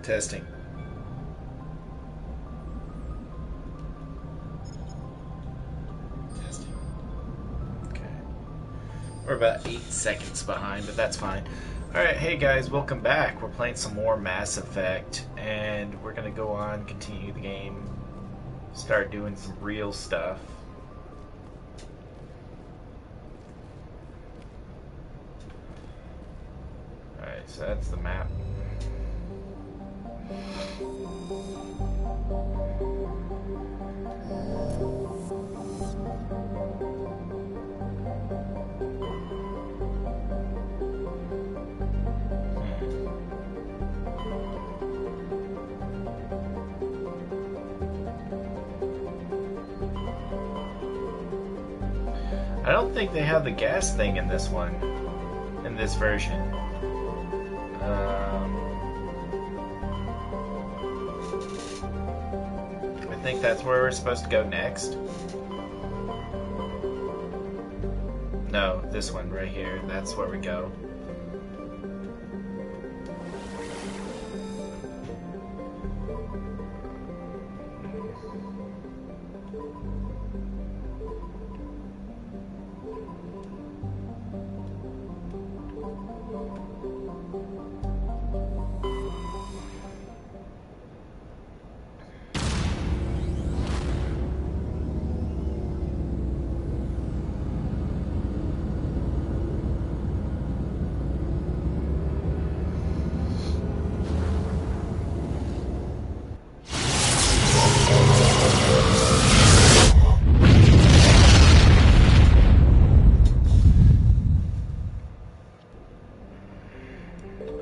Testing. Testing. Okay. We're about 8 seconds behind, but that's fine. Alright, hey guys, welcome back. We're playing some more Mass Effect, and we're gonna go on, continue the game, start doing some real stuff. Alright, so that's the map. I don't think they have the gas thing in this one, in this version. I think that's where we're supposed to go next. No, this one right here, that's where we go.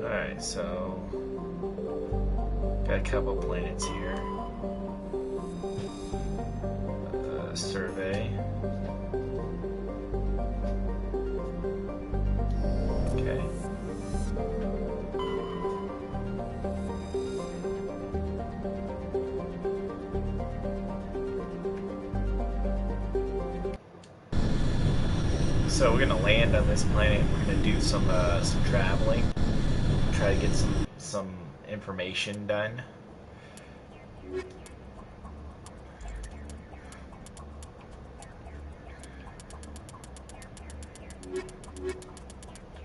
Alright, so got a couple planets here. Survey. Okay. So we're gonna land on this planet. We're gonna do some traveling. Try to get some information done.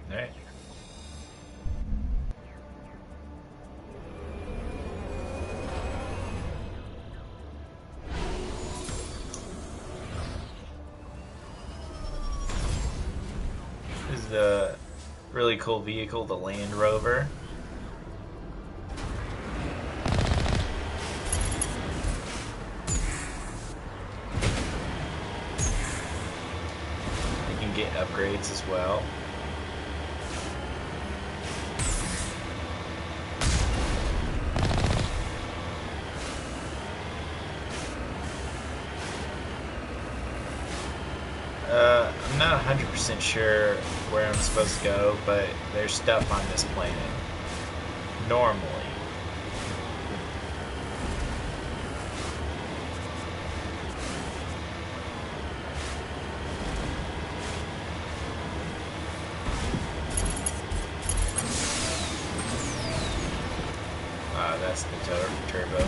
All right. This is the really cool vehicle, the Land Rover. You can get upgrades as well. I'm not 100% sure where I'm supposed to go, but there's stuff on this planet. Normally. That's the turbo.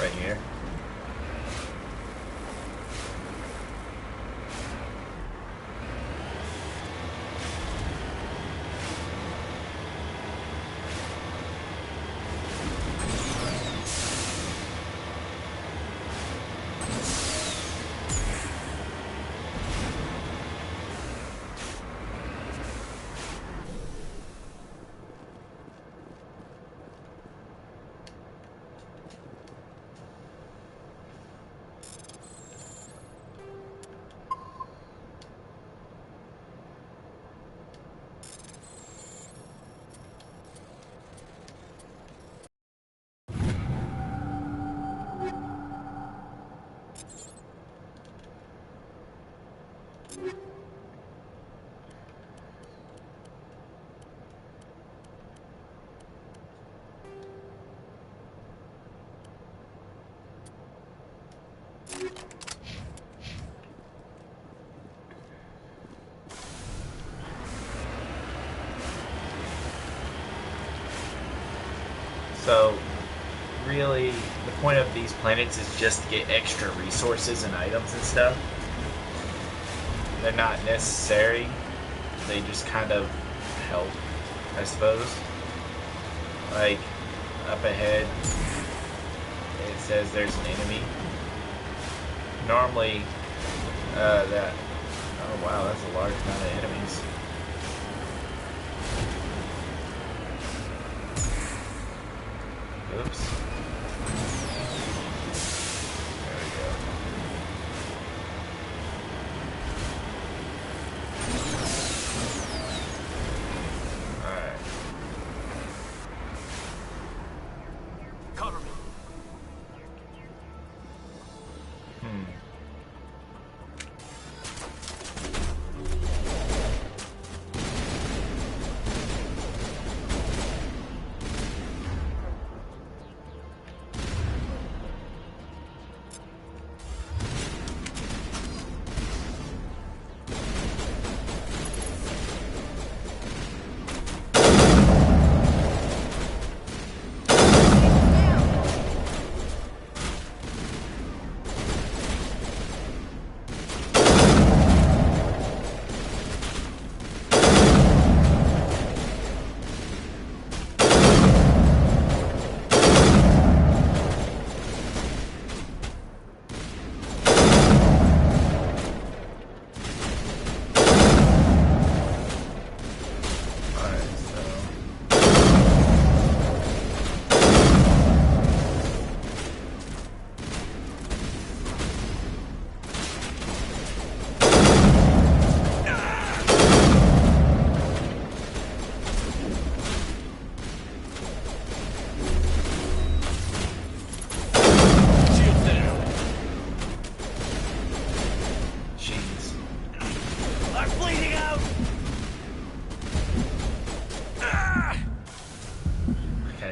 Right here. So, really, the point of these planets is just to get extra resources and items and stuff. They're not necessary. They just kind of help, I suppose. Like, up ahead, it says there's an enemy. Normally, that... Oh wow, that's a large amount of enemies. Oops. There we go. Alright. Cover me.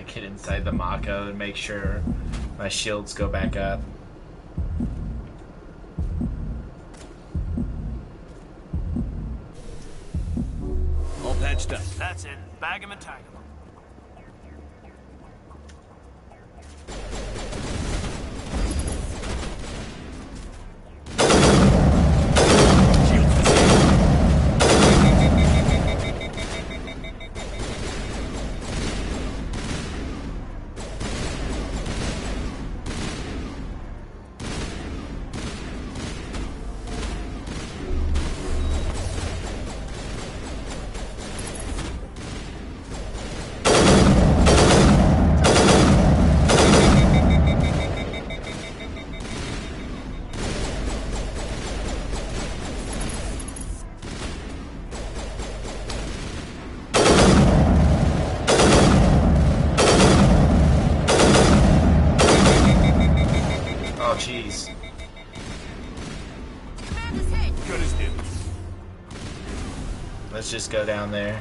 Get inside the Mako and make sure my shields go back up. All patched up. That's it. Bag him and tag him. Jeez. Good as new. Let's just go down there.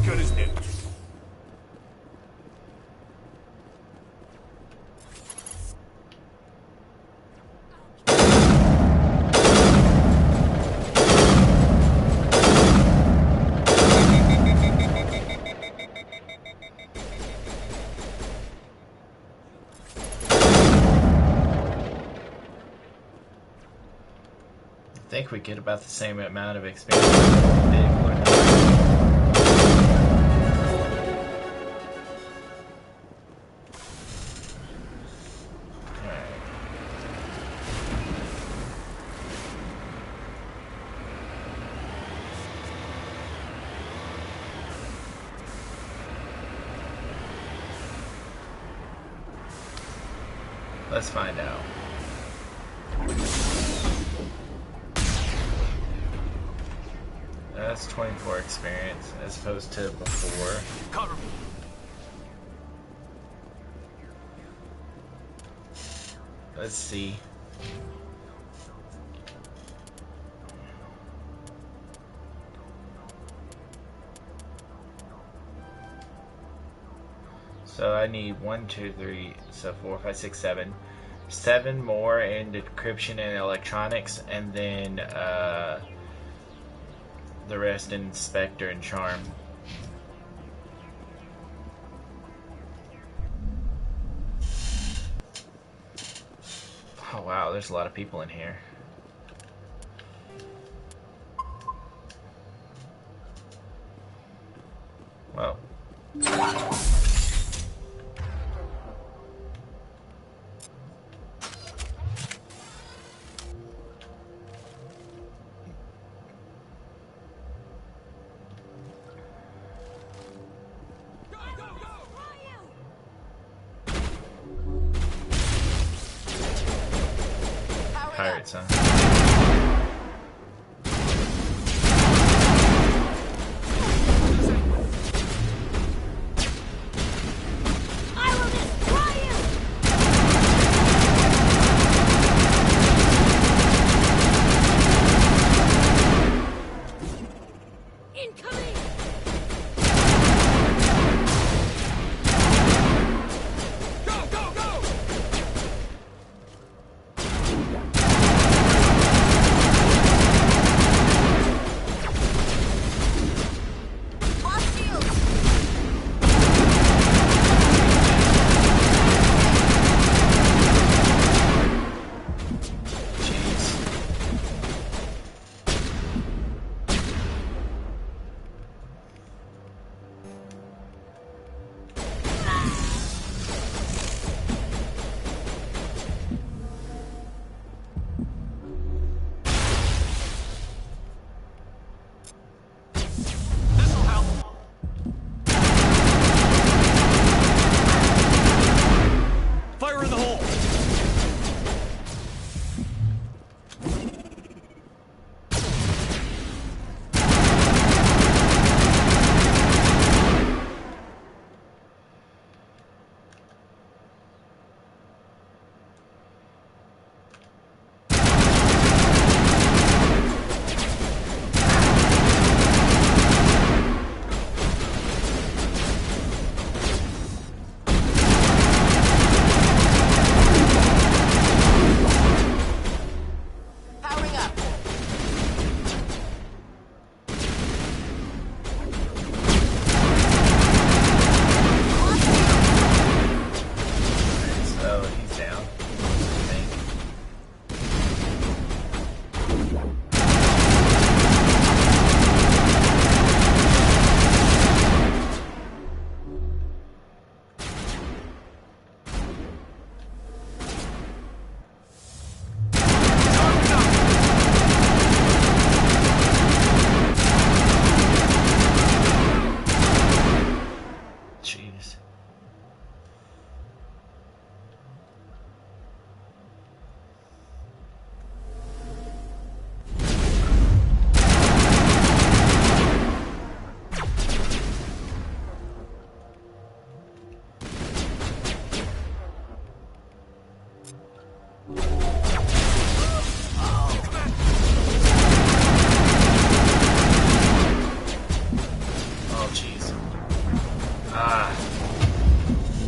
Good as new. I think we get about the same amount of experience. Let's find out. it's 24 experience as opposed to before. Cover me. Let's see. So I need 1, 2, 3, so 4, 5, 6, 7. 7 more in decryption and electronics, and then the rest in Spectre and Charm. Oh wow, there's a lot of people in here. Well. Pirates, huh?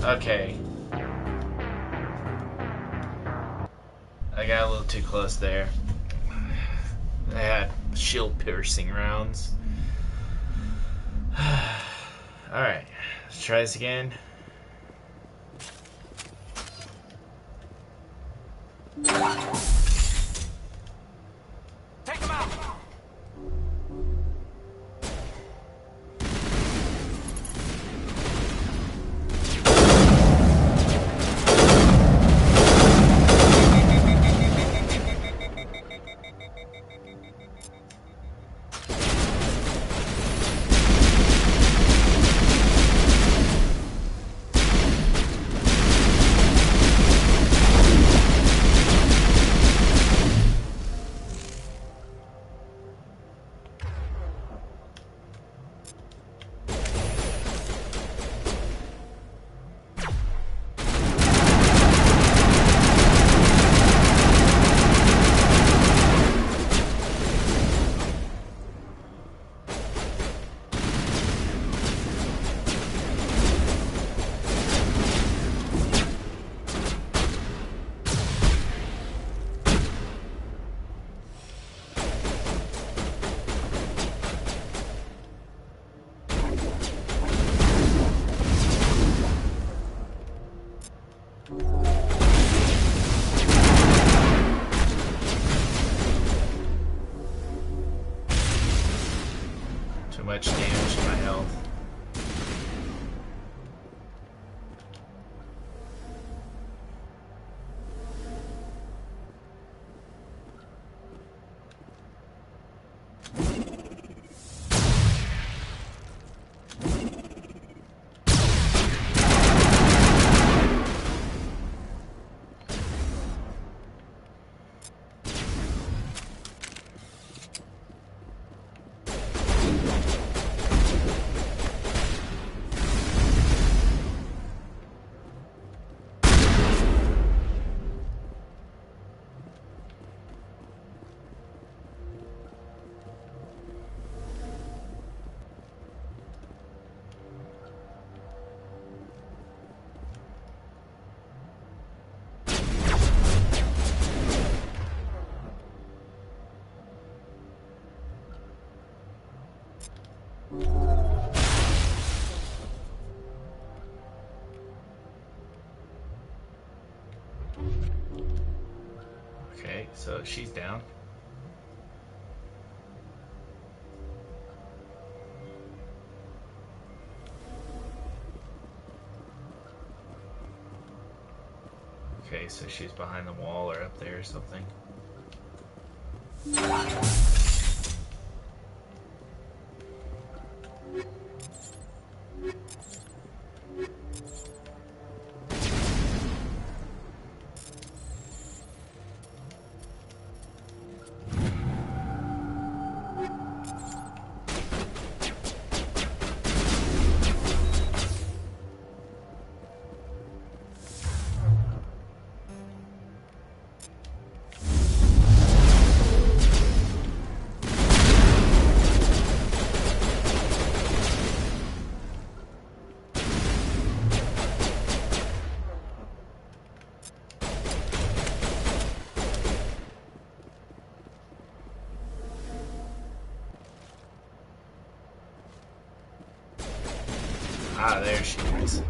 Okay. I got a little too close there. They had shield-piercing rounds. Alright, let's try this again. Take him out! So she's down. Okay, so she's behind the wall or up there or something. Ah, there she is.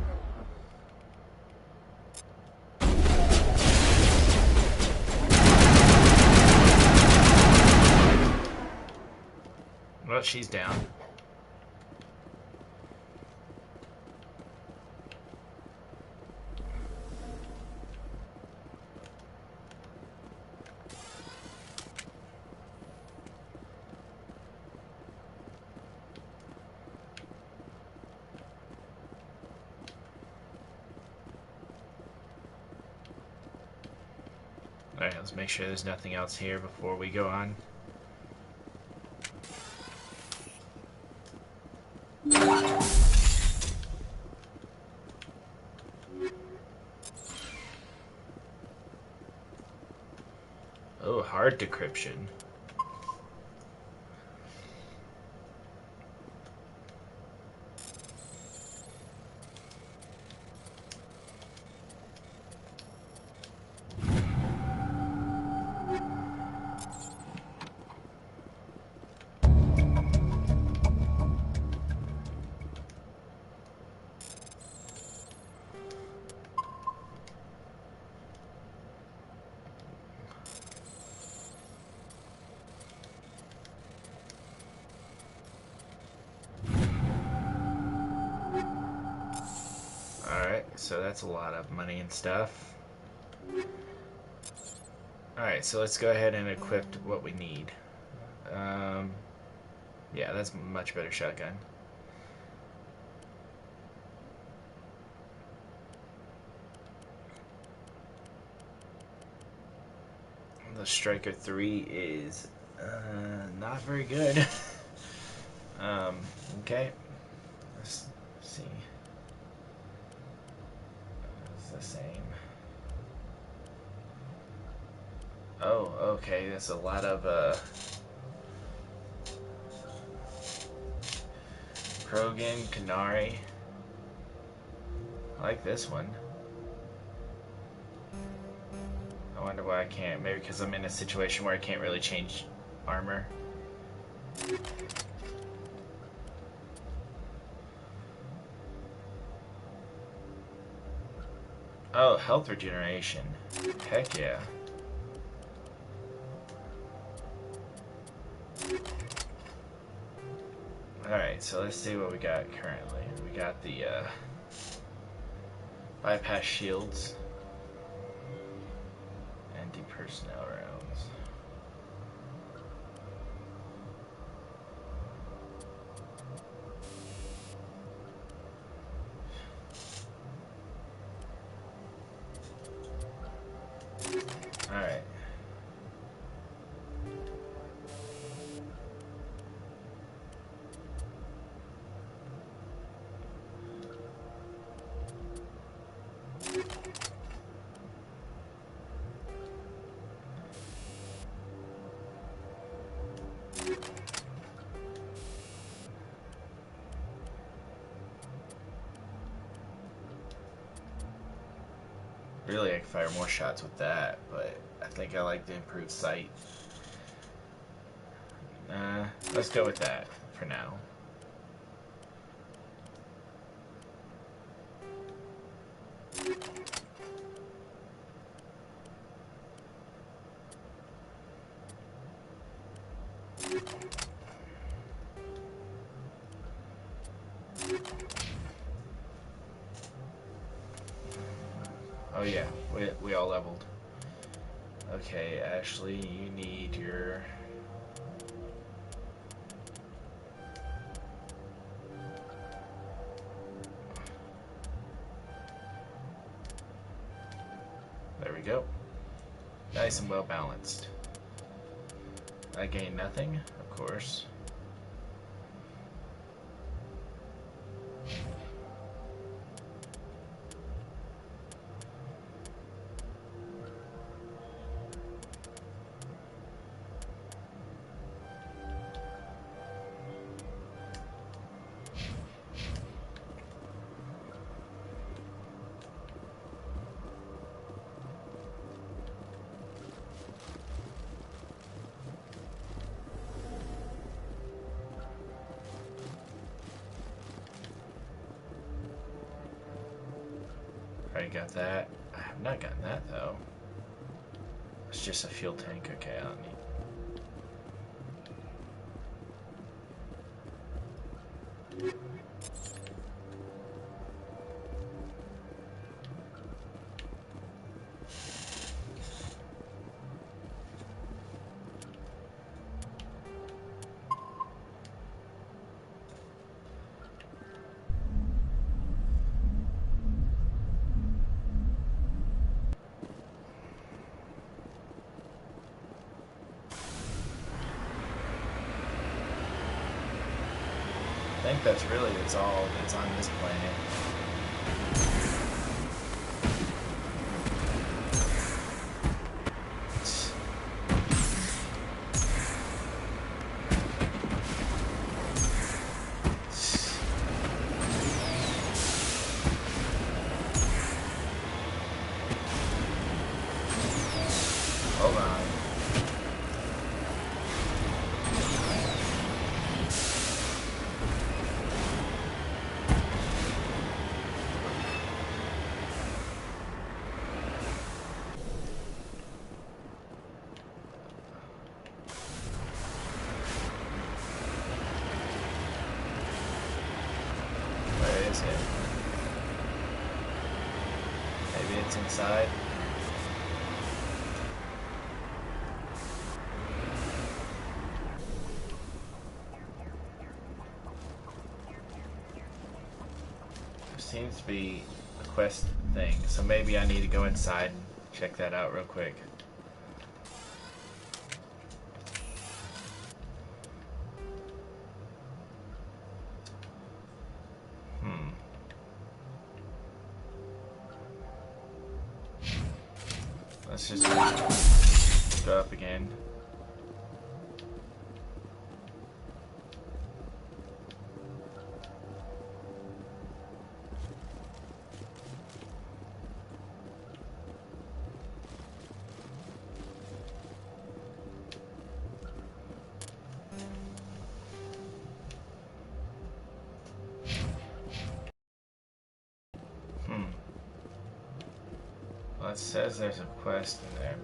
Well, she's down. Alright, let's make sure there's nothing else here before we go on. Oh, hard decryption. Alright, so that's a lot of money and stuff. Alright, so let's go ahead and equip what we need. Yeah, that's a much better shotgun. The Striker 3 is not very good. Okay. Let's see. It's the same. Oh, okay. That's a lot of Krogan, Canary. I like this one. I wonder why I can't. Maybe because I'm in a situation where I can't really change armor. Oh, health regeneration. Heck yeah. Alright, so let's see what we got currently. We got the bypass shields. Anti-personnel rounds. Alright. Really, I can fire more shots with that, but I think I like the improved sight. Let's go with that for now. Oh yeah, we all leveled. Okay, Ashley, you need your... There we go. Nice and well balanced. I gain nothing, of course. Alright, got that. I have not gotten that though. It's just a fuel tank. Okay, I don't need. I think that's really all that's on this planet. Hold on. Where is it? Maybe it's inside. There seems to be a quest thing, so maybe I need to go inside and check that out real quick. Let's just go up again. Well, it says there's a quest in there.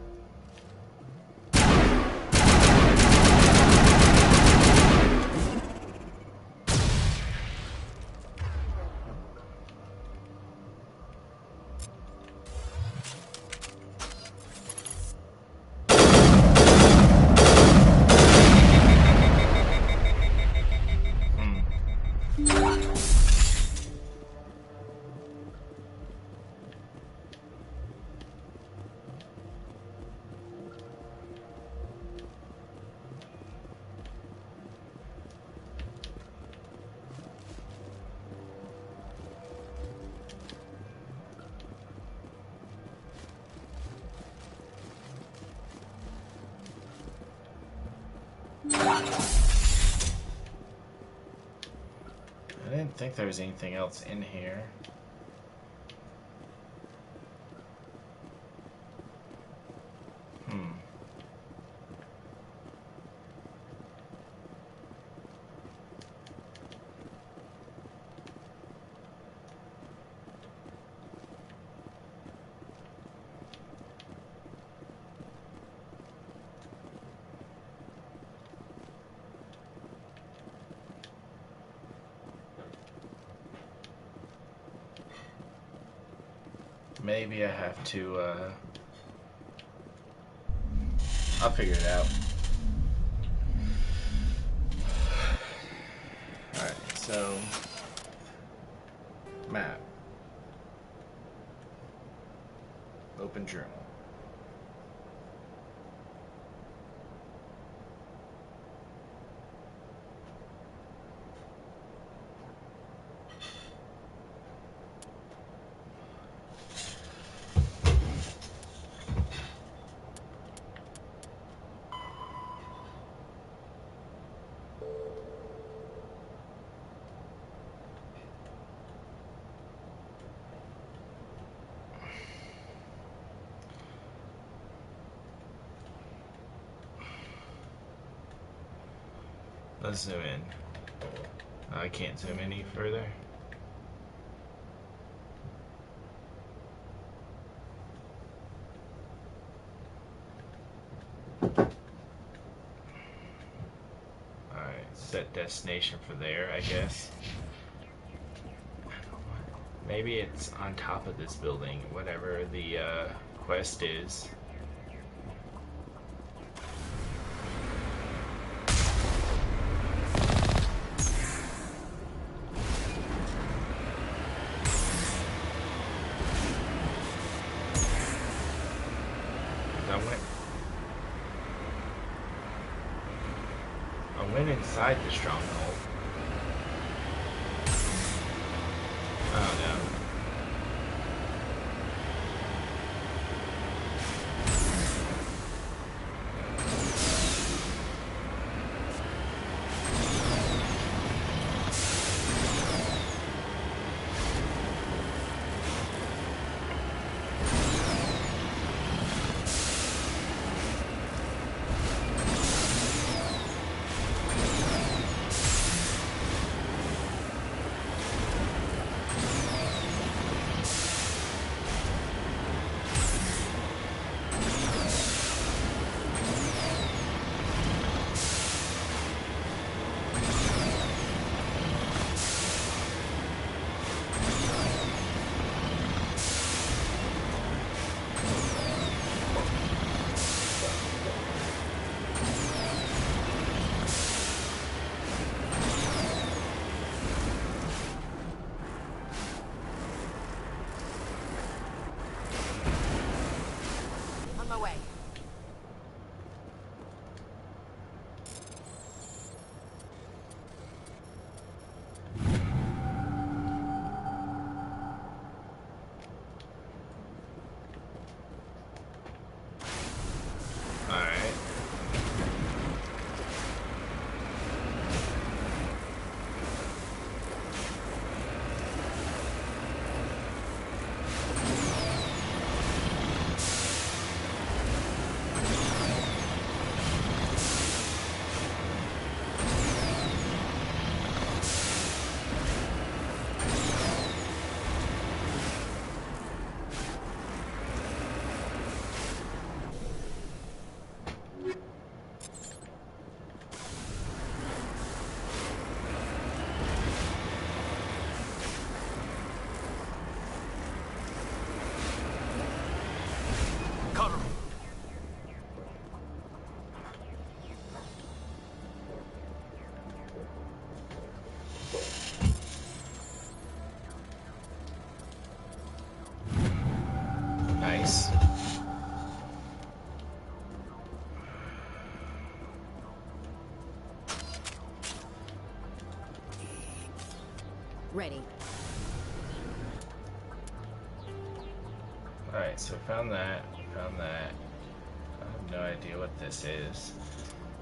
I didn't think there was anything else in here. maybe I have to, I'll figure it out. Alright, so, map. Open journal. Let's zoom in. I can't zoom any further. Alright, set destination for there, I guess. Maybe it's on top of this building, whatever the quest is. I went inside the stronghold. Oh no. Nice. Ready. Alright, so found that, found that. I have no idea what this is.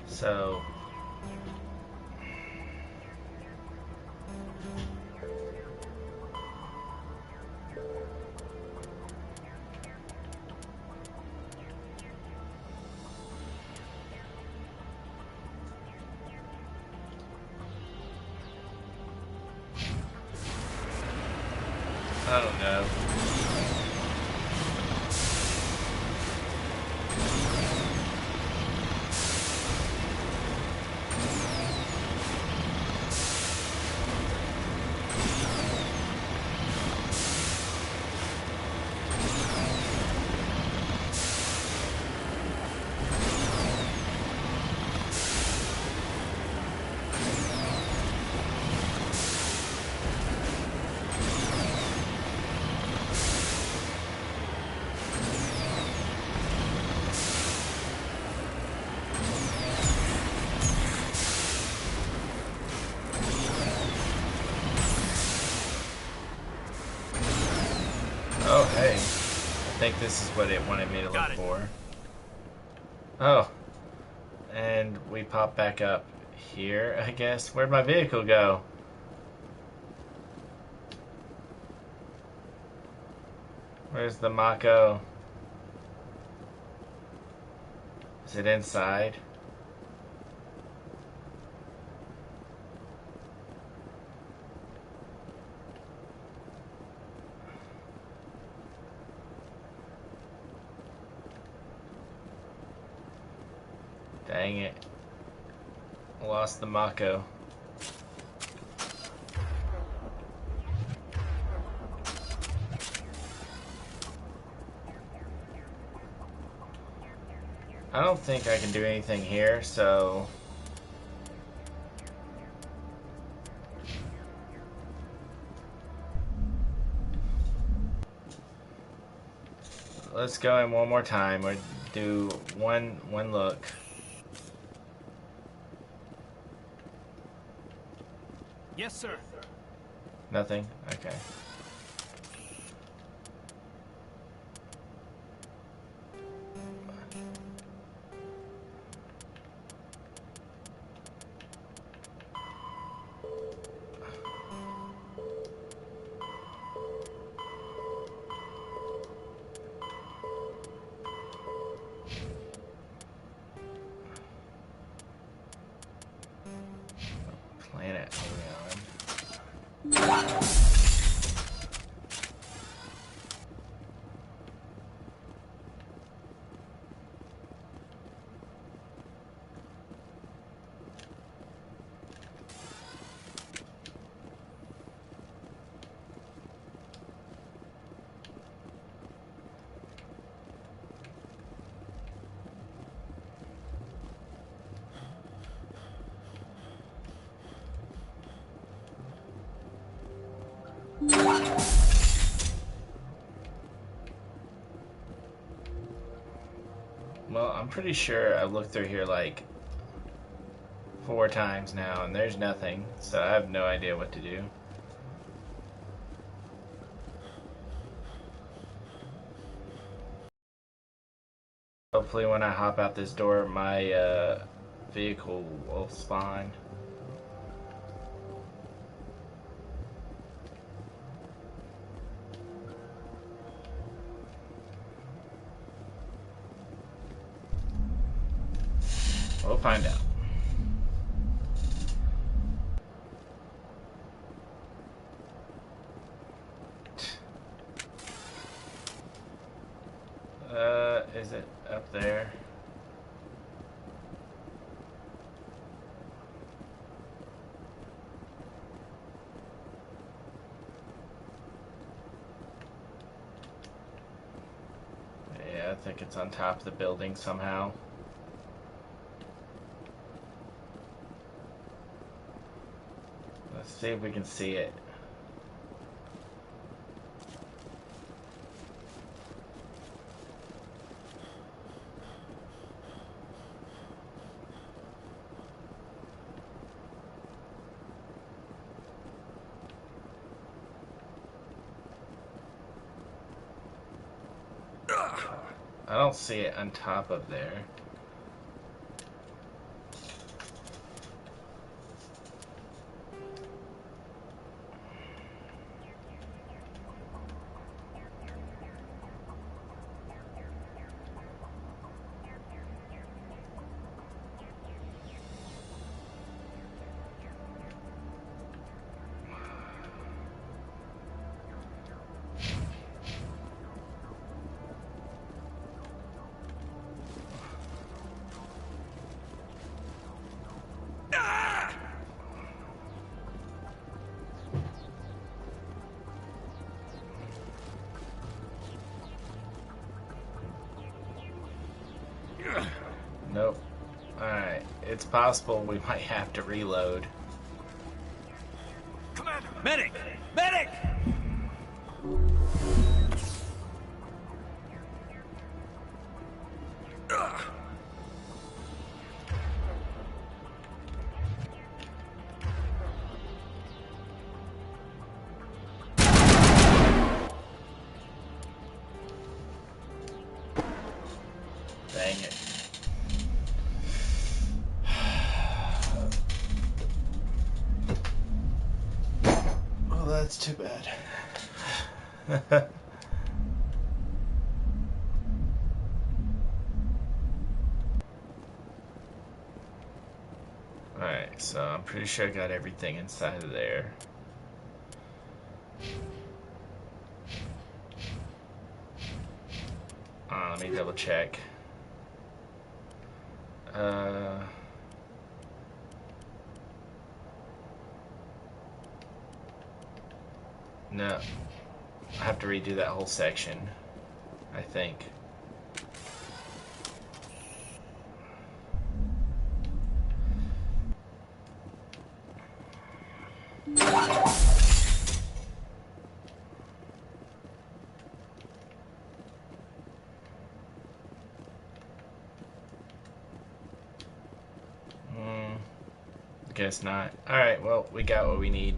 So... I don't know. Hey, I think this is what it wanted me to look for. Oh, and we pop back up here, I guess. Where'd my vehicle go? Where's the Mako? Is it inside? Dang it. Lost the Mako. I don't think I can do anything here, so... let's go in one more time, or do one look. Yes, sir. Nothing? Okay. Planet Orion. Well, I'm pretty sure I've looked through here like 4 times now, and there's nothing, so I have no idea what to do. Hopefully when I hop out this door, my vehicle will spawn. We'll find out. Is it up there? Yeah, I think it's on top of the building somehow. Let's see if we can see it. I don't see it on top of there. Nope. Alright, it's possible we might have to reload. Commander! Medic! Medic! dang it. Well, that's too bad. Alright, so I'm pretty sure I got everything inside of there. Let me double check. No. I have to redo that whole section, I think. Guess not. Alright, well, we got what we need.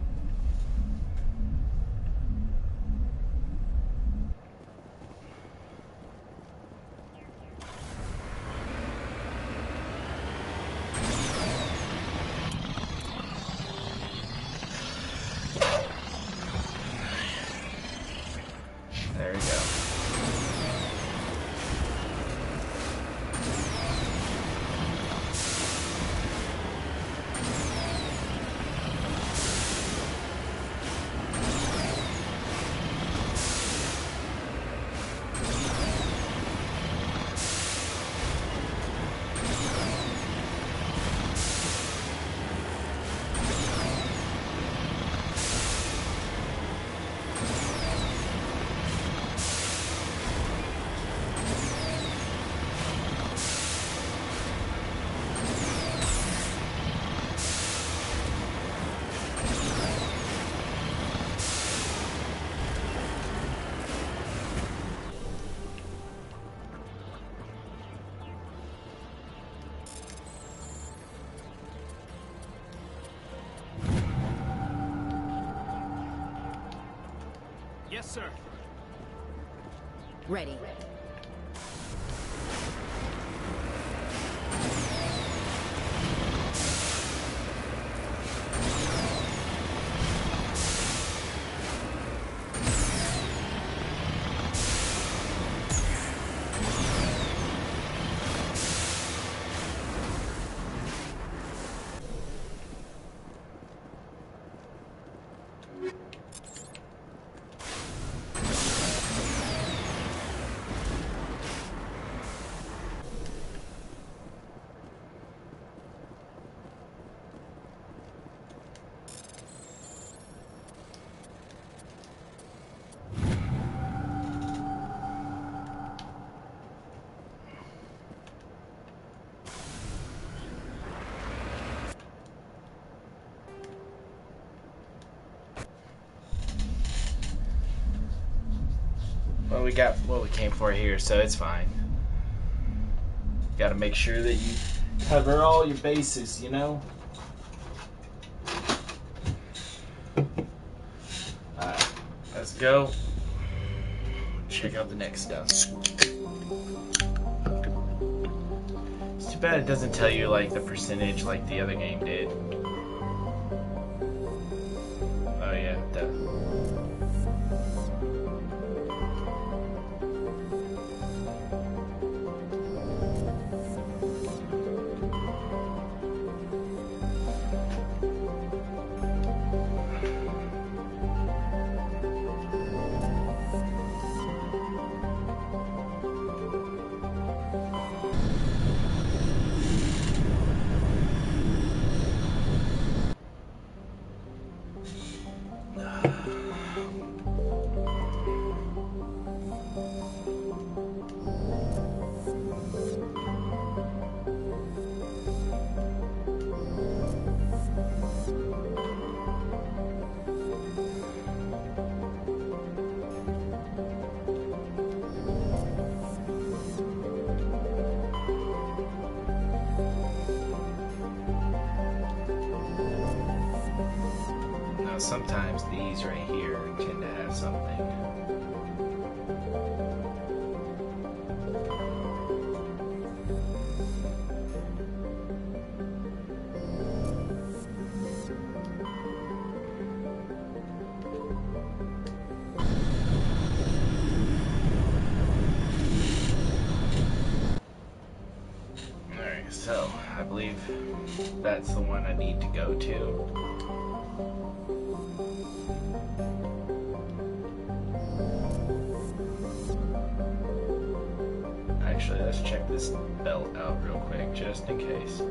There we go. Yes, sir. Ready. Well, we got what we came for here, so it's fine. Got to make sure that you cover all your bases, you know? Alright, let's go. Check out the next stuff. It's too bad it doesn't tell you, like, the percentage like the other game did. Oh, yeah, it does. Sometimes these right here tend to have something. believe that's the one I need to go to. Actually, let's check this belt out real quick, just in case.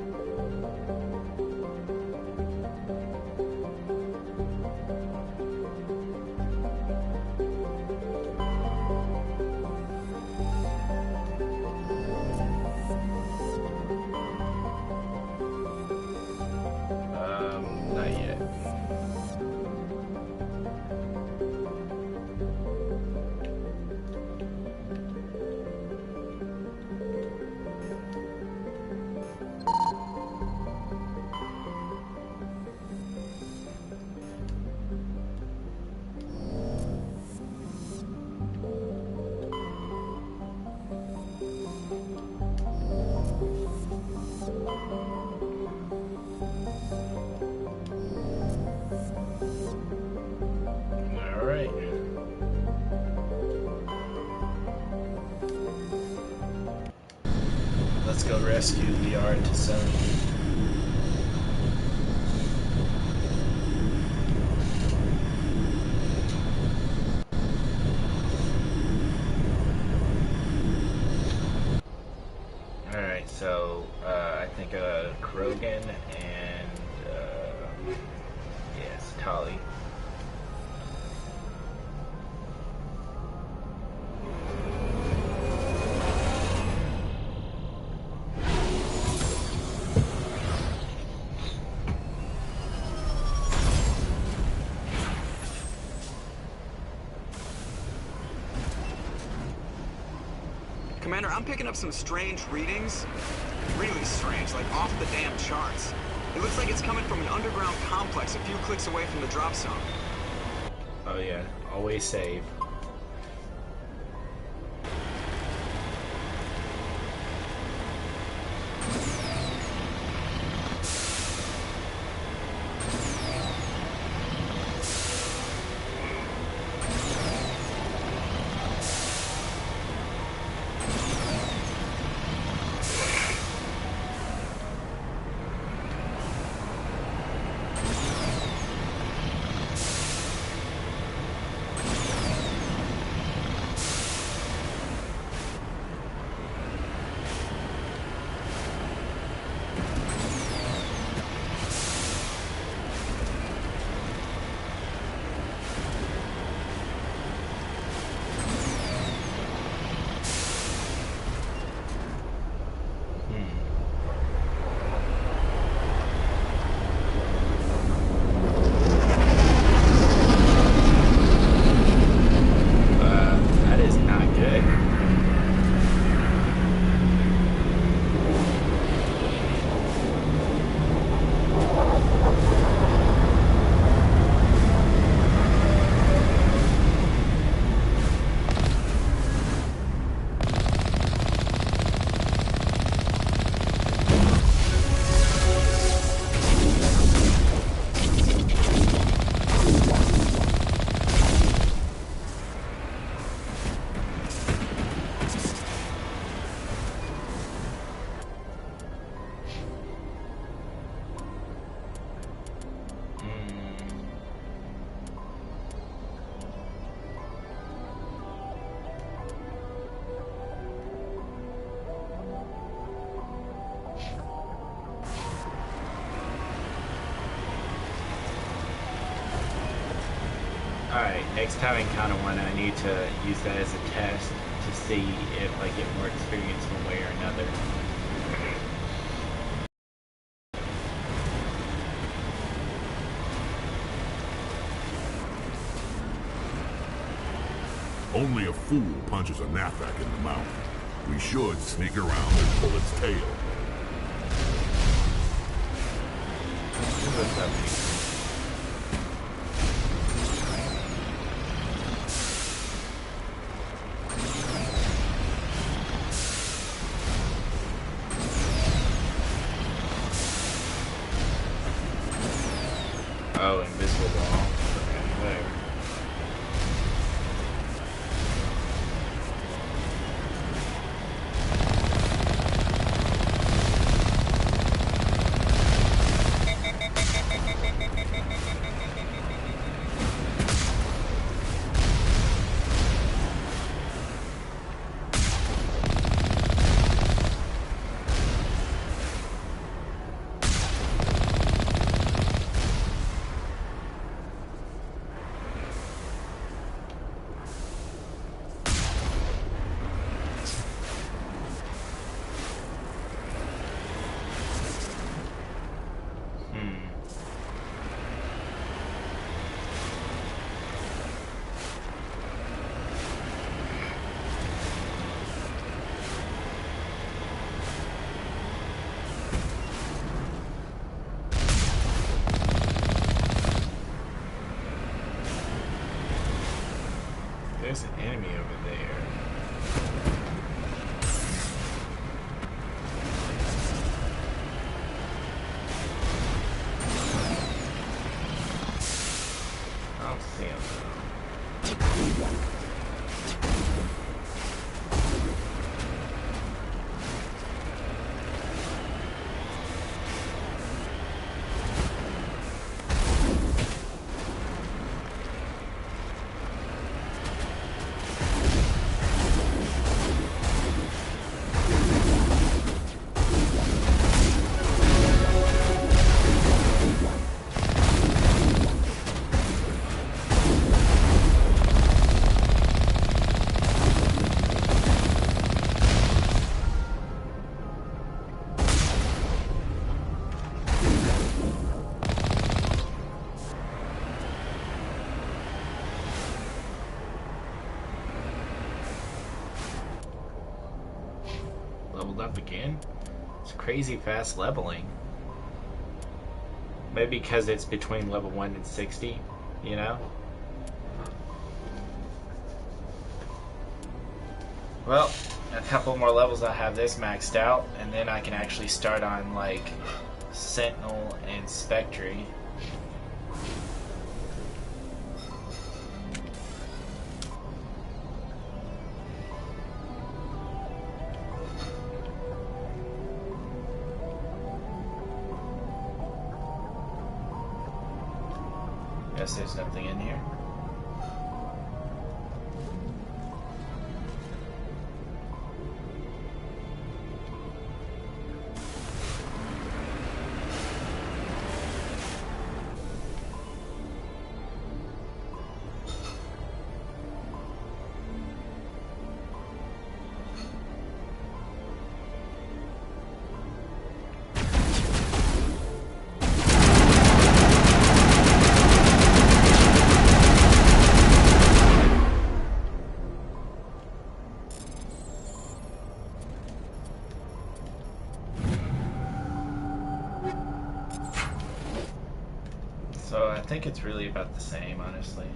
Not yet. Let's go rescue the artisan. Alright, so I think Krogan and yes, Tali. Commander, I'm picking up some strange readings. Really strange, like off the damn charts. It looks like it's coming from an underground complex a few clicks away from the drop zone. Oh yeah, always save. That is not good. Alright, next time in Encounter 1 I need to use that as a test to see if I get more experience one way or another. Only a fool punches a knapsack in the mouth. We should sneak around and pull its tail. What's that mean? Oh, invisible wall. Okay, whatever. leveled up again. It's crazy fast leveling. Maybe because it's between level 1 and 60, you know? Well, a couple more levels I'll have this maxed out, and then I can actually start on, like, Sentinel and Spectre. Guess there's nothing in here. So I think it's really about the same, honestly.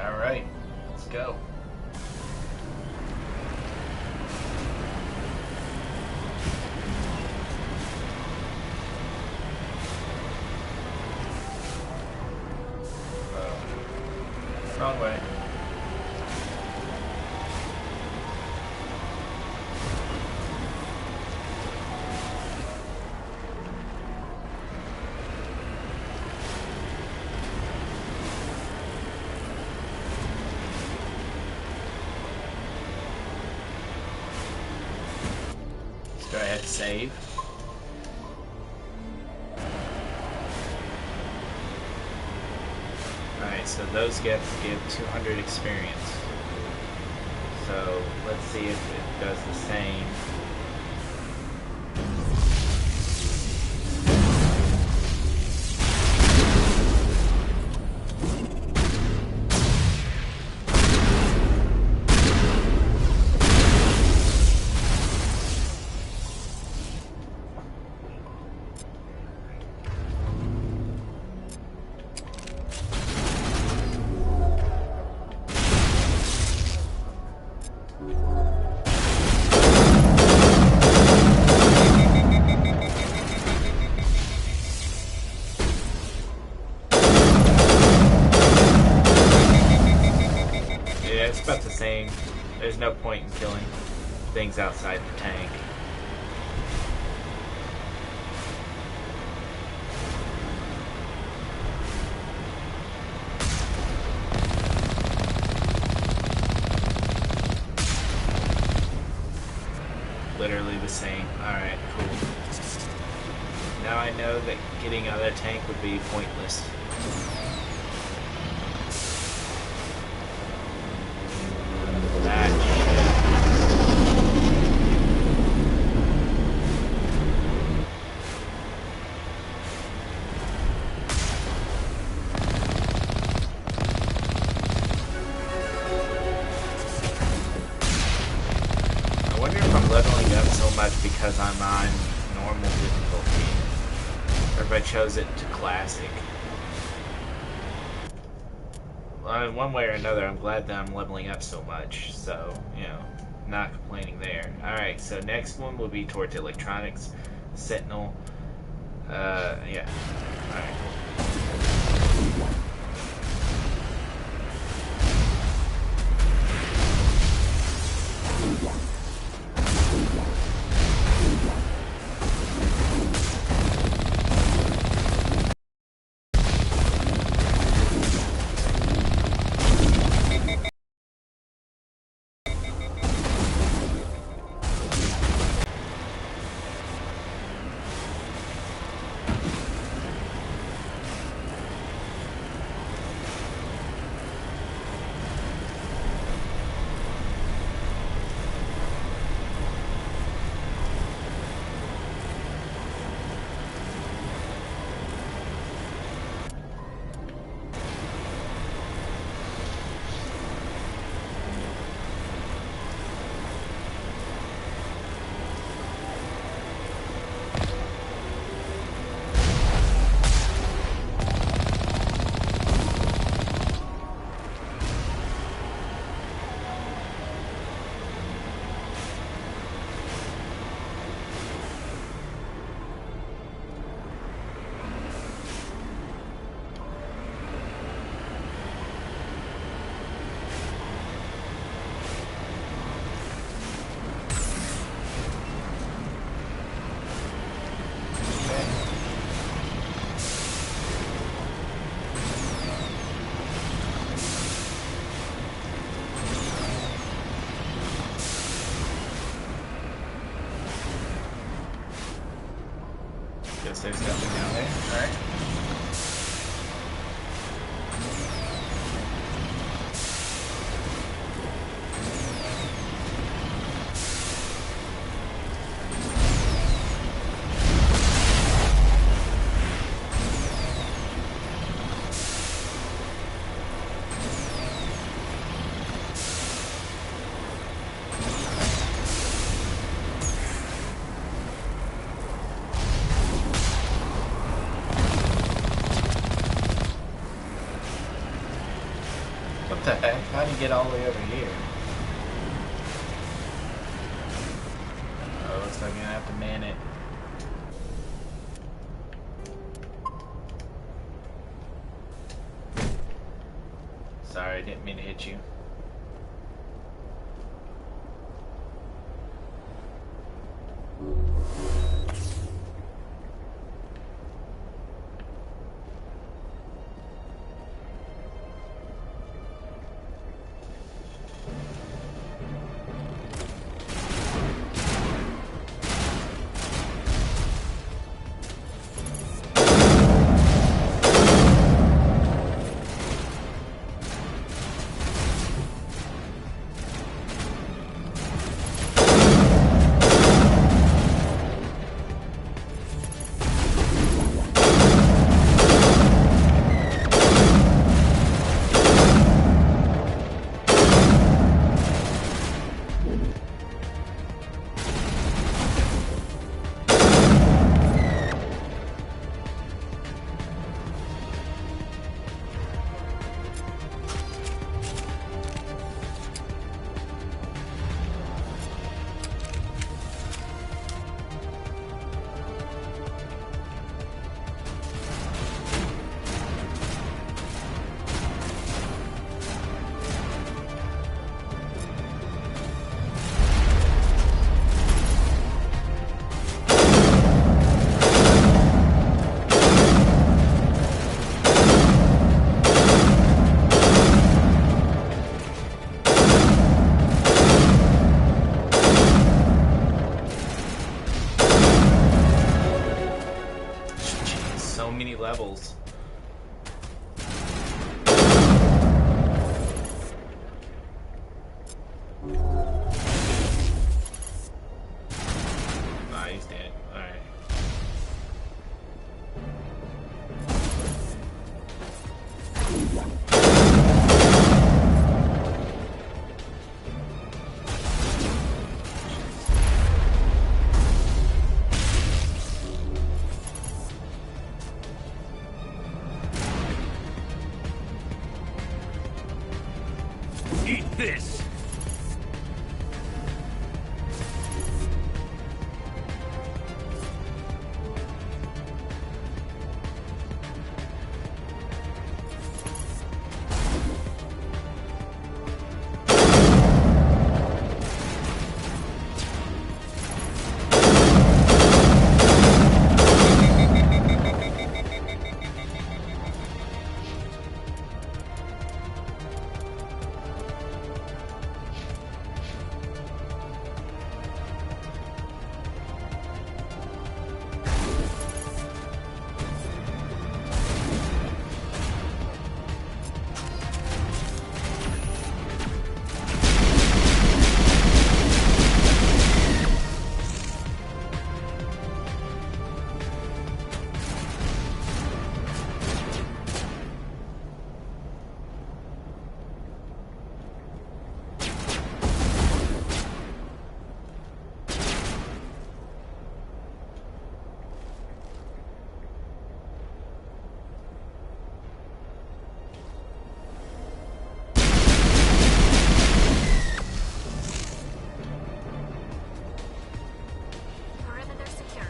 Alright, let's go. Wrong way. Go ahead, save. Alright, so those gifts give 200 experience. So let's see if it does the same. There's no point in killing things outside the tank. Literally the same. Alright, cool. Now I know that getting out of the tank would be pointless. Because I'm on normal difficulty, or if I chose it to classic. Well, in one way or another, I'm glad that I'm leveling up so much, so, you know, not complaining there. Alright, so next one will be towards electronics, sentinel, yeah. Alright, cool. Guess there's nothing down there. Alright. What the heck? How'd he get all the way over here? Oh, looks like I'm gonna have to man it. Sorry, I didn't mean to hit you. so many levels. Nah, he's dead. Alright. Eat this! Perimeter secured.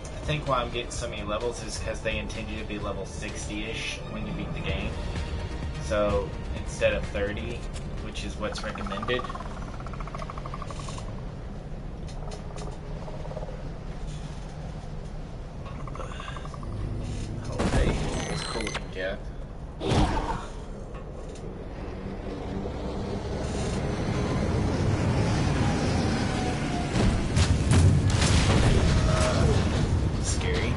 I think why I'm getting so many levels is because they intend you to be level 60-ish when you beat the game. So instead of 30, which is what's recommended. Oh, hey, it's cool looking cat. Scary.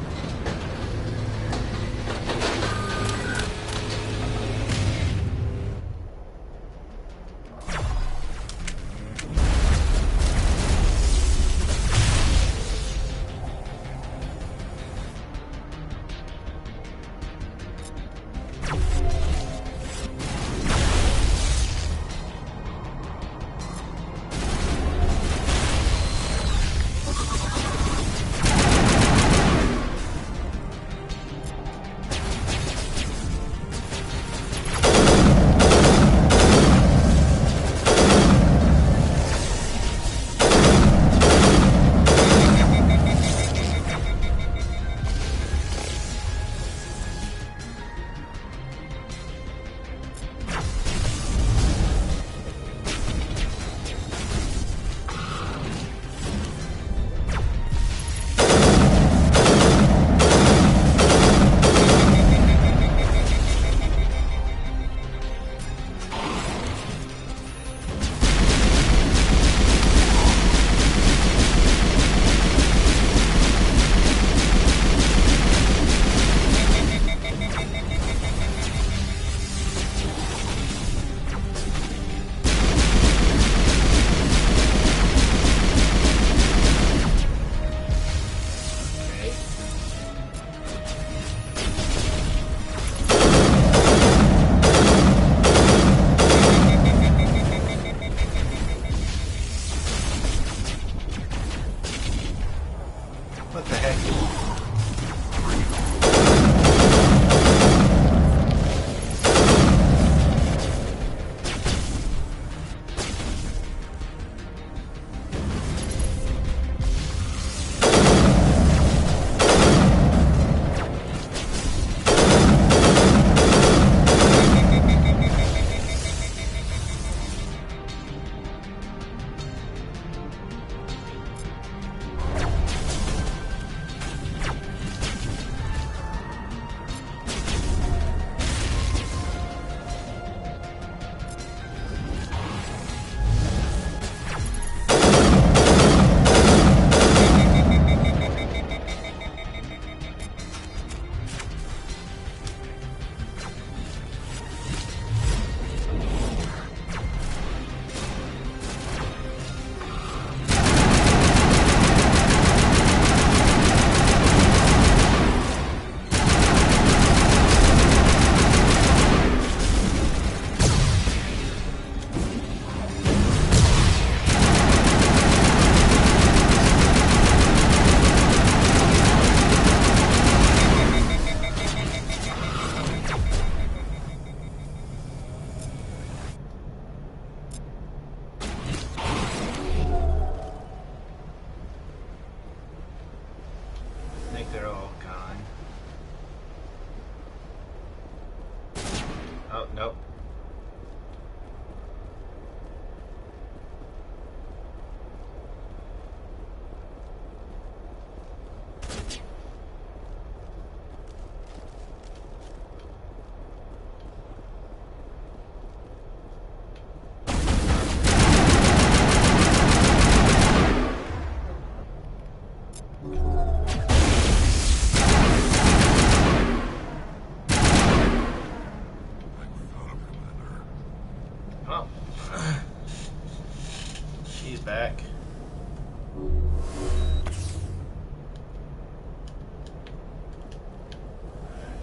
She's back.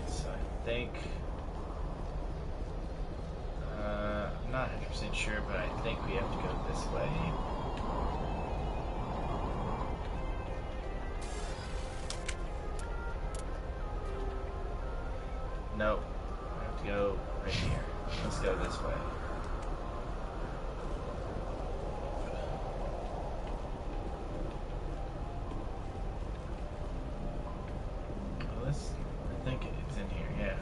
So I think I'm not 100% sure, but I think we have to go this way. Nope. I have to go right here. Let's go this way. Oh, this, I think it's in here, yeah.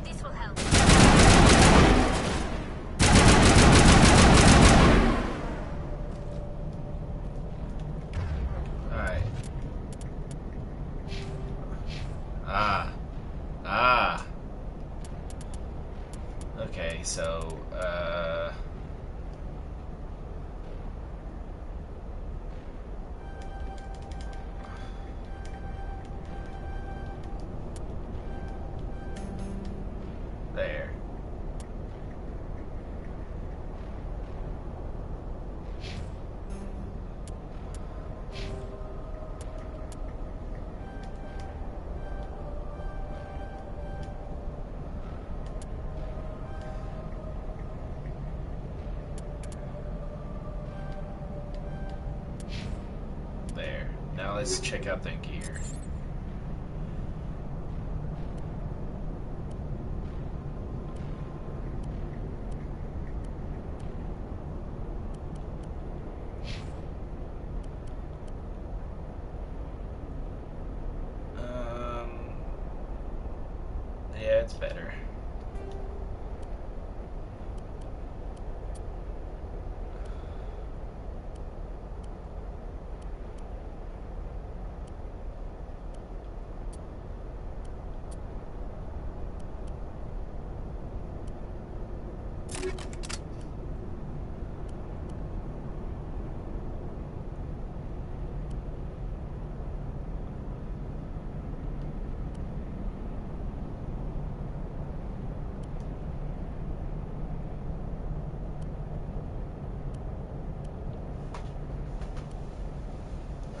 This will help. Alright. Ah. Okay, so, there. There. Now let's check out the gear. Yeah, it's better.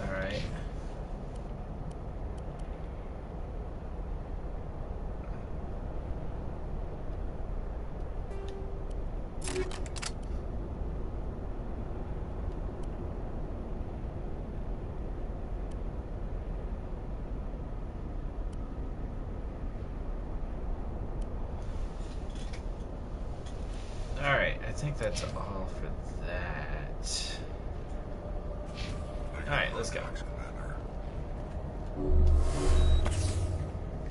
Alright. Alright, I think that's all for that. Alright, let's go.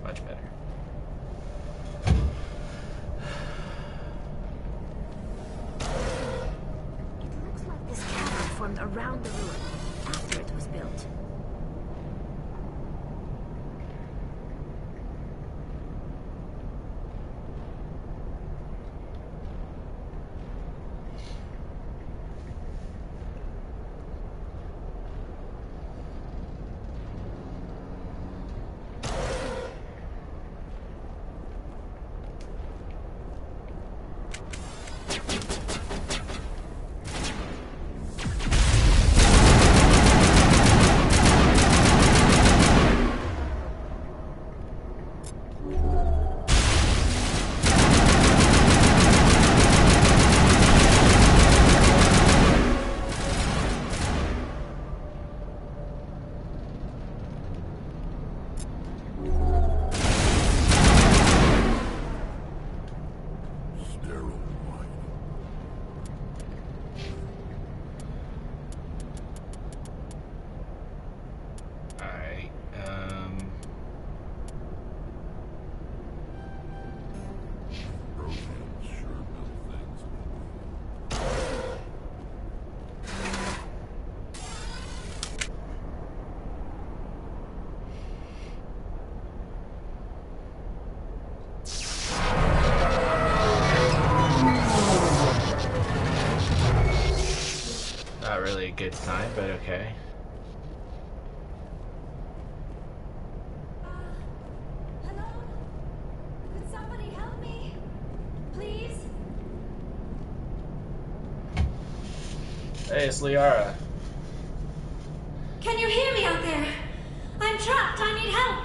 Much better. It looks like this cavern formed around the ruin after it was built. good sign, but okay. Hello? Could somebody help me? Please? Hey, it's Liara. Can you hear me out there? I'm trapped. I need help.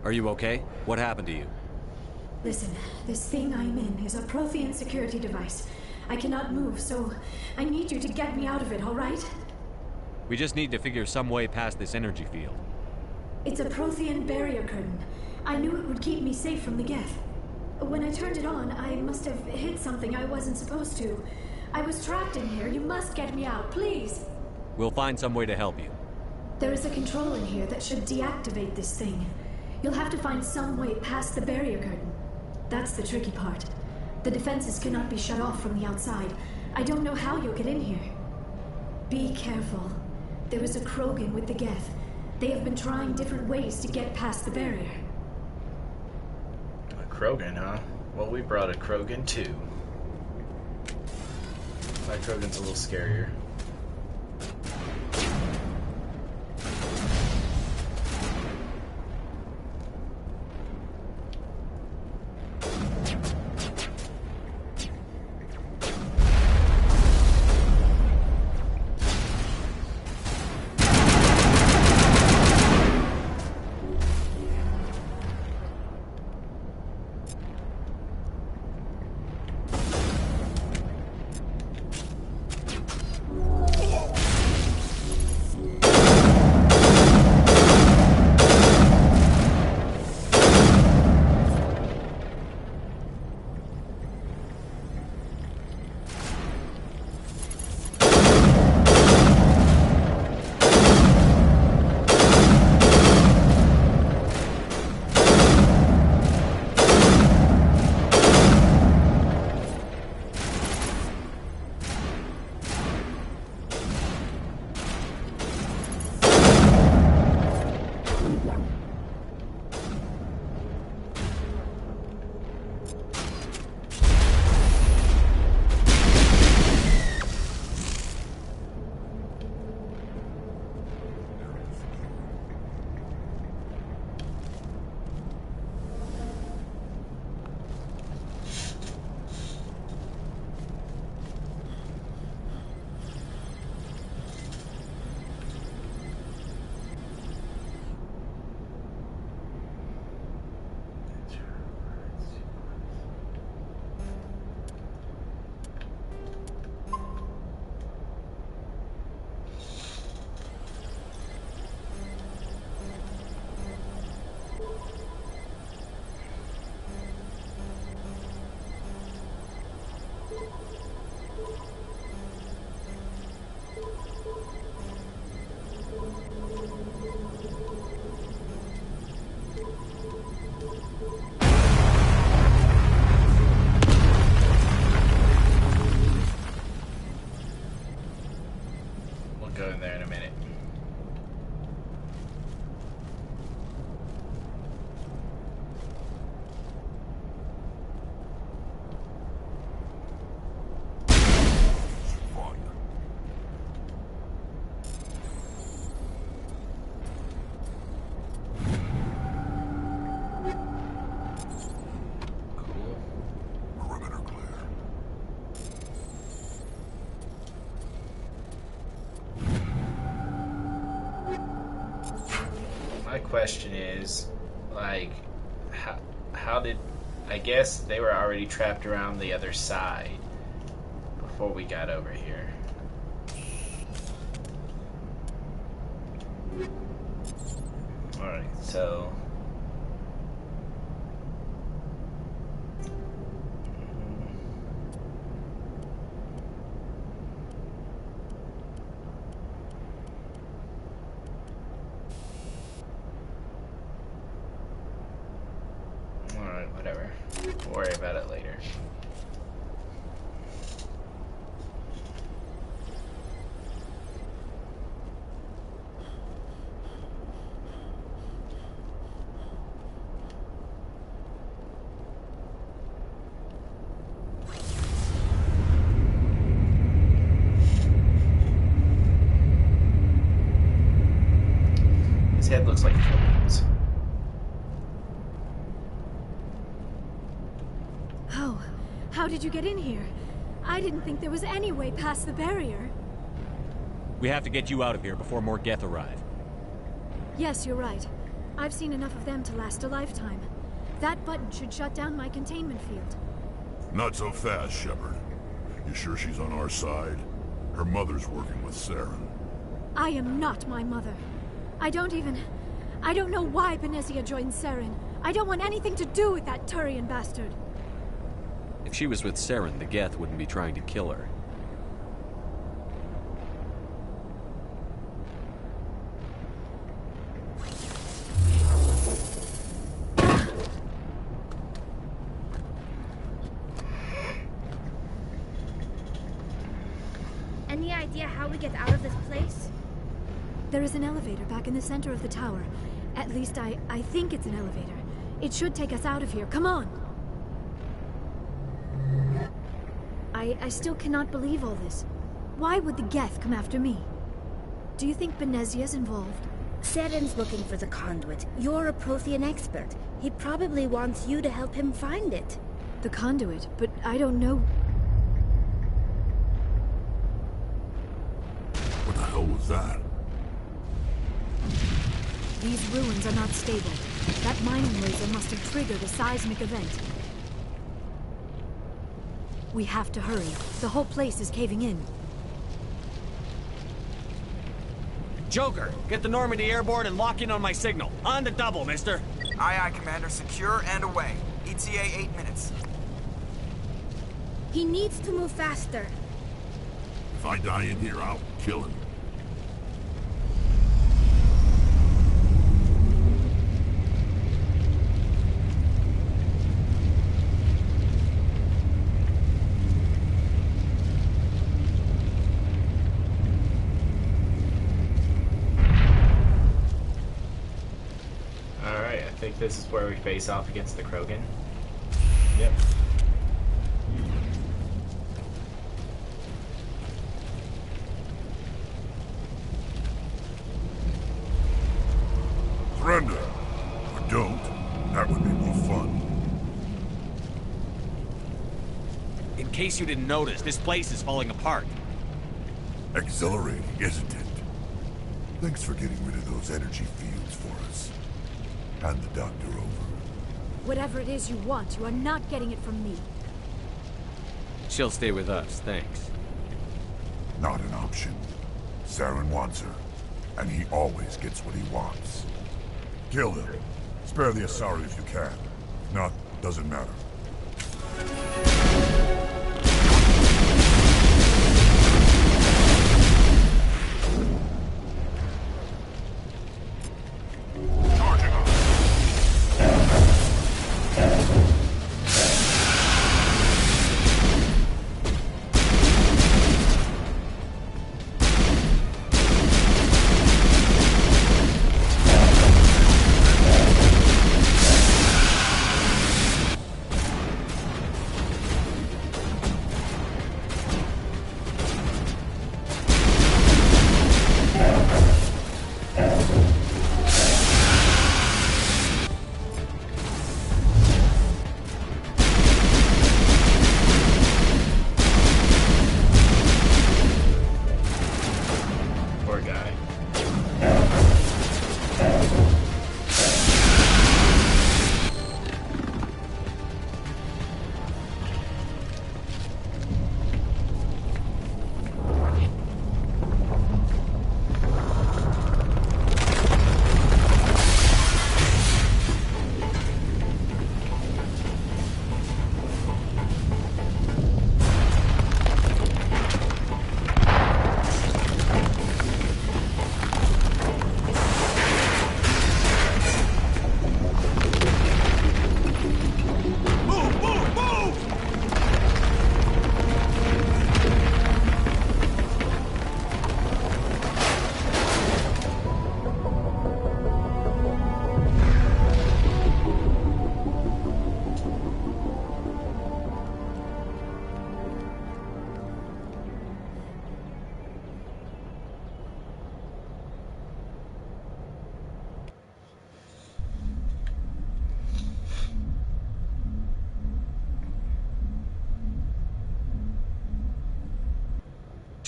Are you okay? What happened to you? Listen, this thing I'm in is a Prothean security device. I cannot move, so I need you to get me out of it, all right? We just need to figure some way past this energy field. It's a Prothean barrier curtain. I knew it would keep me safe from the Geth. When I turned it on, I must have hit something I wasn't supposed to. I was trapped in here. You must get me out, please. We'll find some way to help you. There is a control in here that should deactivate this thing. You'll have to find some way past the barrier curtain. That's the tricky part. The defenses cannot be shut off from the outside. I don't know how you'll get in here. Be careful. There is a Krogan with the Geth. They have been trying different ways to get past the barrier. A Krogan, huh? Well, we brought a Krogan too. My Krogan's a little scarier. Go in there in a minute. Cool. Perimeter clear. My question is, like, how did... I guess they were already trapped around the other side before we got over here. Alright, so... Alright, whatever. We'll worry about it later. head looks like flames. Oh, how did you get in here? I didn't think there was any way past the barrier. We have to get you out of here before more Geth arrive. Yes, you're right. I've seen enough of them to last a lifetime. That button should shut down my containment field. Not so fast, Shepard. You sure she's on our side? Her mother's working with Saren. I am not my mother. I don't know why Benezia joined Saren. I don't want anything to do with that Turian bastard. If she was with Saren, the Geth wouldn't be trying to kill her. Any idea how we get out of this place? There is an elevator back in the center of the tower. At least I think it's an elevator. It should take us out of here. Come on! I still cannot believe all this. Why would the Geth come after me? Do you think Benezia's involved? Saren's looking for the conduit. You're a Prothean expert. He probably wants you to help him find it. The conduit, but I don't know. What the hell was that? These ruins are not stable. That mining laser must have triggered a seismic event. We have to hurry. The whole place is caving in. Joker, get the Normandy airborne and lock in on my signal. On the double, mister. Aye, aye, Commander. Secure and away. ETA 8 minutes. He needs to move faster. If I die in here, I'll kill him. Alright, I think this is where we face off against the Krogan. Yep. Surrender. Or don't. That would be more fun. In case you didn't notice, this place is falling apart. Exhilarating, isn't it? Thanks for getting rid of those energy fields for us. Hand the doctor over. Whatever it is you want, you are not getting it from me. She'll stay with us, thanks. Not an option. Saren wants her, and he always gets what he wants. Kill him. Spare the Asari if you can. If not, doesn't matter.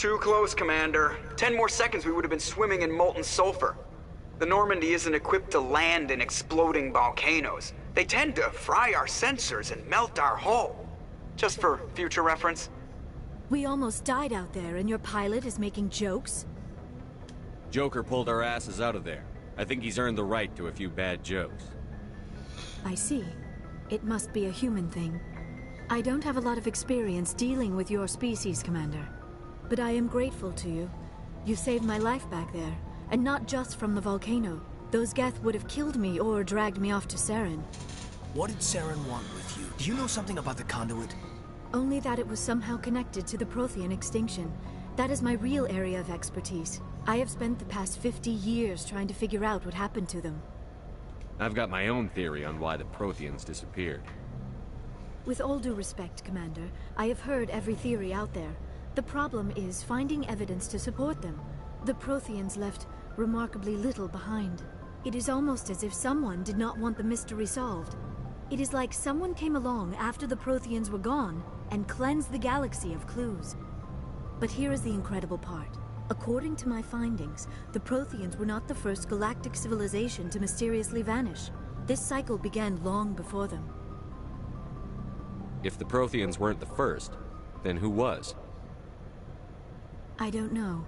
Too close, Commander. 10 more seconds we would have been swimming in molten sulfur. The Normandy isn't equipped to land in exploding volcanoes. They tend to fry our sensors and melt our hull. Just for future reference. We almost died out there, and your pilot is making jokes? Joker pulled our asses out of there. I think he's earned the right to a few bad jokes. I see. It must be a human thing. I don't have a lot of experience dealing with your species, Commander. But I am grateful to you. You saved my life back there, and not just from the volcano. Those Geth would have killed me or dragged me off to Saren. What did Saren want with you? Do you know something about the conduit? Only that it was somehow connected to the Prothean extinction. That is my real area of expertise. I have spent the past 50 years trying to figure out what happened to them. I've got my own theory on why the Protheans disappeared. With all due respect, Commander, I have heard every theory out there. The problem is finding evidence to support them. The Protheans left remarkably little behind. It is almost as if someone did not want the mystery solved. It is like someone came along after the Protheans were gone and cleansed the galaxy of clues. But here is the incredible part. According to my findings, the Protheans were not the first galactic civilization to mysteriously vanish. This cycle began long before them. If the Protheans weren't the first, then who was? I don't know.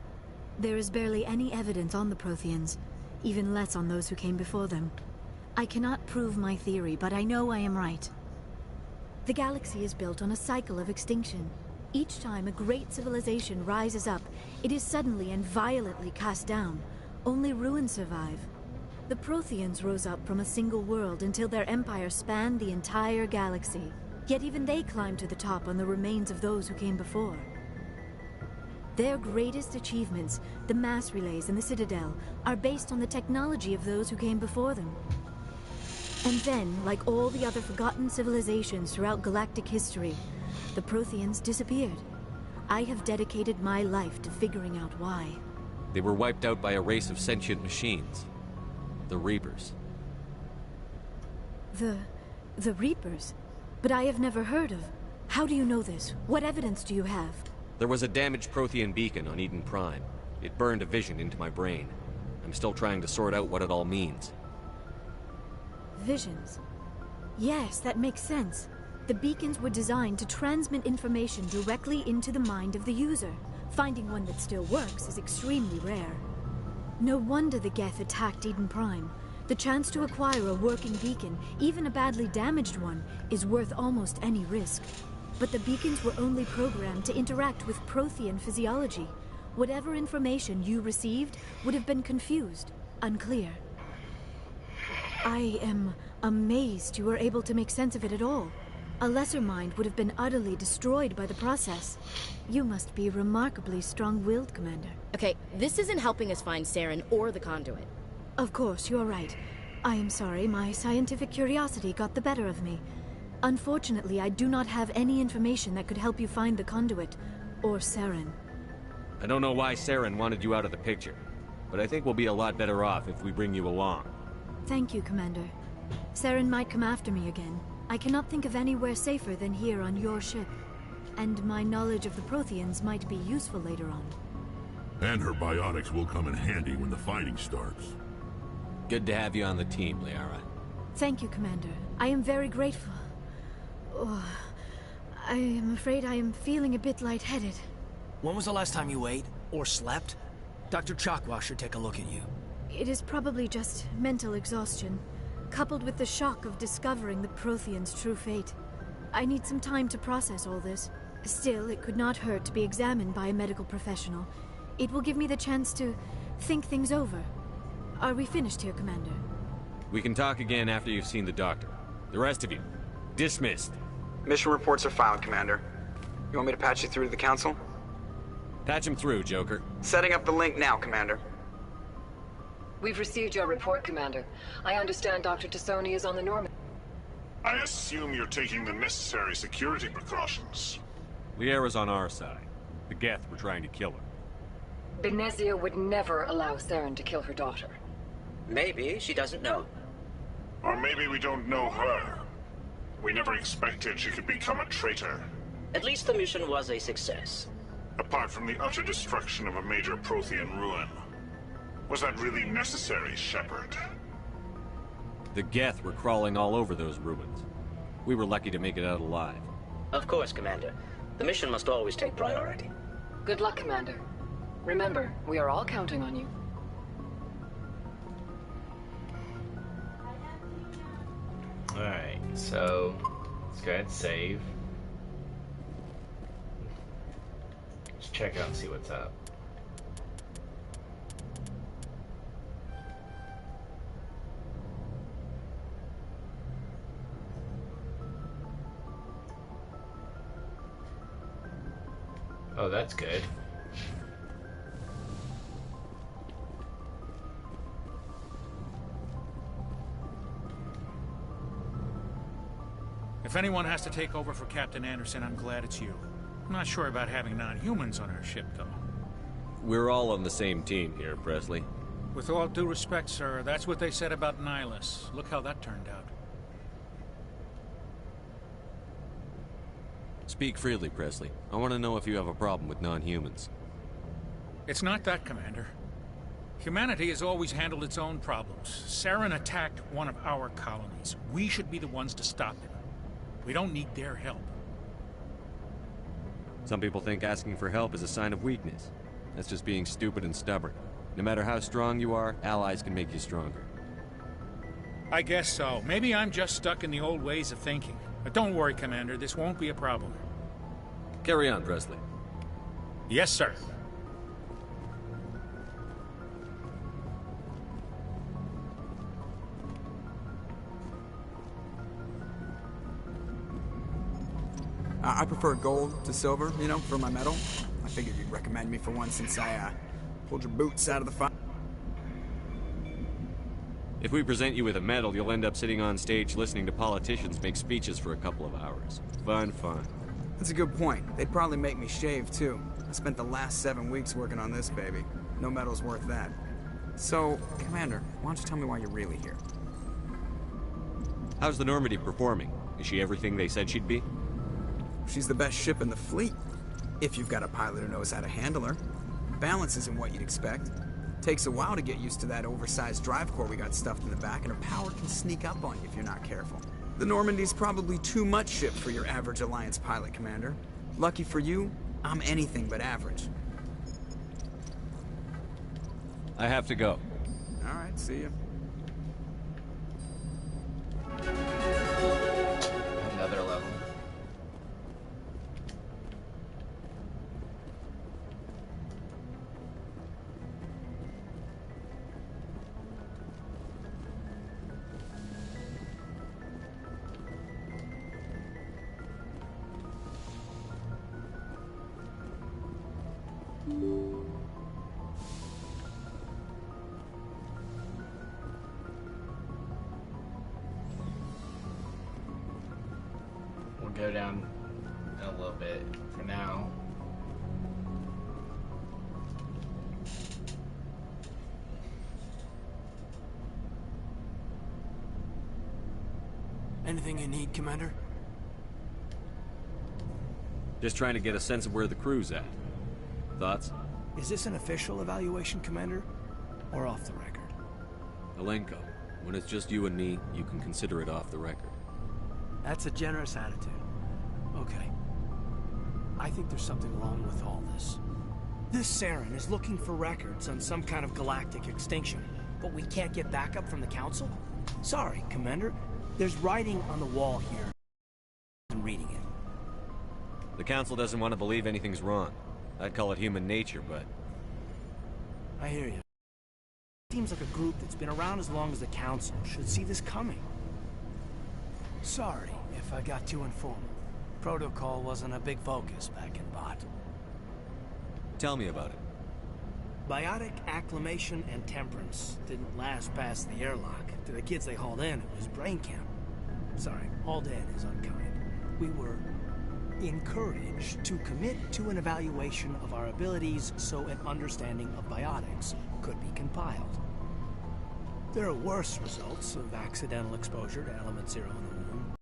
There is barely any evidence on the Protheans, even less on those who came before them. I cannot prove my theory, but I know I am right. The galaxy is built on a cycle of extinction. Each time a great civilization rises up, it is suddenly and violently cast down. Only ruins survive. The Protheans rose up from a single world until their empire spanned the entire galaxy. Yet even they climbed to the top on the remains of those who came before. Their greatest achievements, the mass relays and the Citadel, are based on the technology of those who came before them. And then, like all the other forgotten civilizations throughout galactic history, the Protheans disappeared. I have dedicated my life to figuring out why. They were wiped out by a race of sentient machines. The Reapers. The Reapers? But I have never heard of. How do you know this? What evidence do you have? There was a damaged Prothean beacon on Eden Prime. It burned a vision into my brain. I'm still trying to sort out what it all means. Visions. Yes, that makes sense. The beacons were designed to transmit information directly into the mind of the user. Finding one that still works is extremely rare. No wonder the Geth attacked Eden Prime. The chance to acquire a working beacon, even a badly damaged one, is worth almost any risk. But the beacons were only programmed to interact with Prothean physiology. Whatever information you received would have been confused, unclear. I am amazed you were able to make sense of it at all. A lesser mind would have been utterly destroyed by the process. You must be remarkably strong-willed, Commander. Okay, this isn't helping us find Saren or the conduit. Of course, you're right. I am sorry, my scientific curiosity got the better of me. Unfortunately, I do not have any information that could help you find the conduit, or Saren. I don't know why Saren wanted you out of the picture, but I think we'll be a lot better off if we bring you along. Thank you, Commander. Saren might come after me again. I cannot think of anywhere safer than here on your ship. And my knowledge of the Protheans might be useful later on. And her biotics will come in handy when the fighting starts. Good to have you on the team, Liara. Thank you, Commander. I am very grateful. Oh, I am afraid I am feeling a bit lightheaded. When was the last time you ate? Or slept? Dr. Chakwa should take a look at you. It is probably just mental exhaustion, coupled with the shock of discovering the Protheans' true fate. I need some time to process all this. Still, it could not hurt to be examined by a medical professional. It will give me the chance to think things over. Are we finished here, Commander? We can talk again after you've seen the doctor. The rest of you, dismissed. Mission reports are filed, Commander. You want me to patch you through to the Council? Patch him through, Joker. Setting up the link now, Commander. We've received your report, Commander. I understand Dr. Tassoni is on the Normandy. I assume you're taking the necessary security precautions. Liara's on our side. The Geth were trying to kill her. Benezia would never allow Saren to kill her daughter. Maybe she doesn't know. Or maybe we don't know her. We never expected she could become a traitor. At least the mission was a success. Apart from the utter destruction of a major Prothean ruin. Was that really necessary, Shepard? The Geth were crawling all over those ruins. We were lucky to make it out alive. Of course, Commander. The mission must always take priority. Good luck, Commander. Remember, we are all counting on you. Alright, so let's go ahead and save. Let's check out and see what's up. Oh, that's good. If anyone has to take over for Captain Anderson, I'm glad it's you. I'm not sure about having non-humans on our ship, though. We're all on the same team here, Presley. With all due respect, sir, that's what they said about Nihilus. Look how that turned out. Speak freely, Presley. I want to know if you have a problem with non-humans. It's not that, Commander. Humanity has always handled its own problems. Saren attacked one of our colonies. We should be the ones to stop him. We don't need their help. Some people think asking for help is a sign of weakness. That's just being stupid and stubborn. No matter how strong you are, allies can make you stronger. I guess so. Maybe I'm just stuck in the old ways of thinking. But don't worry, Commander. This won't be a problem. Carry on, Presley. Yes, sir. I prefer gold to silver, you know, for my medal. I figured you'd recommend me for one since I pulled your boots out of the fire. If we present you with a medal, you'll end up sitting on stage listening to politicians make speeches for a couple of hours. Fun, fun. That's a good point. They'd probably make me shave, too. I spent the last 7 weeks working on this baby. No medal's worth that. So, Commander, why don't you tell me why you're really here? How's the Normandy performing? Is she everything they said she'd be? She's the best ship in the fleet, if you've got a pilot who knows how to handle her. Balance isn't what you'd expect. Takes a while to get used to that oversized drive core we got stuffed in the back, and her power can sneak up on you if you're not careful. The Normandy's probably too much ship for your average Alliance pilot, Commander. Lucky for you, I'm anything but average. I have to go. All right, see you. Another level. We'll go down a little bit for now. Anything you need, Commander? Just trying to get a sense of where the crew's at. Thoughts? Is this an official evaluation, Commander? Or off the record? Alenko, when it's just you and me, you can consider it off the record. That's a generous attitude. Okay. I think there's something wrong with all this. This Saren is looking for records on some kind of galactic extinction, but we can't get backup from the Council? Sorry, Commander. There's writing on the wall here. I'm reading it. The Council doesn't want to believe anything's wrong. I'd call it human nature, but... I hear you. Seems like a group that's been around as long as the Council should see this coming. Sorry if I got too informal. Protocol wasn't a big focus back in Bot. Tell me about it. Biotic acclimation and temperance didn't last past the airlock. To the kids they hauled in, it was brain camp. Sorry, hauled in is unkind. We were encouraged to commit to an evaluation of our abilities so an understanding of biotics could be compiled. There are worse results of accidental exposure to element zero in the womb.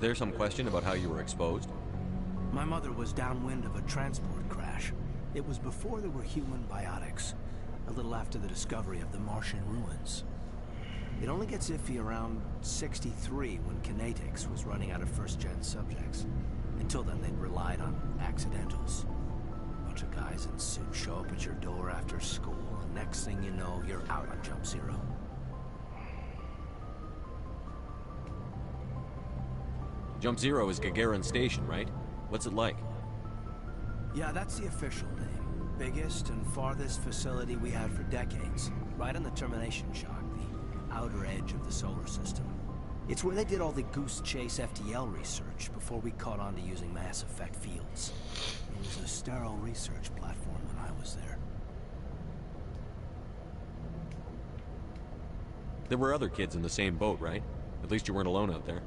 there some question about how you were exposed? My mother was downwind of a transport crash. It was before there were human biotics, a little after the discovery of the Martian ruins. It only gets iffy around 63 when Kinetics was running out of first-gen subjects. Until then, they'd relied on accidentals. A bunch of guys in suits show up at your door after school, and next thing you know, you're out on Jump Zero. Jump Zero is Gagarin Station, right? What's it like? Yeah, that's the official name. Biggest and farthest facility we had for decades. Right on the termination shock, the outer edge of the solar system. It's where they did all the Goose Chase FTL research before we caught on to using mass effect fields. It was a sterile research platform when I was there. There were other kids in the same boat, right? At least you weren't alone out there.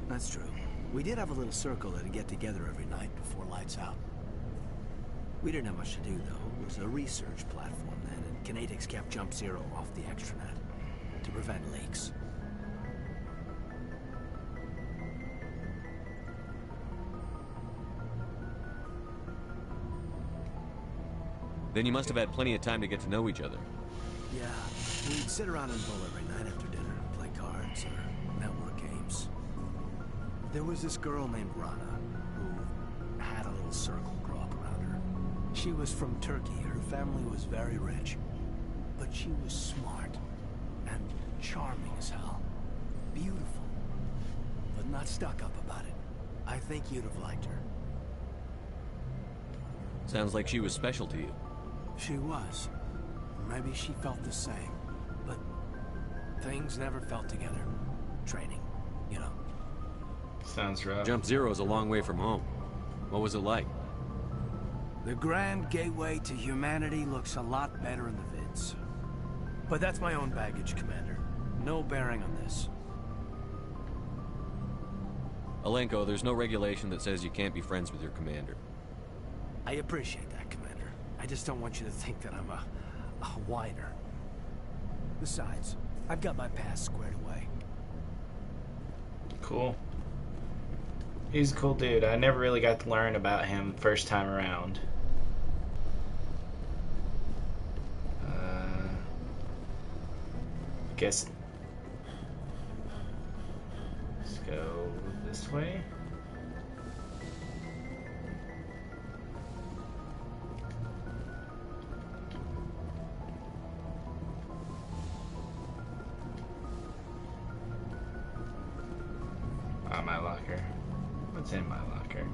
That's true. We did have a little circle that'd get together every night before lights out. We didn't have much to do, though. It was a research platform then, and Kinetics kept Jump Zero off the extranet to prevent leaks. Then you must have had plenty of time to get to know each other. Yeah, we'd sit around and bull every night after dinner, play cards or network games. There was this girl named Rana who had a little circle grow up around her. She was from Turkey. Her family was very rich, but she was smart and charming as hell. Beautiful, but not stuck up about it. I think you'd have liked her. Sounds like she was special to you. She was. Maybe she felt the same, but things never felt together. Training, you know. Sounds rough. Jump Zero's a long way from home. What was it like? The grand gateway to humanity looks a lot better in the vids. But that's my own baggage, Commander. No bearing on this. Alenko, there's no regulation that says you can't be friends with your commander. I appreciate that, Commander. I just don't want you to think that I'm a whiner. Besides, I've got my past squared away. Cool. He's a cool dude. I never really got to learn about him first time around. Guess. Let's go this way. Oh, my locker. What's in my locker?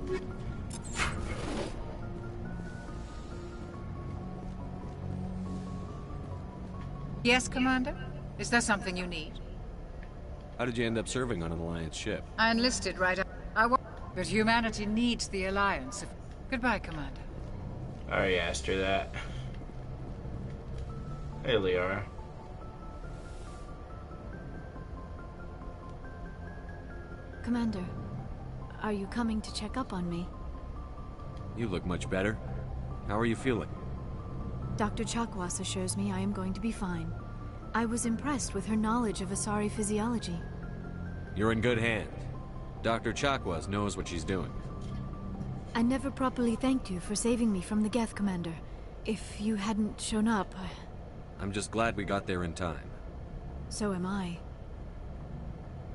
Yes, Commander? Is there something you need? How did you end up serving on an Alliance ship? I enlisted right up. But humanity needs the Alliance. Goodbye, Commander. I already asked her that. Hey, Liara. Commander, are you coming to check up on me? You look much better. How are you feeling? Dr. Chakwas assures me I am going to be fine. I was impressed with her knowledge of Asari physiology. You're in good hands. Dr. Chakwas knows what she's doing. I never properly thanked you for saving me from the Geth, Commander. If you hadn't shown up... I'm just glad we got there in time. So am I.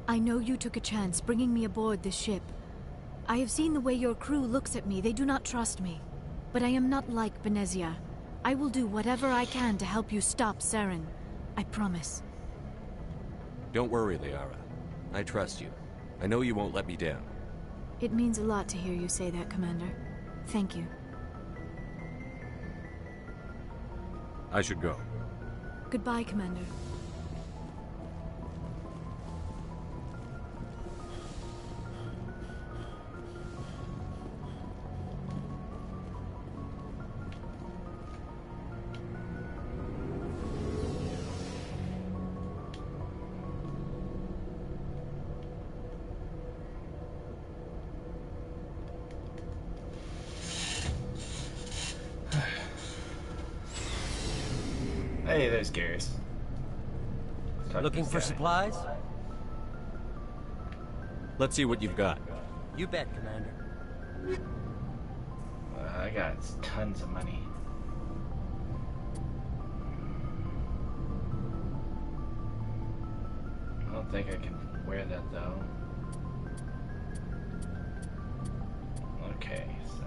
I know you took a chance bringing me aboard this ship. I have seen the way your crew looks at me. They do not trust me. But I am not like Benezia. I will do whatever I can to help you stop Saren. I promise. Don't worry, Liara. I trust you. I know you won't let me down. It means a lot to hear you say that, Commander. Thank you. I should go. Goodbye, Commander. Hey, there's Garrus. Looking for supplies? Let's see what you've got. You bet, Commander. I got tons of money. I don't think I can wear that though. Okay, so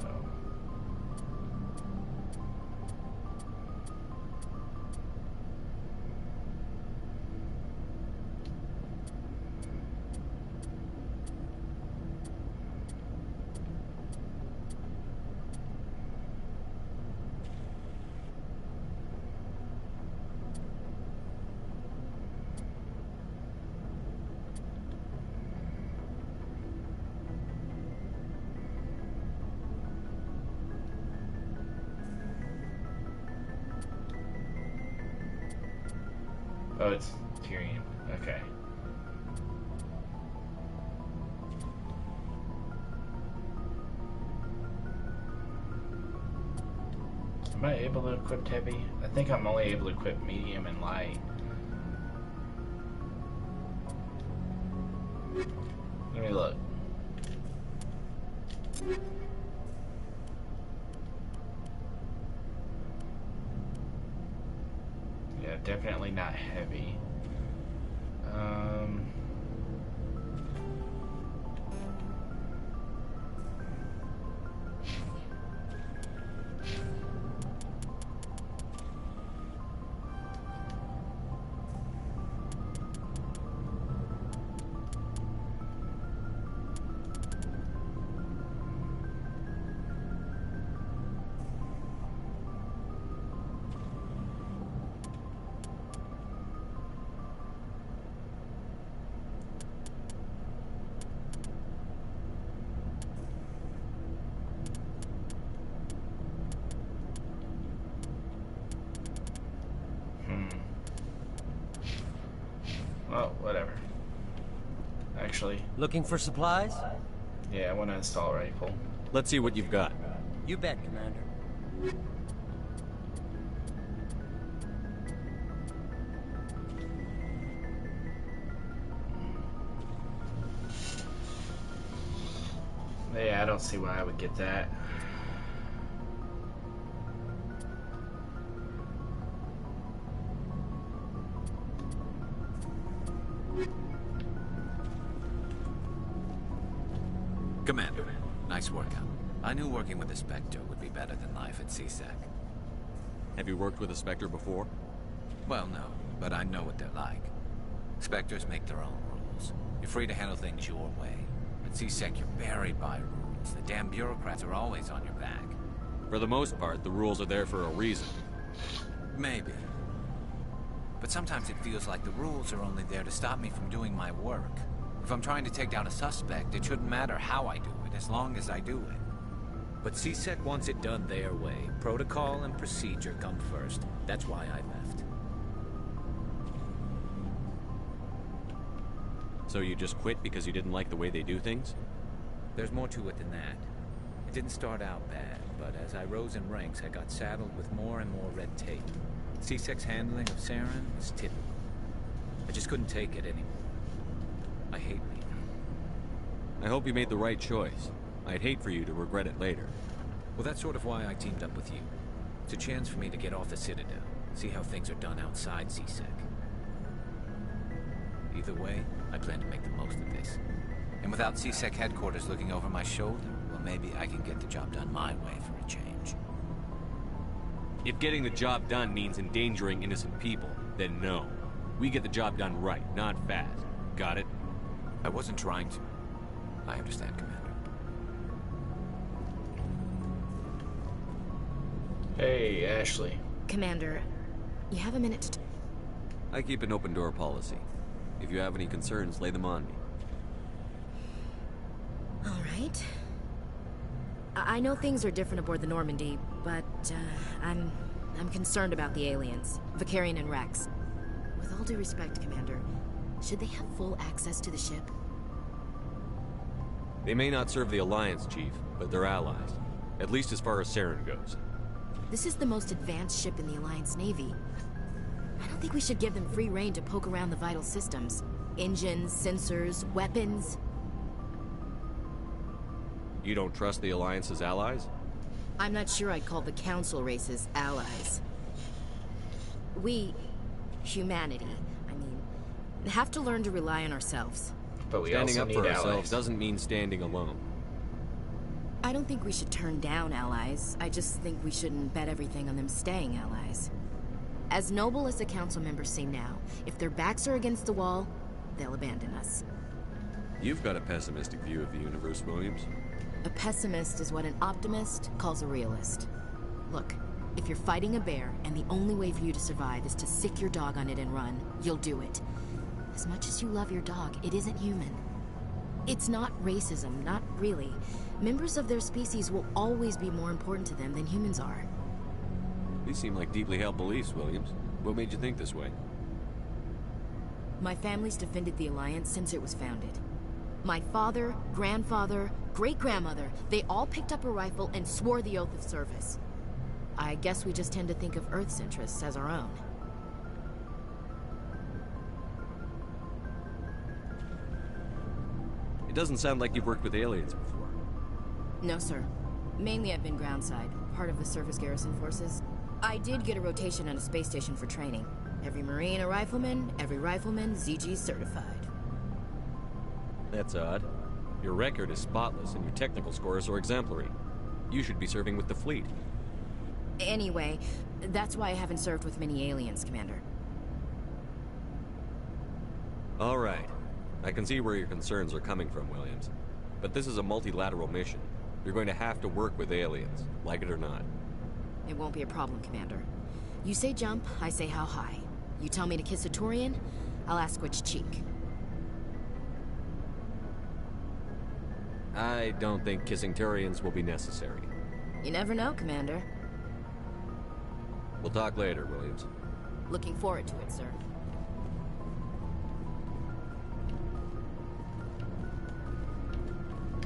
oh, it's Tyrion. Okay. Am I able to equip heavy? I think I'm only able to equip medium and light. Let me look. Yeah, definitely not heavy. Well, whatever. Actually, Looking for supplies? yeah, I want to install a rifle. Let's see what you've got. You bet, Commander. Yeah, I don't see why I would get that. Commander, nice workout. I knew working with a Spectre would be better than life at CSEC. Have you worked with a Spectre before? Well, no, but I know what they're like. Spectres make their own rules. You're free to handle things your way. At CSEC, you're buried by rules. The damn bureaucrats are always on your back. For the most part, the rules are there for a reason. Maybe. But sometimes it feels like the rules are only there to stop me from doing my work. If I'm trying to take down a suspect, it shouldn't matter how I do it, as long as I do it. But CSEC wants it done their way. Protocol and procedure come first. That's why I left. So you just quit because you didn't like the way they do things? There's more to it than that. It didn't start out bad, but as I rose in ranks, I got saddled with more and more red tape. CSEC's handling of Saren was typical. I just couldn't take it anymore. I hate leaving. I hope you made the right choice. I'd hate for you to regret it later. Well, that's sort of why I teamed up with you. It's a chance for me to get off the Citadel, see how things are done outside CSEC. Either way, I plan to make the most of this. And without CSEC headquarters looking over my shoulder, well, maybe I can get the job done my way for a change. If getting the job done means endangering innocent people, then no. We get the job done right, not fast. Got it? I wasn't trying to. I understand, Commander. Hey, Ashley. Commander, you have a minute to... I keep an open door policy. If you have any concerns, lay them on me. All right. I know things are different aboard the Normandy, but I'm concerned about the aliens, Vicarian and Rex. With all due respect, Commander, should they have full access to the ship? They may not serve the Alliance, Chief, but they're allies. At least as far as Saren goes. This is the most advanced ship in the Alliance Navy. I don't think we should give them free rein to poke around the vital systems. Engines, sensors, weapons. You don't trust the Alliance's allies? I'm not sure I'd call the Council races allies. We, humanity, have to learn to rely on ourselves. But we Standing also up need for allies. ourselves doesn't mean standing alone. I don't think we should turn down allies. I just think we shouldn't bet everything on them staying allies. As noble as the council members seem now, if their backs are against the wall, they'll abandon us. You've got a pessimistic view of the universe, Williams. A pessimist is what an optimist calls a realist. Look, if you're fighting a bear and the only way for you to survive is to sick your dog on it and run, you'll do it. As much as you love your dog, it isn't human. It's not racism, not really. Members of their species will always be more important to them than humans are. These seem like deeply held beliefs, Williams. What made you think this way? My family's defended the Alliance since it was founded. My father, grandfather, great-grandmother, they all picked up a rifle and swore the oath of service. I guess we just tend to think of Earth's interests as our own. It doesn't sound like you've worked with aliens before. No, sir. Mainly I've been groundside, part of the surface garrison forces. I did get a rotation at a space station for training. Every Marine a rifleman, every rifleman ZG certified. That's odd. Your record is spotless and your technical scores are exemplary. You should be serving with the fleet. Anyway, that's why I haven't served with many aliens, Commander. All right. I can see where your concerns are coming from, Williams. But this is a multilateral mission. You're going to have to work with aliens, like it or not. It won't be a problem, Commander. You say jump, I say how high. You tell me to kiss a Turian, I'll ask which cheek. I don't think kissing Turians will be necessary. You never know, Commander. We'll talk later, Williams. Looking forward to it, sir.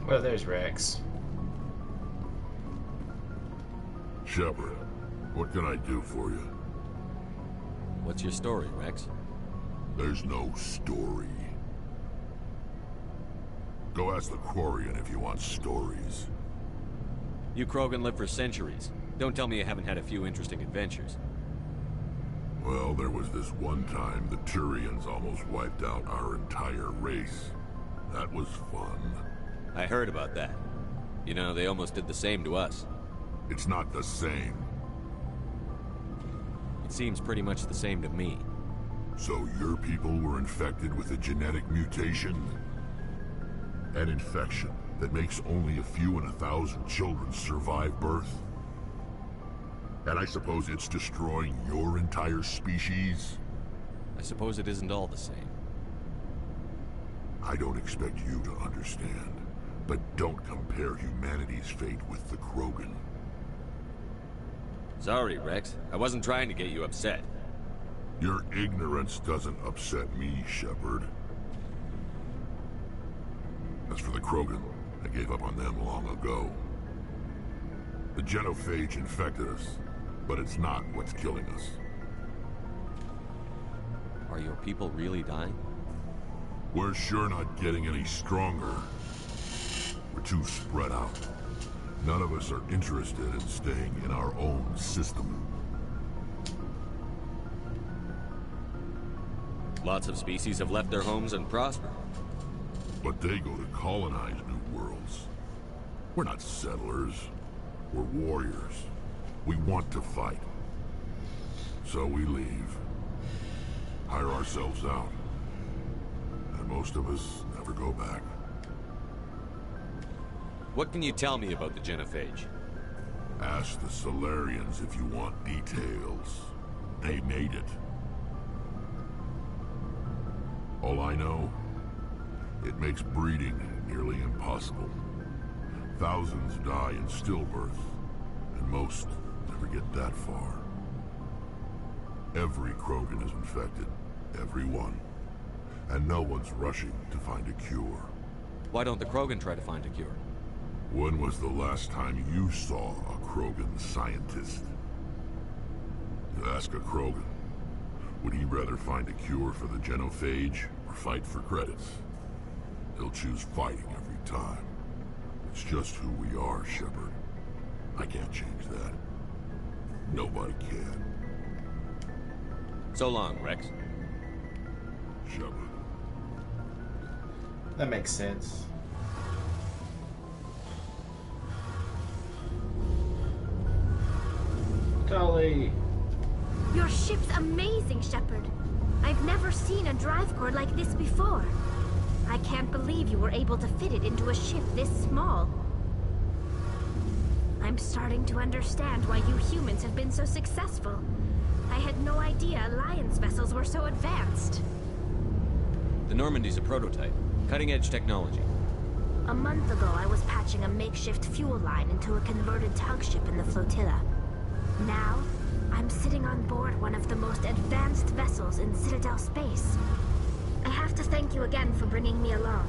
Well, there's Rex. Shepard, what can I do for you? What's your story, Rex? There's no story. Go ask the Quarian if you want stories. You Krogan lived for centuries. Don't tell me you haven't had a few interesting adventures. Well, there was this one time the Turians almost wiped out our entire race. That was fun. I heard about that. You know, they almost did the same to us. It's not the same. It seems pretty much the same to me. So your people were infected with a genetic mutation? An infection that makes only a few in 1,000 children survive birth? And I suppose it's destroying your entire species? I suppose it isn't all the same. I don't expect you to understand, but don't compare humanity's fate with the Krogan. Sorry, Rex. I wasn't trying to get you upset. Your ignorance doesn't upset me, Shepard. As for the Krogan, I gave up on them long ago. The genophage infected us, but it's not what's killing us. Are your people really dying? We're sure not getting any stronger. We're too spread out. None of us are interested in staying in our own system. Lots of species have left their homes and prospered. But they go to colonize new worlds. We're not settlers. We're warriors. We want to fight. So we leave. Hire ourselves out. And most of us never go back. What can you tell me about the genophage? Ask the Solarians if you want details. They made it. All I know, it makes breeding nearly impossible. Thousands die in stillbirth, and most never get that far. Every Krogan is infected. Every one. And no one's rushing to find a cure. Why don't the Krogan try to find a cure? When was the last time you saw a Krogan scientist? You ask a Krogan, would he rather find a cure for the genophage or fight for credits? He'll choose fighting every time. It's just who we are, Shepard. I can't change that. Nobody can. So long, Rex. Shepard. That makes sense. Golly. Your ship's amazing, Shepard. I've never seen a drive core like this before. I can't believe you were able to fit it into a ship this small. I'm starting to understand why you humans have been so successful. I had no idea Alliance vessels were so advanced. The Normandy's a prototype. Cutting-edge technology. A month ago, I was patching a makeshift fuel line into a converted tug ship in the flotilla. Now, I'm sitting on board one of the most advanced vessels in Citadel space. I have to thank you again for bringing me along.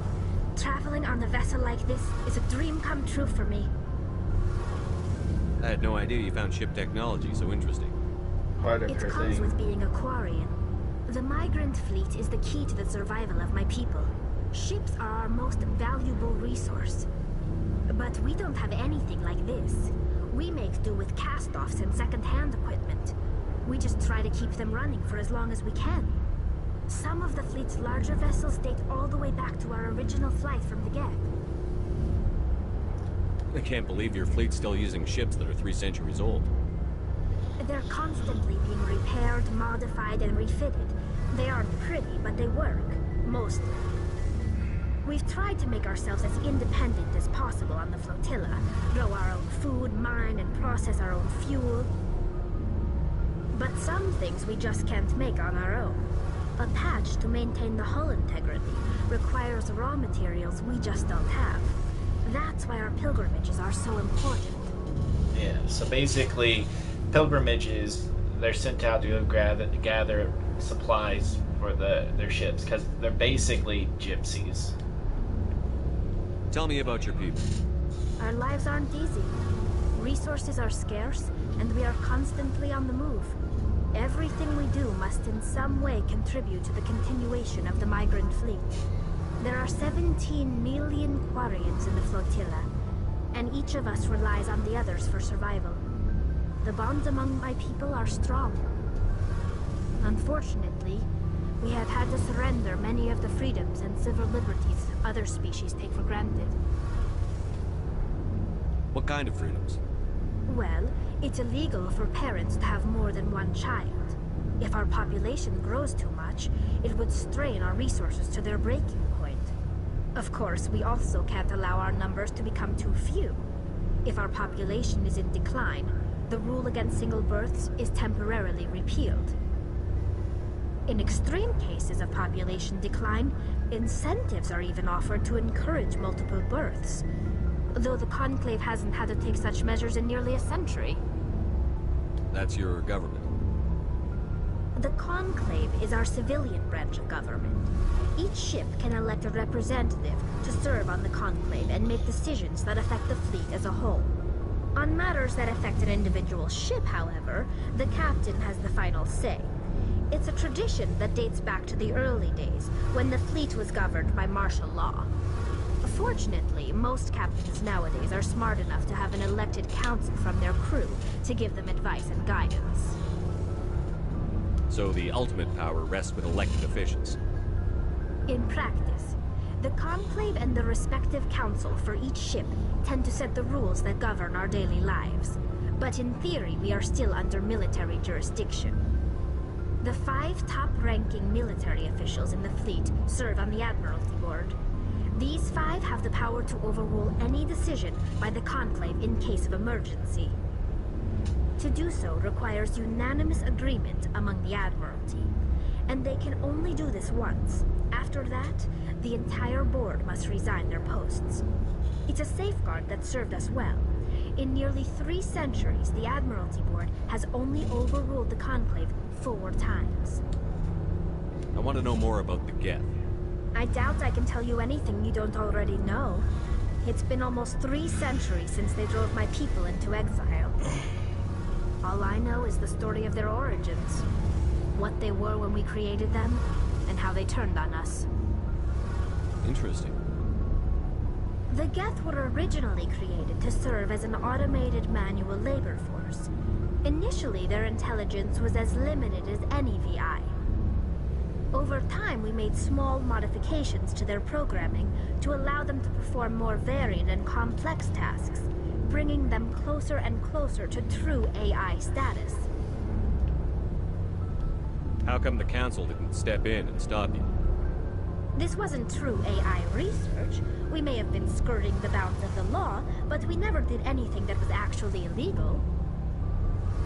Traveling on a vessel like this is a dream come true for me. I had no idea you found ship technology so interesting. It comes with being a Quarian. The migrant fleet is the key to the survival of my people. Ships are our most valuable resource. But we don't have anything like this. We make do with cast-offs and second-hand equipment. We just try to keep them running for as long as we can. Some of the fleet's larger vessels date all the way back to our original flight from the Geth. I can't believe your fleet's still using ships that are 3 centuries old. They're constantly being repaired, modified, and refitted. They aren't pretty, but they work. Mostly. We've tried to make ourselves as independent as possible on the flotilla. Grow our own food, mine, and process our own fuel. But some things we just can't make on our own. A patch to maintain the hull integrity requires raw materials we just don't have. That's why our pilgrimages are so important. Yeah, so basically, pilgrimages, they're sent out to go gather supplies for their ships, because they're basically gypsies. Tell me about your people. Our lives aren't easy. Resources are scarce, and we are constantly on the move. Everything we do must in some way contribute to the continuation of the migrant fleet. There are 17 million Quarians in the flotilla, and each of us relies on the others for survival. The bonds among my people are strong. Unfortunately, we have had to surrender many of the freedoms and civil liberties other species take for granted. What kind of freedoms? Well, it's illegal for parents to have more than one child. If our population grows too much, it would strain our resources to their breaking point. Of course, we also can't allow our numbers to become too few. If our population is in decline, the rule against single births is temporarily repealed. In extreme cases of population decline, incentives are even offered to encourage multiple births, though the Conclave hasn't had to take such measures in nearly a century. That's your government. The Conclave is our civilian branch of government. Each ship can elect a representative to serve on the Conclave and make decisions that affect the fleet as a whole. On matters that affect an individual ship, however, the captain has the final say. It's a tradition that dates back to the early days, when the fleet was governed by martial law. Fortunately, most captains nowadays are smart enough to have an elected council from their crew to give them advice and guidance. So the ultimate power rests with elected officials. In practice, the Conclave and the respective council for each ship tend to set the rules that govern our daily lives. But in theory, we are still under military jurisdiction. The 5 top-ranking military officials in the fleet serve on the Admiralty Board. These 5 have the power to overrule any decision by the Conclave in case of emergency. To do so requires unanimous agreement among the Admiralty, and they can only do this once. After that, the entire board must resign their posts. It's a safeguard that served us well. In nearly 3 centuries, the Admiralty Board has only overruled the Conclave 4 times. I want to know more about the Geth. I doubt I can tell you anything you don't already know. It's been almost 3 centuries since they drove my people into exile. All I know is the story of their origins. What they were when we created them, and how they turned on us. Interesting. The Geth were originally created to serve as an automated manual labor force. Initially, their intelligence was as limited as any VI. Over time, we made small modifications to their programming to allow them to perform more varied and complex tasks, bringing them closer and closer to true AI status. How come the Council didn't step in and stop you? This wasn't true AI research. We may have been skirting the bounds of the law, but we never did anything that was actually illegal.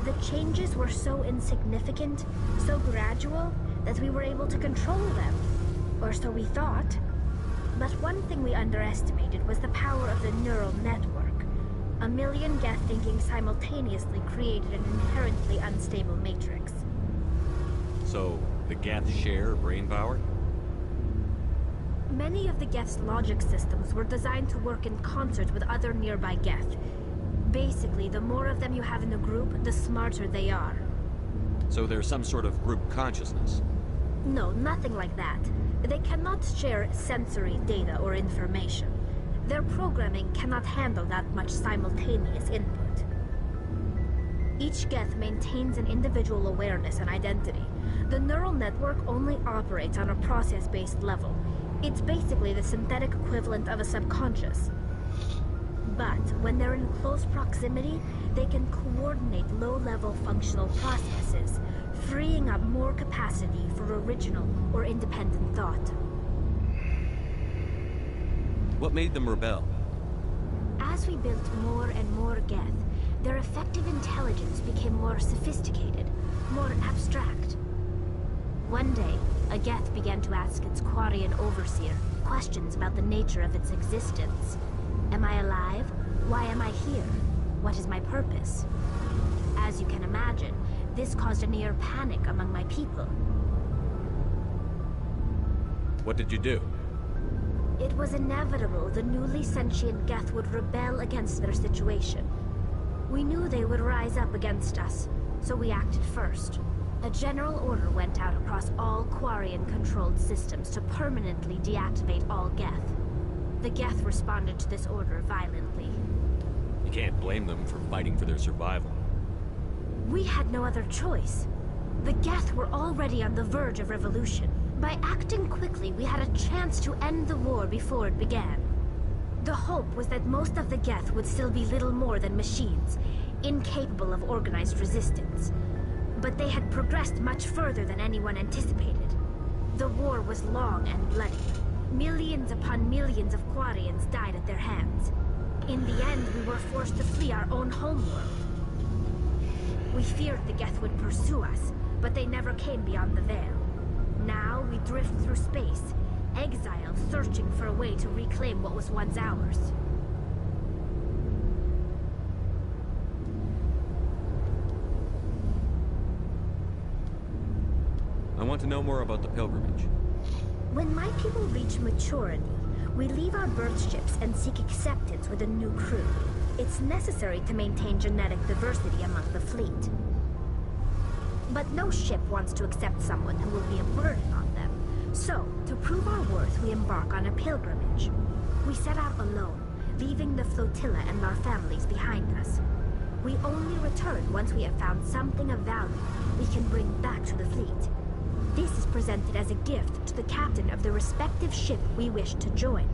The changes were so insignificant, so gradual, that we were able to control them. Or so we thought. But one thing we underestimated was the power of the neural network. A million Geth thinking simultaneously created an inherently unstable matrix. So, the Geth share brain power? Many of the Geth's logic systems were designed to work in concert with other nearby Geth. Basically, the more of them you have in a group, the smarter they are. So there's some sort of group consciousness? No, nothing like that. They cannot share sensory data or information. Their programming cannot handle that much simultaneous input. Each Geth maintains an individual awareness and identity. The neural network only operates on a process-based level. It's basically the synthetic equivalent of a subconscious. But when they're in close proximity, they can coordinate low-level functional processes, freeing up more capacity for original or independent thought. What made them rebel? As we built more and more Geth, their effective intelligence became more sophisticated, more abstract. One day, a Geth began to ask its Quarian overseer questions about the nature of its existence. Am I alive? Why am I here? What is my purpose? As you can imagine, this caused a near panic among my people. What did you do? It was inevitable the newly sentient Geth would rebel against their situation. We knew they would rise up against us, so we acted first. A general order went out across all Quarian-controlled systems to permanently deactivate all Geth. The Geth responded to this order violently. You can't blame them for fighting for their survival. We had no other choice. The Geth were already on the verge of revolution. By acting quickly, we had a chance to end the war before it began. The hope was that most of the Geth would still be little more than machines, incapable of organized resistance. But they had progressed much further than anyone anticipated. The war was long and bloody. Millions upon millions of Quarians died at their hands. In the end, we were forced to flee our own homeworld. We feared the Geth would pursue us, but they never came beyond the Veil. Now we drift through space, exiled, searching for a way to reclaim what was once ours. I want to know more about the pilgrimage. When my people reach maturity, we leave our birth ships and seek acceptance with a new crew. It's necessary to maintain genetic diversity among the fleet. But no ship wants to accept someone who will be a burden on them. So, to prove our worth, we embark on a pilgrimage. We set out alone, leaving the flotilla and our families behind us. We only return once we have found something of value we can bring back to the fleet. This is presented as a gift to the captain of the respective ship we wish to join.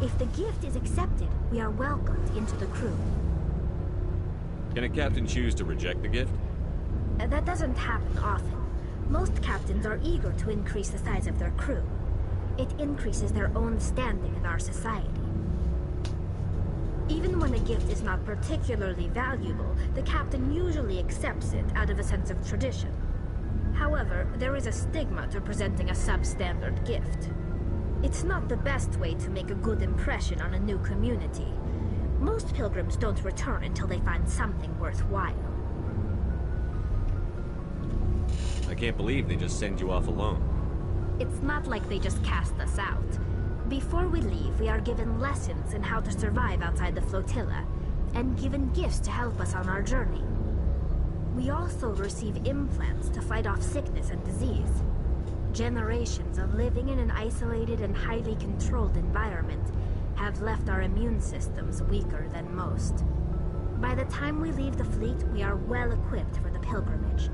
If the gift is accepted, we are welcomed into the crew. Can a captain choose to reject the gift? That doesn't happen often. Most captains are eager to increase the size of their crew. It increases their own standing in our society. Even when a gift is not particularly valuable, the captain usually accepts it out of a sense of tradition. However, there is a stigma to presenting a substandard gift. It's not the best way to make a good impression on a new community. Most pilgrims don't return until they find something worthwhile. I can't believe they just send you off alone. It's not like they just cast us out. Before we leave, we are given lessons in how to survive outside the flotilla, and given gifts to help us on our journey. We also receive implants to fight off sickness and disease. Generations of living in an isolated and highly controlled environment have left our immune systems weaker than most. By the time we leave the fleet, we are well equipped for the pilgrimage.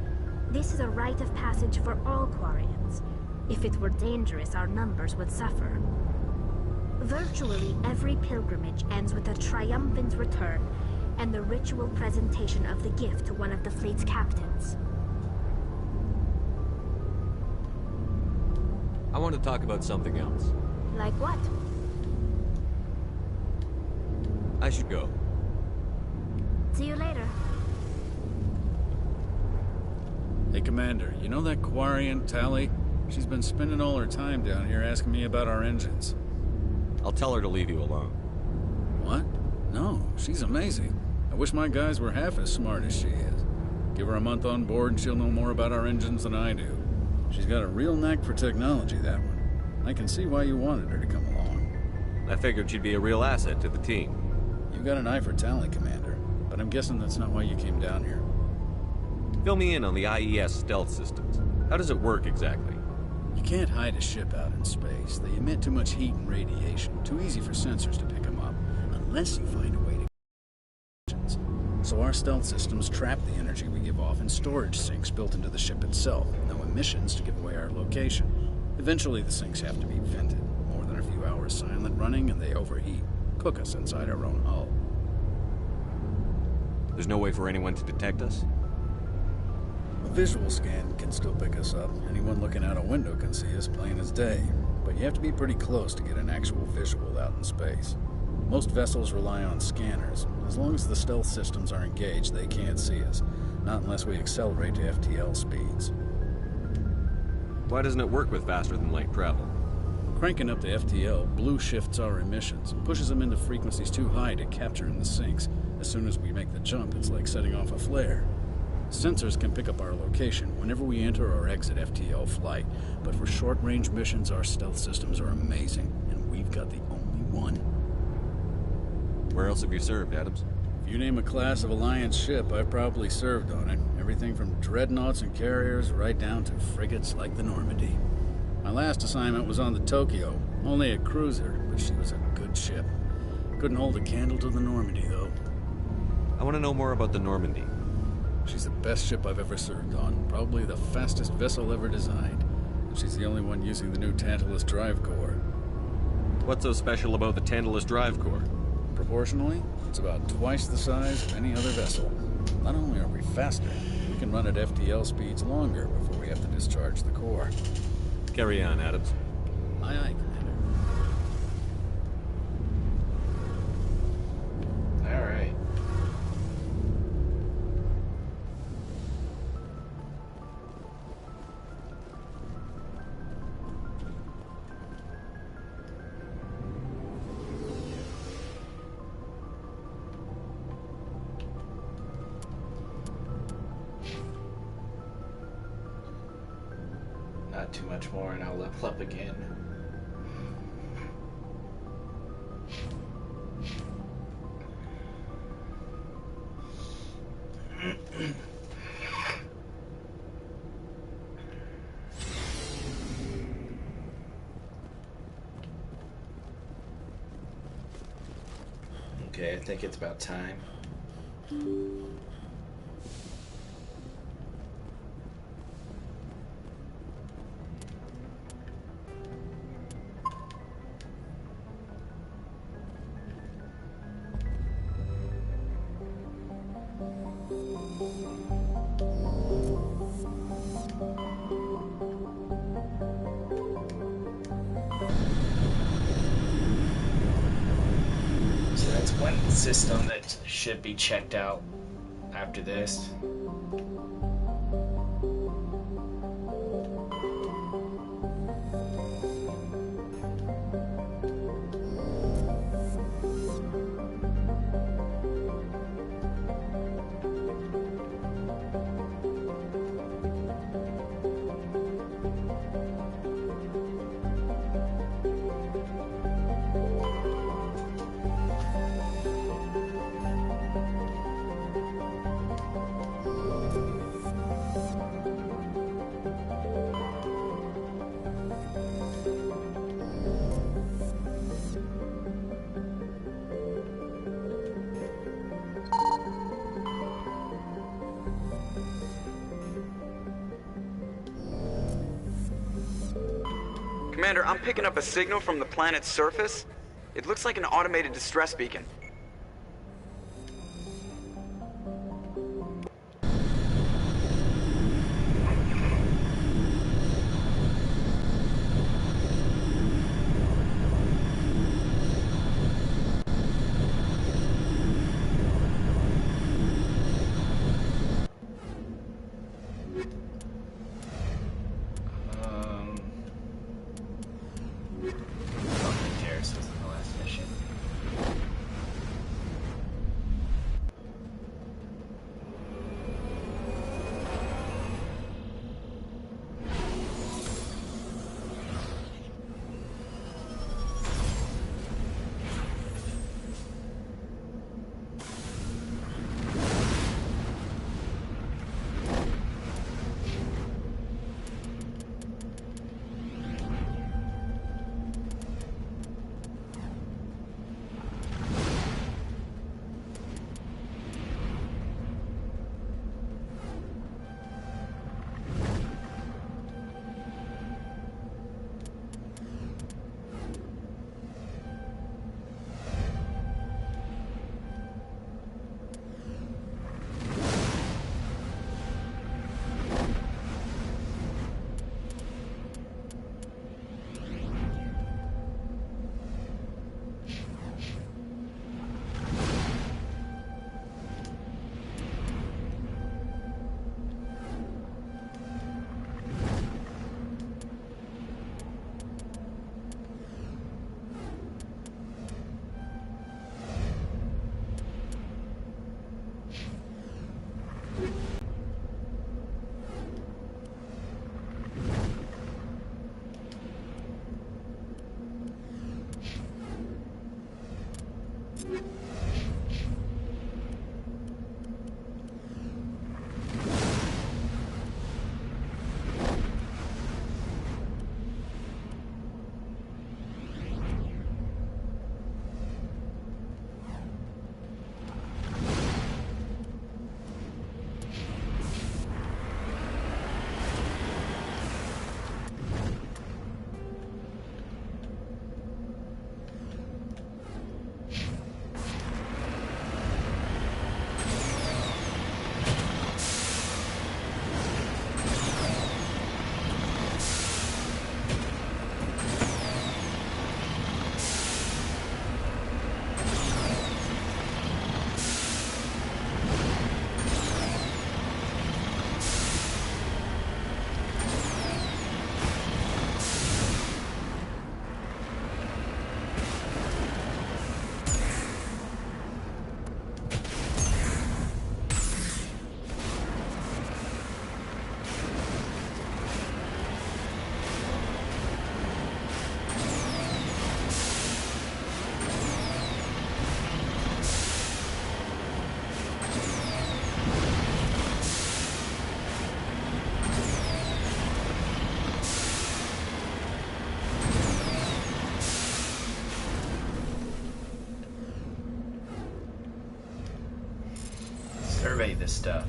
This is a rite of passage for all Quarians. If it were dangerous, our numbers would suffer. Virtually every pilgrimage ends with a triumphant return and the ritual presentation of the gift to one of the fleet's captains. I want to talk about something else. Like what? I should go. See you later. Hey, Commander, you know that Quarian, Tally? She's been spending all her time down here asking me about our engines. I'll tell her to leave you alone. What? No, she's amazing. I wish my guys were half as smart as she is. Give her a month on board and she'll know more about our engines than I do. She's got a real knack for technology, that one. I can see why you wanted her to come along. I figured she'd be a real asset to the team. You've got an eye for talent, Commander, but I'm guessing that's not why you came down here. Fill me in on the IES stealth systems. How does it work exactly? You can't hide a ship out in space. They emit too much heat and radiation. Too easy for sensors to pick them up, unless you find a way to engines. So our stealth systems trap the energy we give off in storage sinks built into the ship itself. No emissions to give away our location. Eventually the sinks have to be vented. More than a few hours silent running and they overheat. Cook us inside our own hull. There's no way for anyone to detect us? A visual scan can still pick us up. Anyone looking out a window can see us plain as day. But you have to be pretty close to get an actual visual out in space. Most vessels rely on scanners. As long as the stealth systems are engaged, they can't see us. Not unless we accelerate to FTL speeds. Why doesn't it work with faster than light travel? Cranking up the FTL blue shifts our emissions and pushes them into frequencies too high to capture in the sinks. As soon as we make the jump, it's like setting off a flare. Sensors can pick up our location whenever we enter or exit FTL flight, but for short-range missions, our stealth systems are amazing, and we've got the only one. Where else have you served, Adams? If you name a class of Alliance ship, I've probably served on it. Everything from dreadnoughts and carriers right down to frigates like the Normandy. My last assignment was on the Tokyo, only a cruiser, but she was a good ship. Couldn't hold a candle to the Normandy, though. I want to know more about the Normandy. She's the best ship I've ever served on, probably the fastest vessel ever designed. And she's the only one using the new Tantalus drive core. What's so special about the Tantalus drive core? Proportionally, it's about twice the size of any other vessel. Not only are we faster, we can run at FTL speeds longer before we have to discharge the core. Carry on, Adams. Aye, aye, Commander. All right. Not too much more and I'll level up again. Okay, I think it's about time. So that's one system that should be checked out after this. Commander, I'm picking up a signal from the planet's surface. It looks like an automated distress beacon. Terrace was in the last mission. Survey this stuff.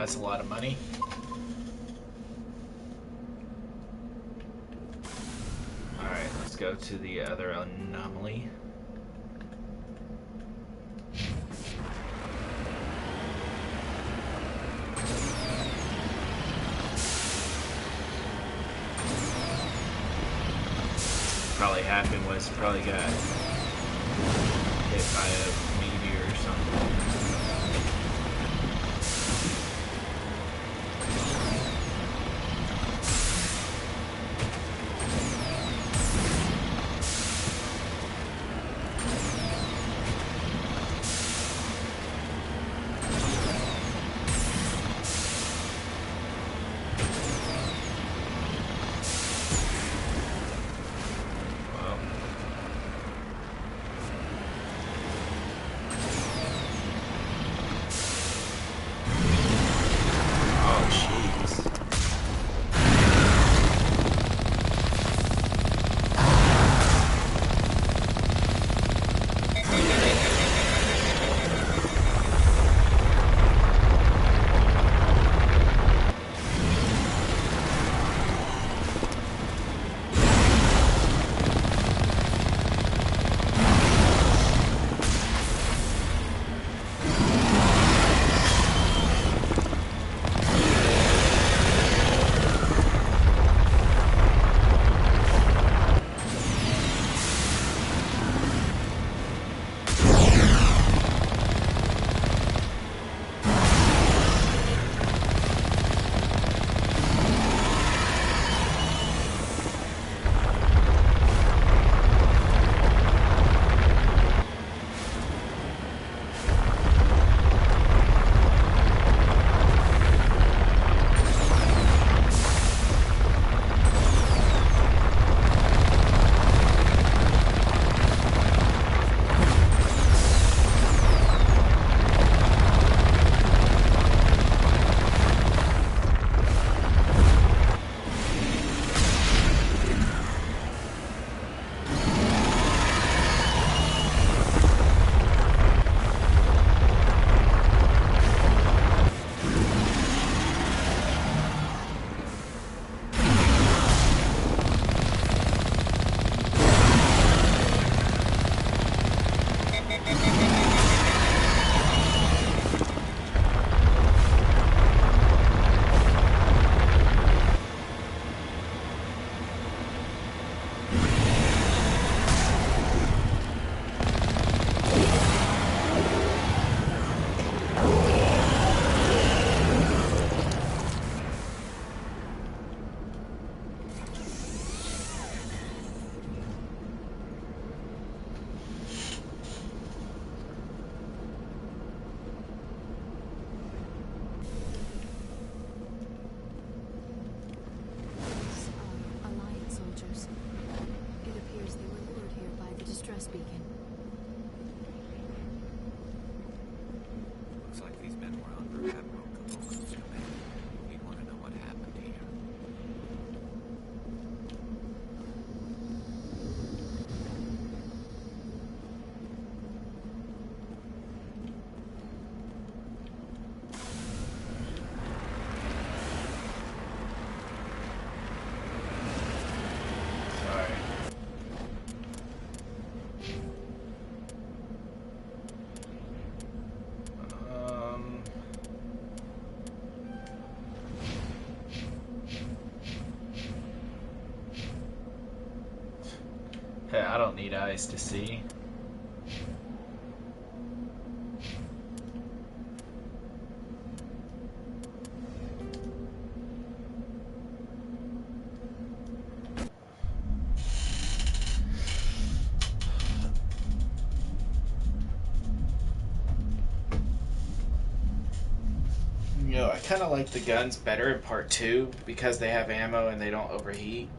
That's a lot of money. Alright, let's go to the other anomaly. Probably happened was probably got hit by a meteor or something. Hey, I don't need eyes to see. You know, I kind of like the guns better in part 2 because they have ammo and they don't overheat.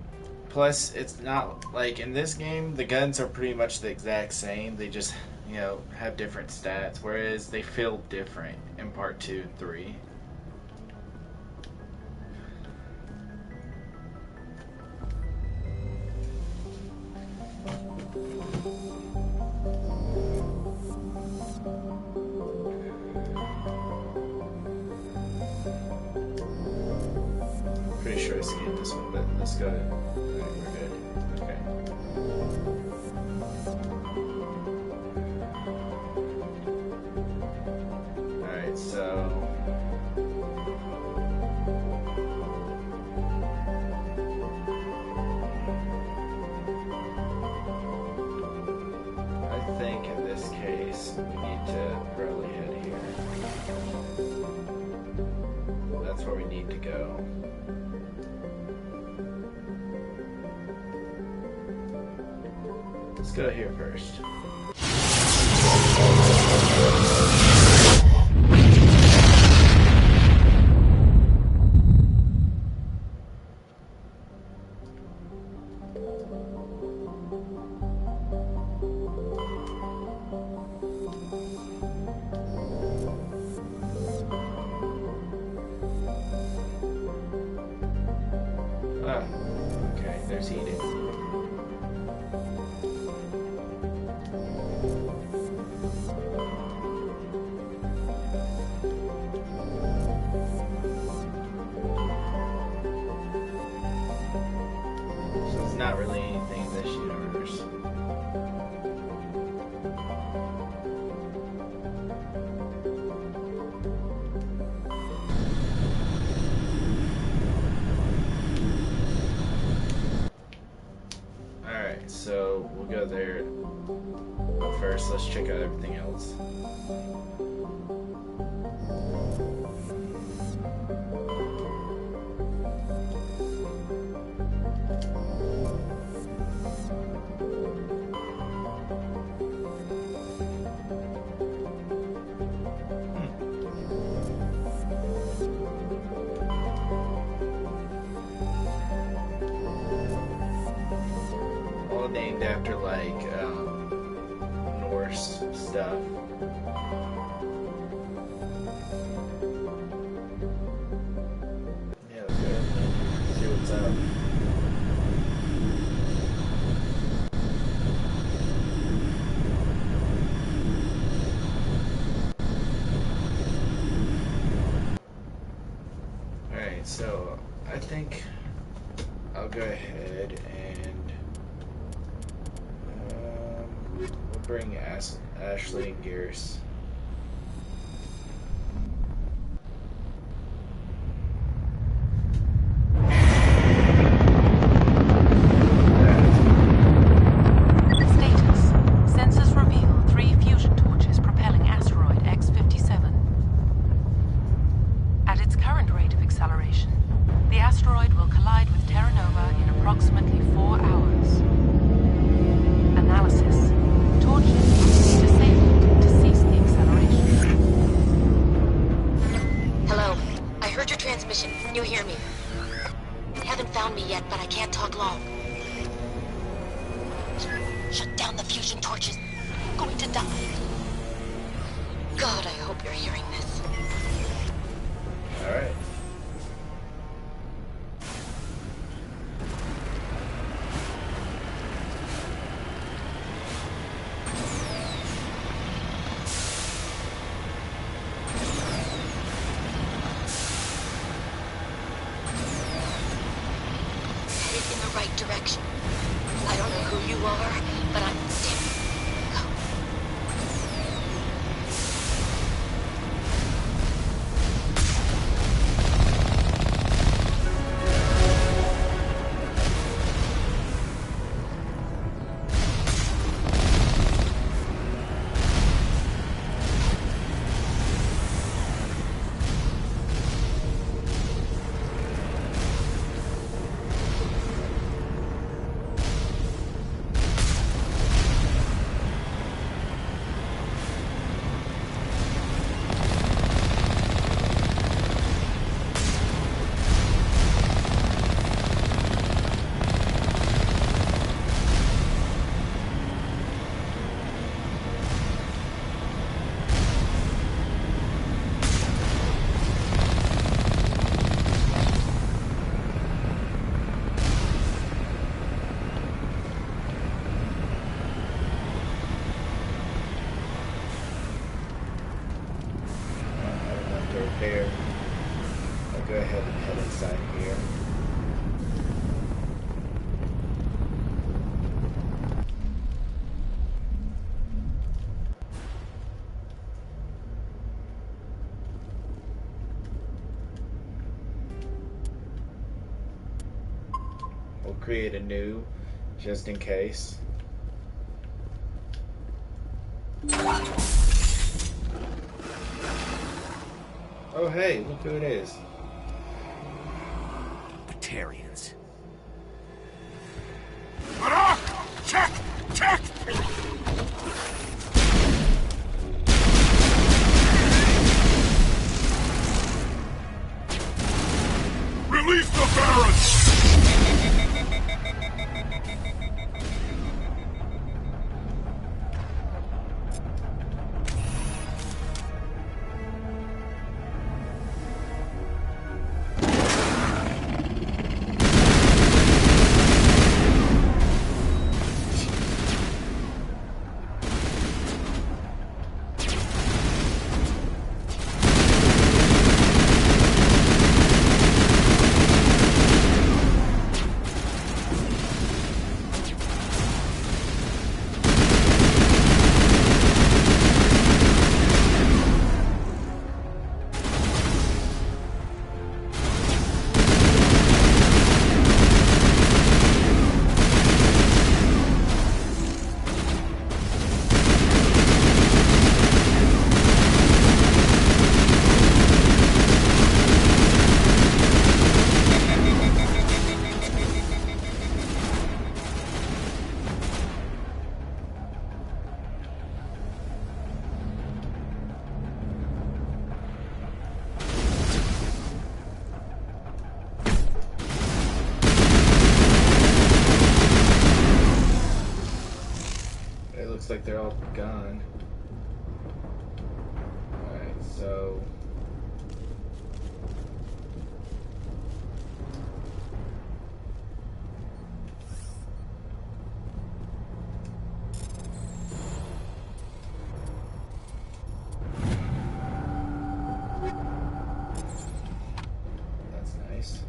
Plus, it's not like in this game, the guns are pretty much the exact same. They just, you know, have different stats, whereas they feel different in part 2 and 3. try to escape this one, but let's go. Alright, we're good. Okay. Alright, so... I think in this case, we need to probably head here. That's where we need to go. Let's go here first. Ah, okay, there's heating. So it's not really anything in this universe. Alright, so we'll go there. But first, let's check out everything else. All named after like Norse stuff. Yeah, let's go ahead and see what's up. Alright, so I think I'll go ahead and we'll bring Ashley and Garrus. Status. Sensors reveal 3 fusion torches propelling asteroid X-57. At its current rate of acceleration, the asteroid will collide with Terra Nova in approximately 4 hours. Analysis. Torches must be disabled to cease the acceleration. Hello. I heard your transmission. Can you hear me? You haven't found me yet, but I can't talk long. Shut down the fusion torches. I'm going to die. God, I hope you're hearing this. Alright. Headed in the right direction. I don't know who you are, but I'm still. There. I'll go ahead and head inside here. create a new, just in case. Oh hey, look who it is. Batarians. Check! Check! Release the Baron! Looks like they're all gone. Alright, so... That's nice.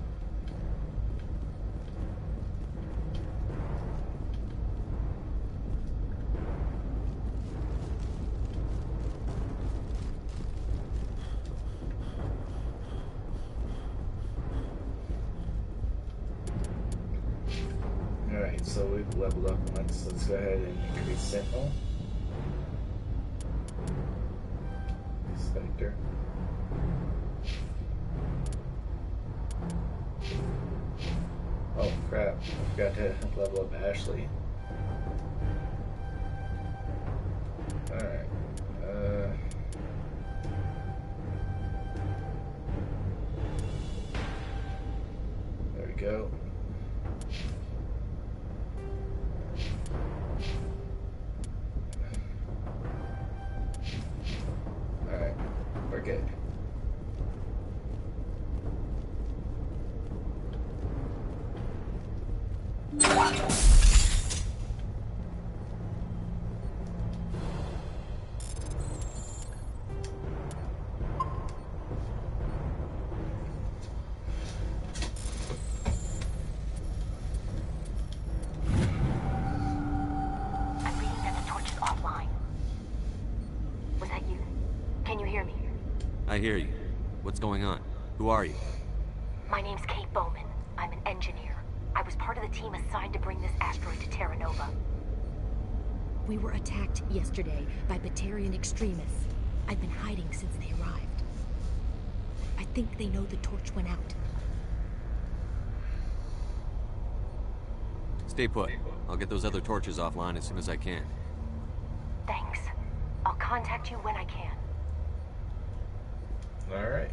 Alright, so we've leveled up once. Let's go ahead and increase Sentinel. Spectre. Oh crap, I forgot to level up Ashley. Alright. There we go. Alright, we're good. I hear you. What's going on? Who are you? My name's Kate Bowman. I'm an engineer. I was part of the team assigned to bring this asteroid to Terra Nova. We were attacked yesterday by Batarian extremists. I've been hiding since they arrived. I think they know the torch went out. Stay put. I'll get those other torches offline as soon as I can. Thanks. I'll contact you when I can. Alright.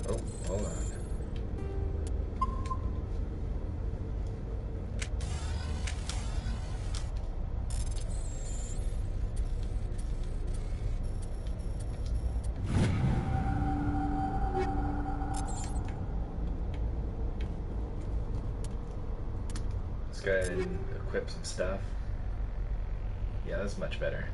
Oh, hold on. Let's go ahead and equip some stuff. Yeah, that's much better.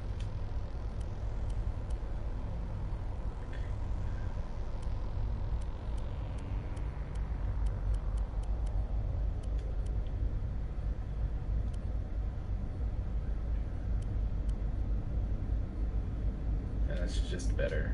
That's just better.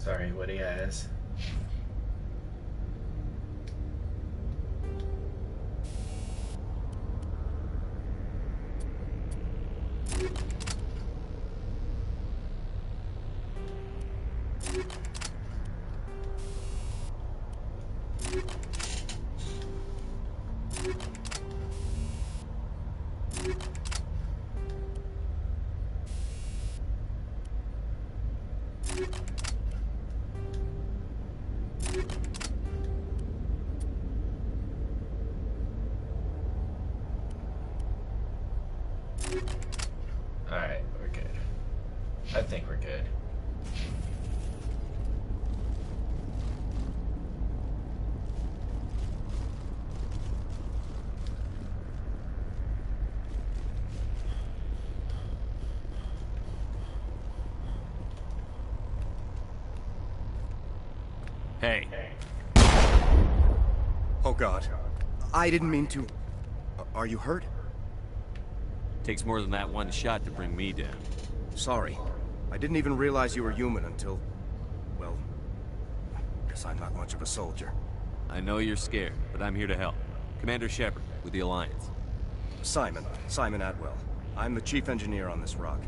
Sorry, what he has. Alright, we're good. I think we're good. Hey. Oh God. I didn't mean to... Are you hurt? Takes more than that one shot to bring me down. Sorry. I didn't even realize you were human until... well... guess I'm not much of a soldier. I know you're scared, but I'm here to help. Commander Shepard, with the Alliance. Simon Atwell. I'm the chief engineer on this rock.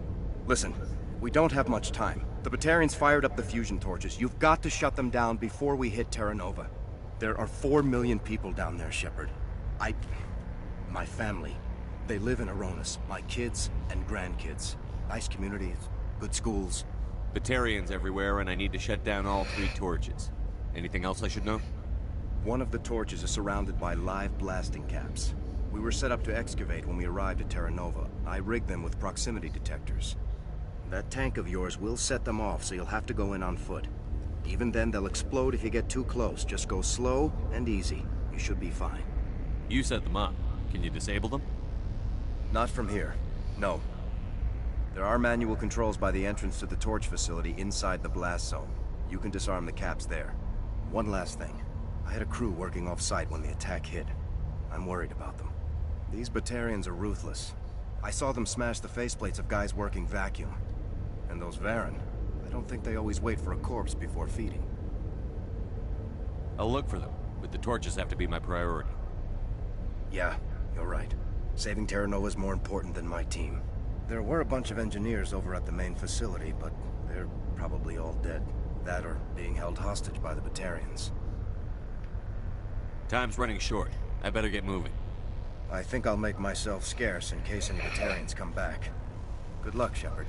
Listen, we don't have much time. The Batarians fired up the fusion torches. You've got to shut them down before we hit Terra Nova. There are 4 million people down there, Shepard. My family, they live in Aronis. My kids and grandkids. Nice communities, good schools. Batarians everywhere, and I need to shut down all 3 torches. Anything else I should know? One of the torches is surrounded by live blasting caps. We were set up to excavate when we arrived at Terra Nova. I rigged them with proximity detectors. That tank of yours will set them off, so you'll have to go in on foot. Even then, they'll explode if you get too close. Just go slow and easy. You should be fine. You set them up. Can you disable them? Not from here. No. There are manual controls by the entrance to the torch facility inside the blast zone. You can disarm the caps there. One last thing. I had a crew working off-site when the attack hit. I'm worried about them. These Batarians are ruthless. I saw them smash the faceplates of guys working vacuum. And those Varen, I don't think they always wait for a corpse before feeding. I'll look for them, but the torches have to be my priority. Yeah, you're right. Saving Terra Nova is more important than my team. There were a bunch of engineers over at the main facility, but they're probably all dead. That or being held hostage by the Batarians. Time's running short. I better get moving. I think I'll make myself scarce in case any Batarians come back. Good luck, Shepard.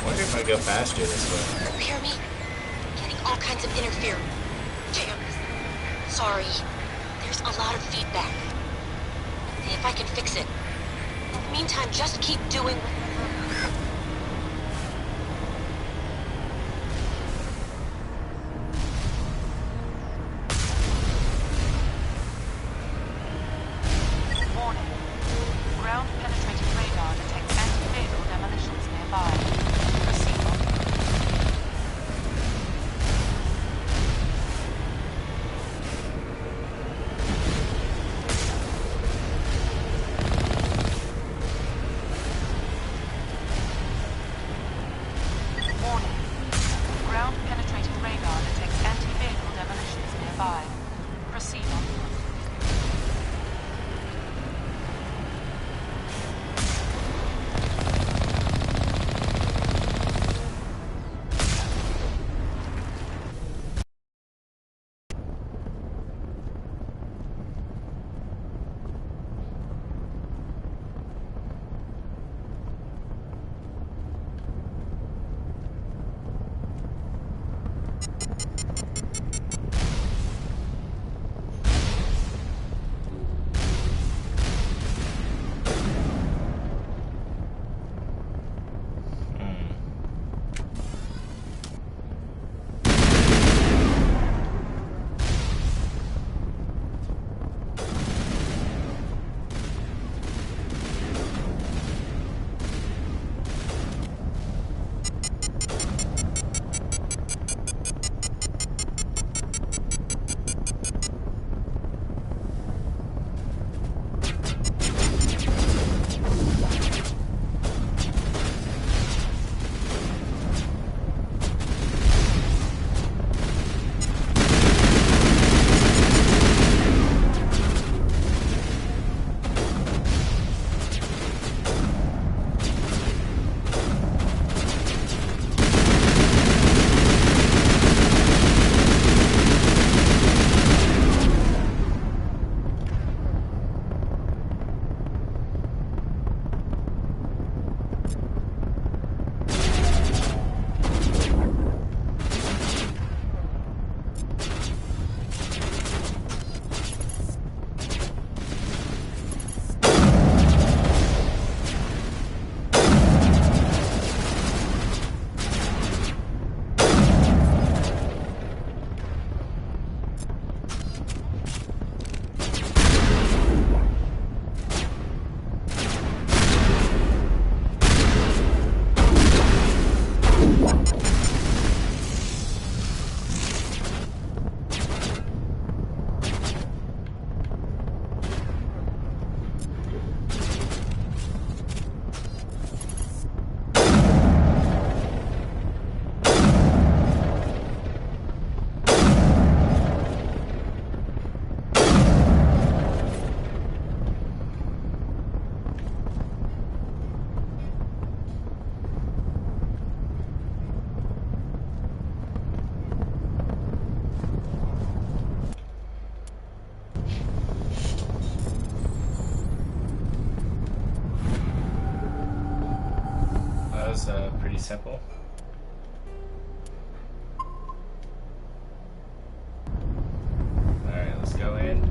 I wonder if I go faster this way. You hear me? Getting all kinds of interference. Jams. Sorry. There's a lot of feedback. Let's see if I can fix it. In the meantime, just keep doing what... Warning. Ground-penetrating radar detects anti-vehicle demolitions nearby. Proceed on. Warning. Ground-penetrating radar detects anti-vehicle demolitions nearby. Proceed on. That was pretty simple. Alright, let's go in.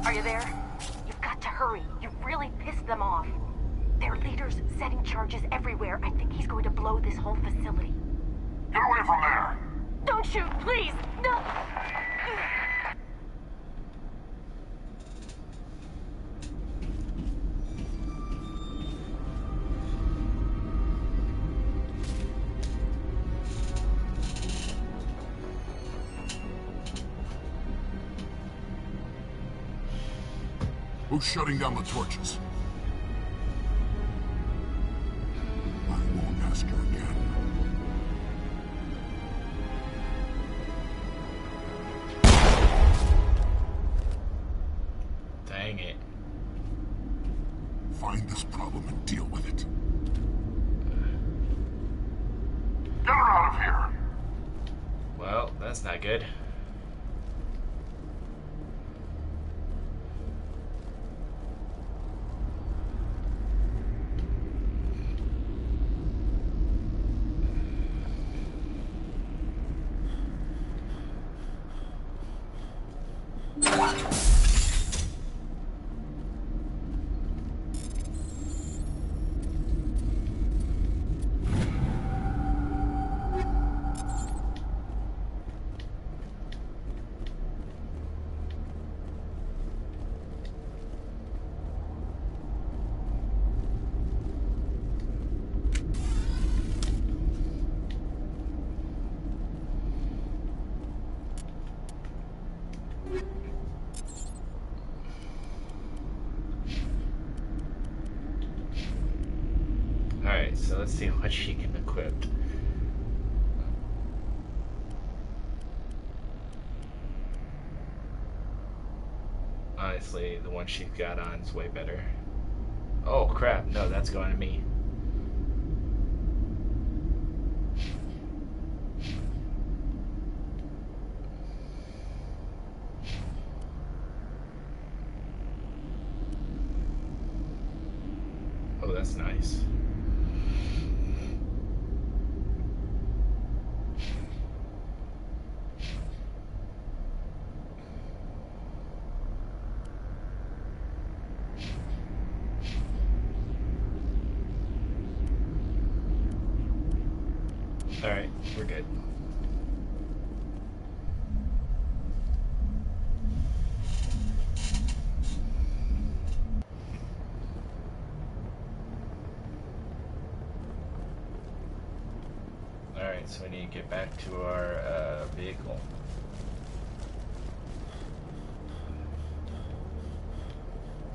Are you there? You've got to hurry. You've really pissed them off. Their leader's setting charges everywhere. I think he's going to blow this whole facility. Get away from there! Don't shoot, please! No! Who's shutting down the torches? I won't ask you again. Dang it. Find this problem and deal with it. Get her out of here! Well, that's not good. Alright, so let's see what she can equip. Honestly, the one she's got on is way better. Oh crap, no, that's going to me. Oh, that's nice. Alright, we're good. Alright, so we need to get back to our vehicle.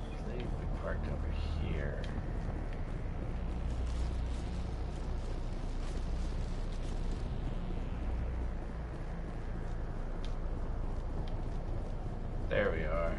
I think we parked over here. There we are.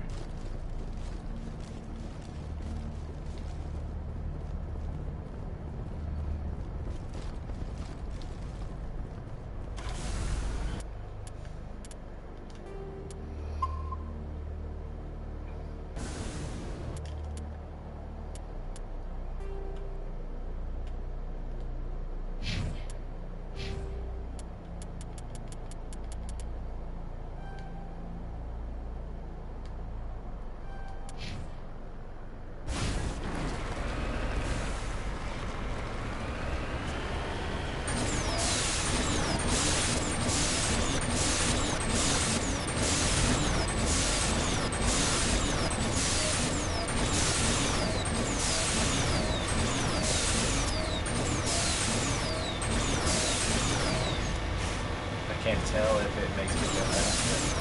Can't tell if it makes me go faster.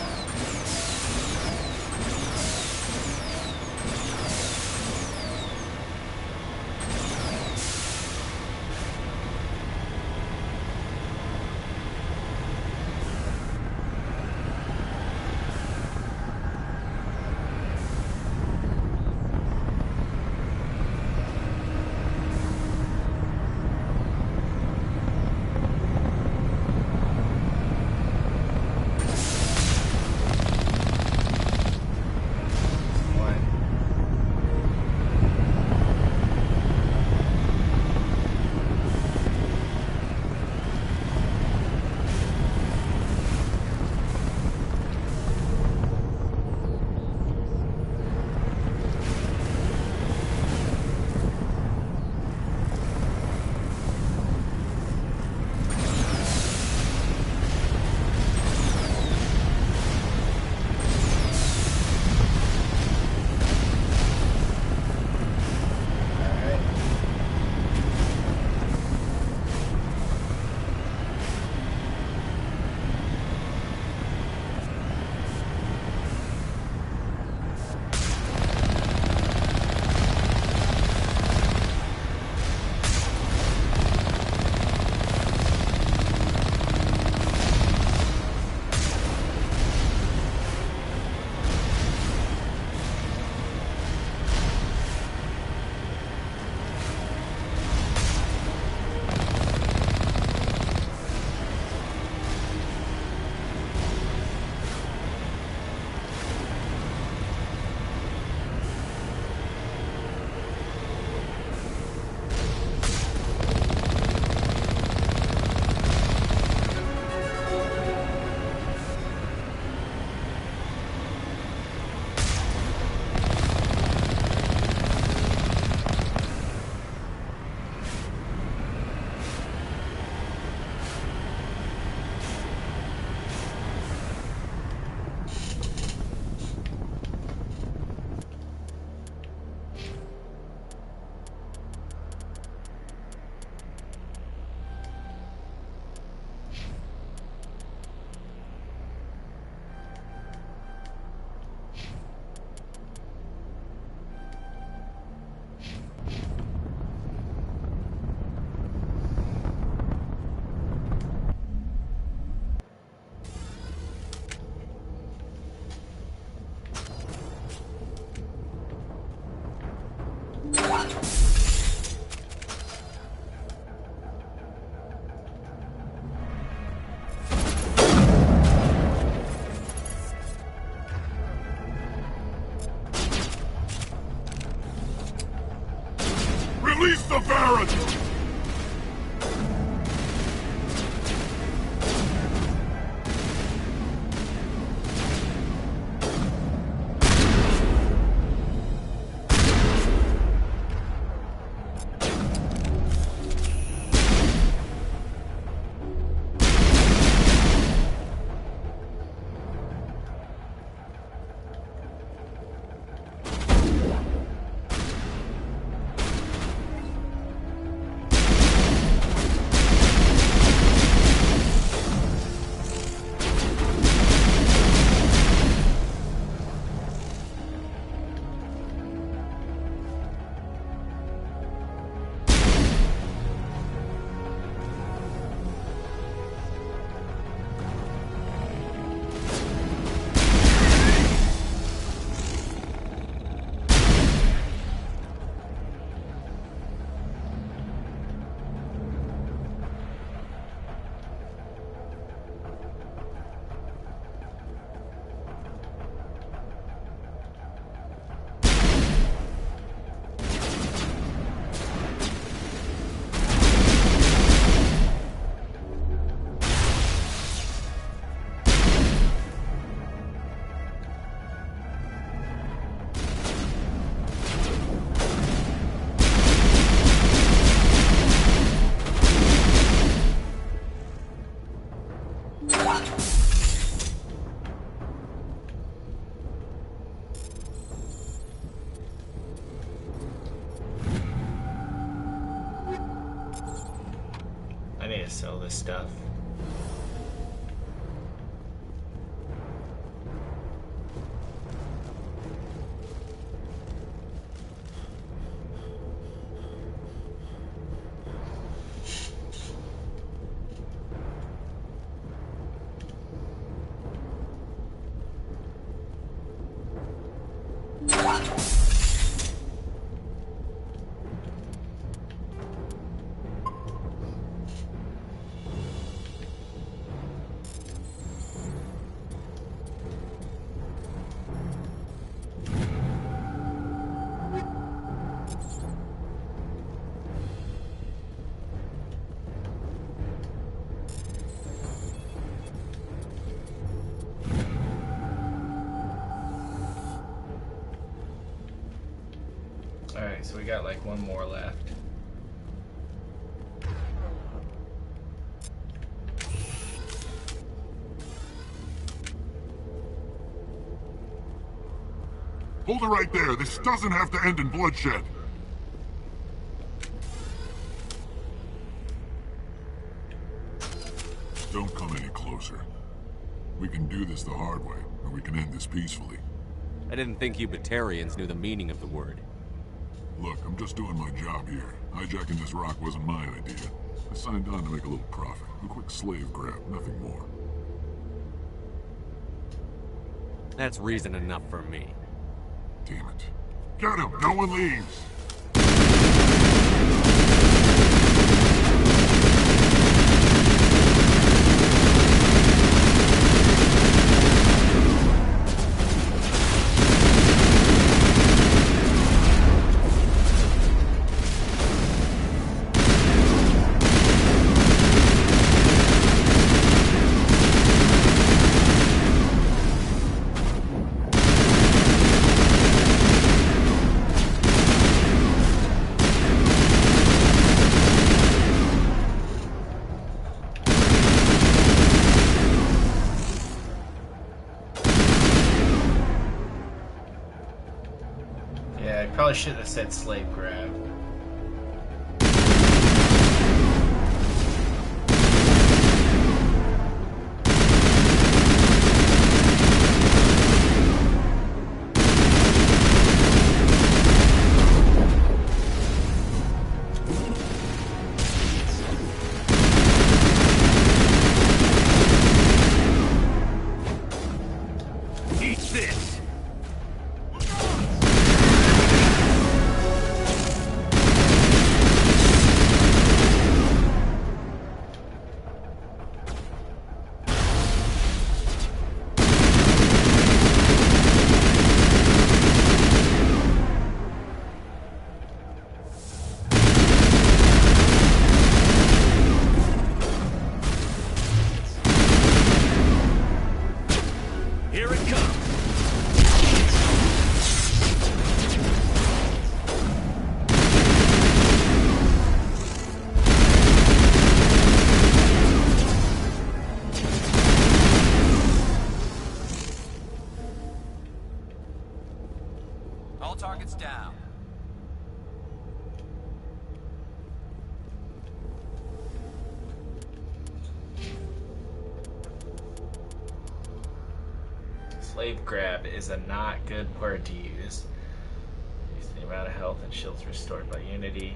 front! I need to sell this stuff. Alright, so we got like one more left. Hold it right there. This doesn't have to end in bloodshed. Don't come any closer. We can do this the hard way, or we can end this peacefully. I didn't think you Batarians knew the meaning of the word. Look, I'm just doing my job here. Hijacking this rock wasn't my idea. I signed on to make a little profit. A quick slave grab, nothing more. That's reason enough for me. Damn it. Get him! No one leaves! Probably should have said slave grab. Eat this! targets down. Slave grab is a not good word to use. Use the amount of health and shields restored by Unity.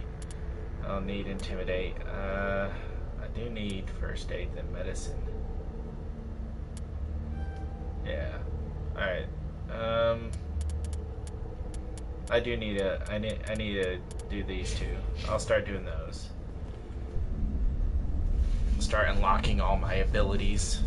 I'll need intimidate. I do need first aid and medicine. Yeah. Alright. I do need I need to do these two. I'll start doing those. Start unlocking all my abilities.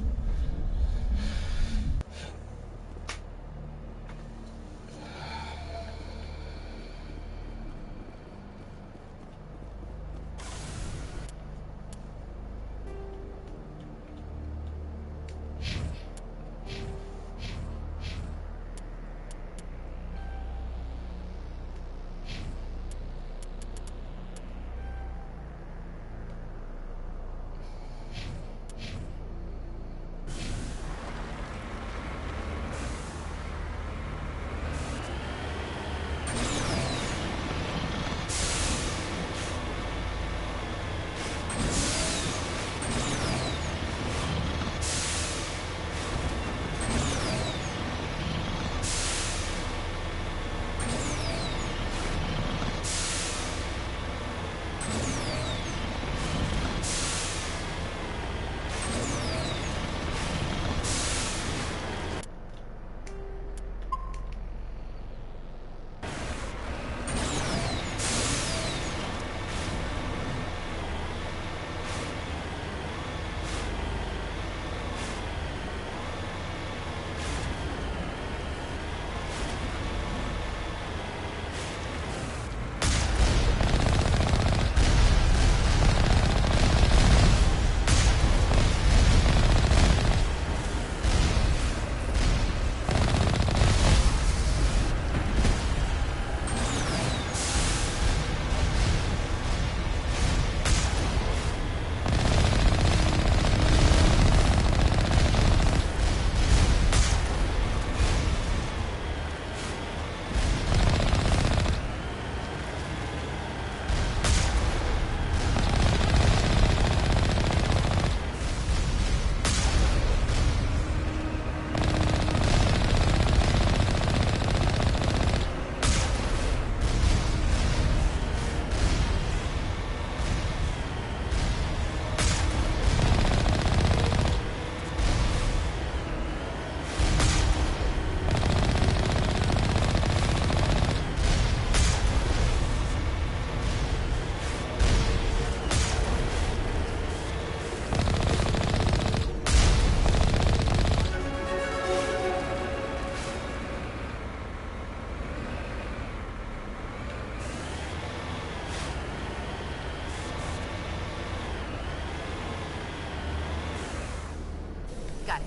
Got it.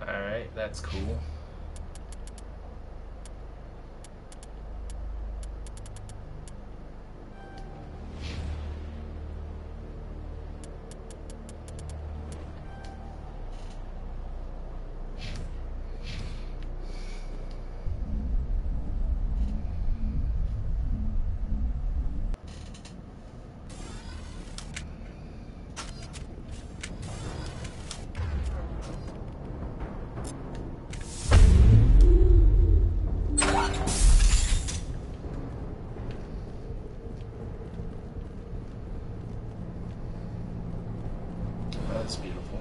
Alright, that's cool. That's beautiful.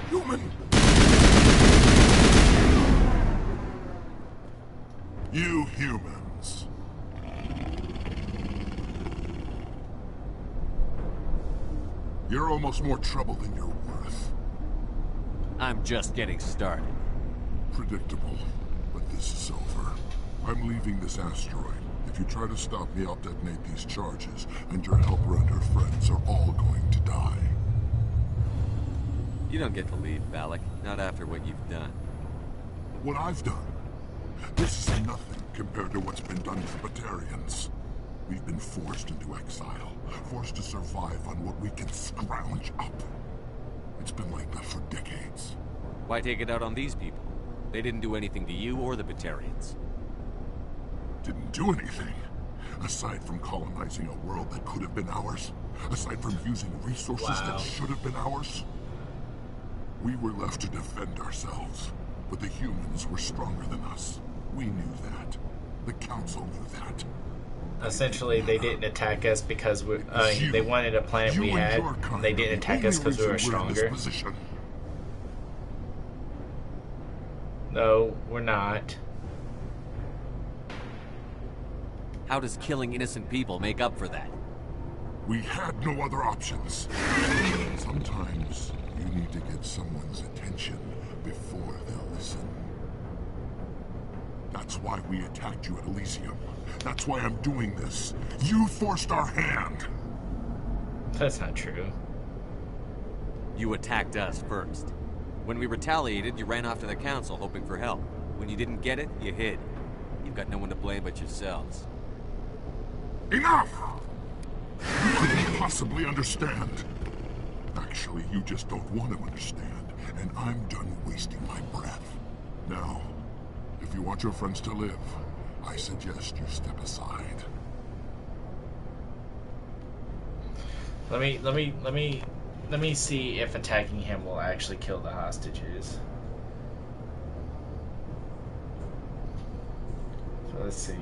Human! You humans. You're almost more trouble than you're worth. I'm just getting started. Predictable, but this is over. I'm leaving this asteroid. If you try to stop me, I'll detonate these charges, and your helper and her friends are all going to die. You don't get to leave, Valak. Not after what you've done. What I've done? This is nothing compared to what's been done to Batarians. We've been forced into exile, forced to survive on what we can scrounge up. It's been like that for decades. Why take it out on these people? They didn't do anything to you or the Batarians. Didn't do anything. Aside from colonizing a world that could have been ours. Aside from using resources that should have been ours. We were left to defend ourselves. But the humans were stronger than us. We knew that. The Council knew that. Essentially, they didn't attack us because they wanted a planet we had, and they didn't attack us because we were stronger. No, we're not. How does killing innocent people make up for that? We had no other options. Sometimes you need to get someone's attention before they'll listen. That's why we attacked you at Elysium. That's why I'm doing this. You forced our hand. That's not true. You attacked us first. When we retaliated, you ran off to the Council hoping for help. When you didn't get it, you hid. You've got no one to blame but yourselves. Enough! You couldn't possibly understand. Actually, you just don't want to understand, and I'm done wasting my breath. Now, if you want your friends to live, I suggest you step aside. Let me see if attacking him will actually kill the hostages. So let's see.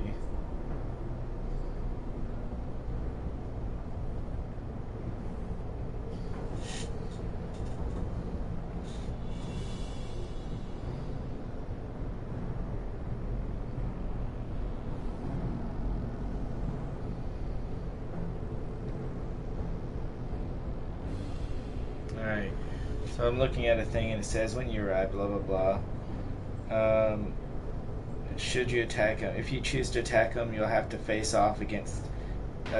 Alright, so I'm looking at a thing and it says when you arrive, blah blah blah. Should you attack him? If you choose to attack him, you'll have to face off against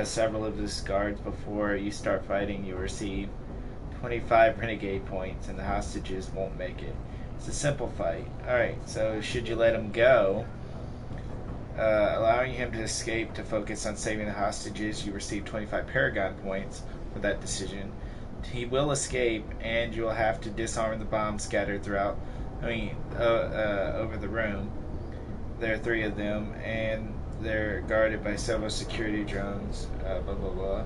several of his guards before you start fighting. You'll receive 25 renegade points and the hostages won't make it. It's a simple fight. Alright, so should you let him go? Allowing him to escape to focus on saving the hostages, you receive 25 Paragon points for that decision. He will escape, and you'll have to disarm the bombs scattered throughout, over the room. There are 3 of them, and they're guarded by several security drones, blah blah blah.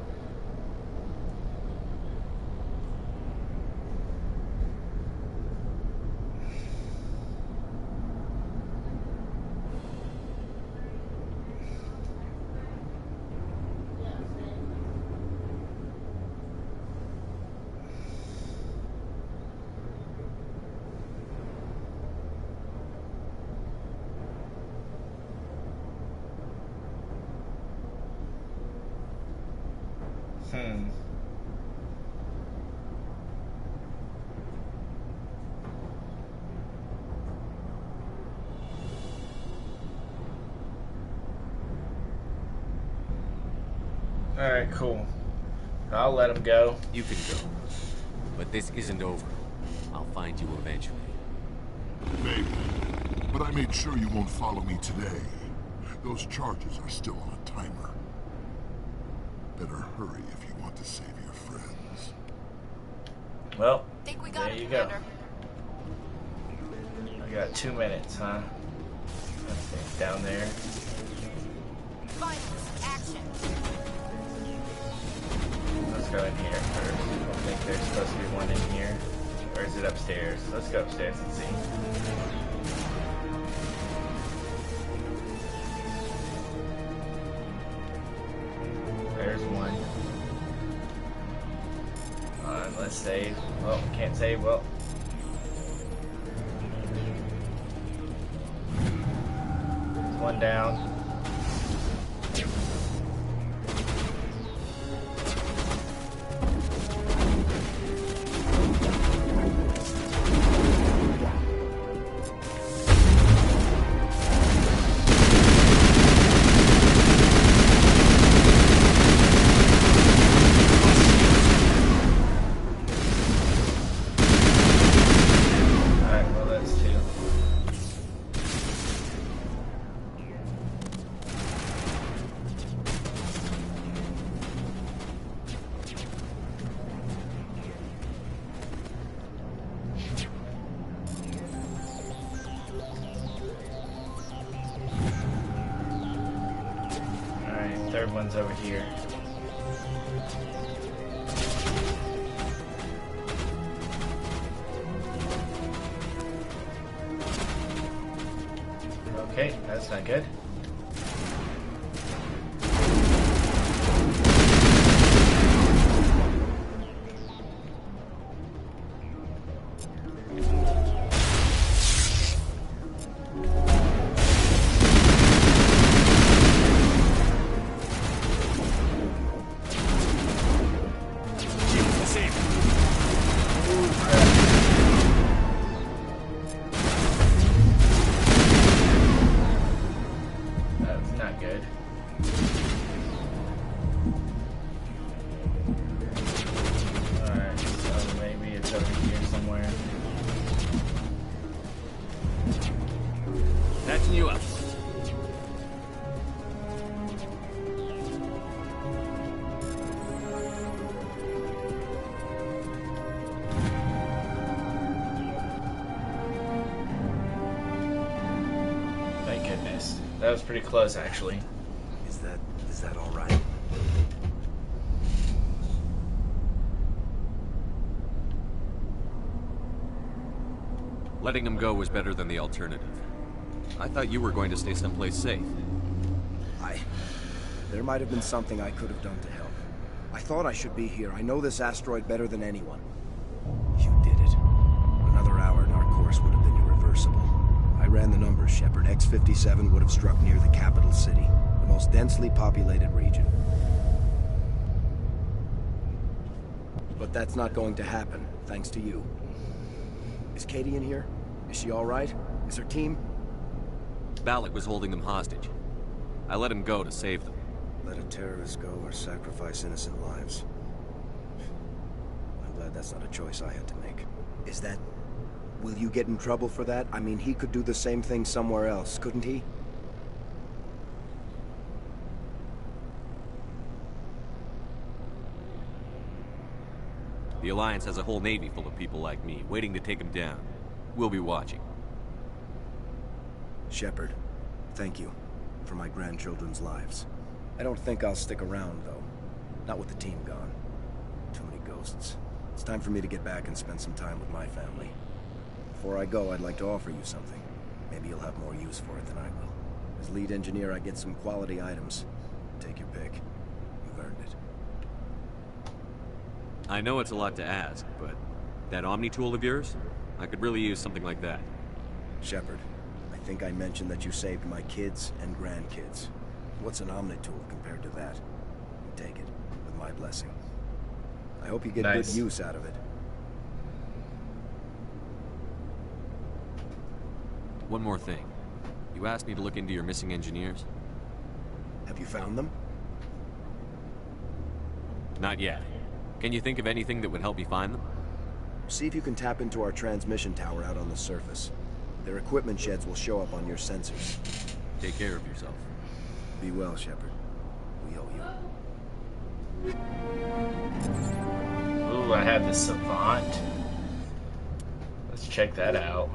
Alright, cool. I'll let him go. You can go. But this isn't over. I'll find you eventually. Maybe. But I made sure you won't follow me today. Those charges are still on a timer. Better hurry if you want to save your friends. Well, Think we got there it, you Commander. go. I got 2 minutes, huh? Okay, down there. Violence, action. Let's go in here first. I think there's supposed to be one in here. Or is it upstairs? Let's go upstairs and see. There's one. Let's save. Well, can't save. Well, one down. Third one's over here. Okay, that's not good. That was pretty close, actually. Is that all right? Letting him go was better than the alternative. I thought you were going to stay someplace safe. There might have been something I could have done to help. I thought I should be here. I know this asteroid better than anyone. You did it. Another hour and our course would have been irreversible. I ran the numbers, Shepard. X-57 would have struck near the capital city, the most densely populated region. But that's not going to happen, thanks to you. Is Katie in here? Is she all right? Is her team? Balak was holding them hostage. I let him go to save them. Let a terrorist go or sacrifice innocent lives. I'm glad that's not a choice I had to make. Is that... Will you get in trouble for that? I mean, he could do the same thing somewhere else, couldn't he? The Alliance has a whole navy full of people like me, waiting to take him down. We'll be watching. Shepard, thank you for my grandchildren's lives. I don't think I'll stick around, though. Not with the team gone. Too many ghosts. It's time for me to get back and spend some time with my family. Before I go, I'd like to offer you something. Maybe you'll have more use for it than I will. As lead engineer, I get some quality items. Take your pick. You've earned it. I know it's a lot to ask, but that Omni tool of yours? I could really use something like that. Shepard, I think I mentioned that you saved my kids and grandkids. What's an Omni tool compared to that? Take it, with my blessing. I hope you get good use out of it. One more thing. You asked me to look into your missing engineers? Have you found them? Not yet. Can you think of anything that would help me find them? See if you can tap into our transmission tower out on the surface. Their equipment sheds will show up on your sensors. Take care of yourself. Be well, Shepard. We owe you. Ooh, I have the Savant. Let's check that out.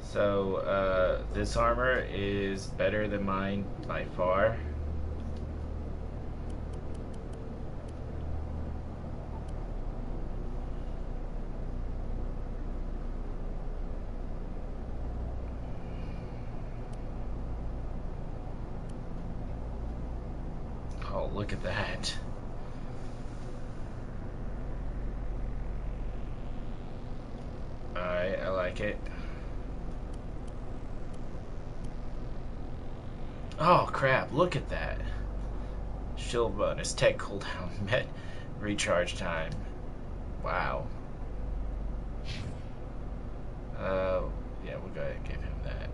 So, this armor is better than mine by far. Oh, look at that. Alright, I like it. Oh crap, look at that. Shield bonus, tech cooldown, met recharge time. Wow. Yeah, we'll go ahead and give him that.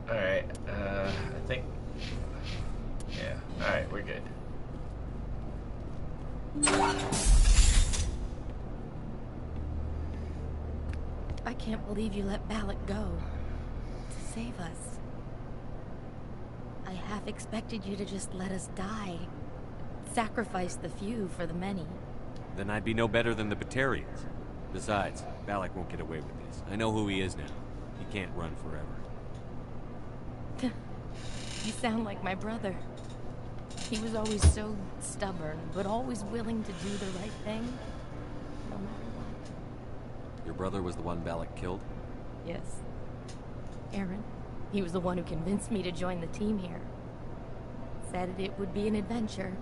Alright, I think... Yeah, alright, we're good. I can't believe you let Balak go. To save us. I half expected you to just let us die. Sacrifice the few for the many. Then I'd be no better than the Batarians. Besides, Balak won't get away with this. I know who he is now. He can't run forever. You sound like my brother. He was always so stubborn, but always willing to do the right thing, no matter what. Your brother was the one Balak killed? Yes. Aaron. He was the one who convinced me to join the team here. Said it would be an adventure.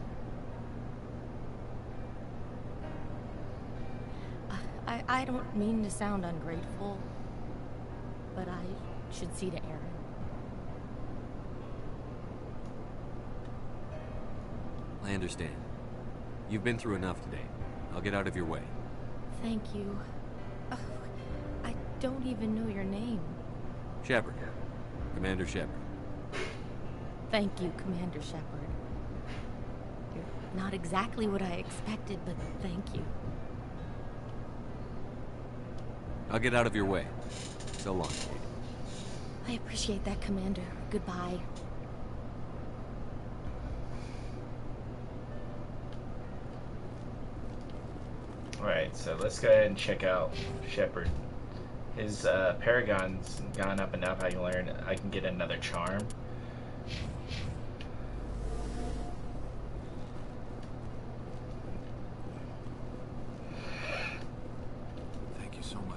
I don't mean to sound ungrateful, but I should see to Aaron. I understand. You've been through enough today. I'll get out of your way. Thank you. Oh, I don't even know your name. Shepard. Commander Shepard. Thank you, Commander Shepard. You're not exactly what I expected, but thank you. I'll get out of your way. So long, Kate. I appreciate that, Commander. Goodbye. Alright, so let's go ahead and check out Shepard. His Paragon's gone up enough. I can get another charm. Thank you so much.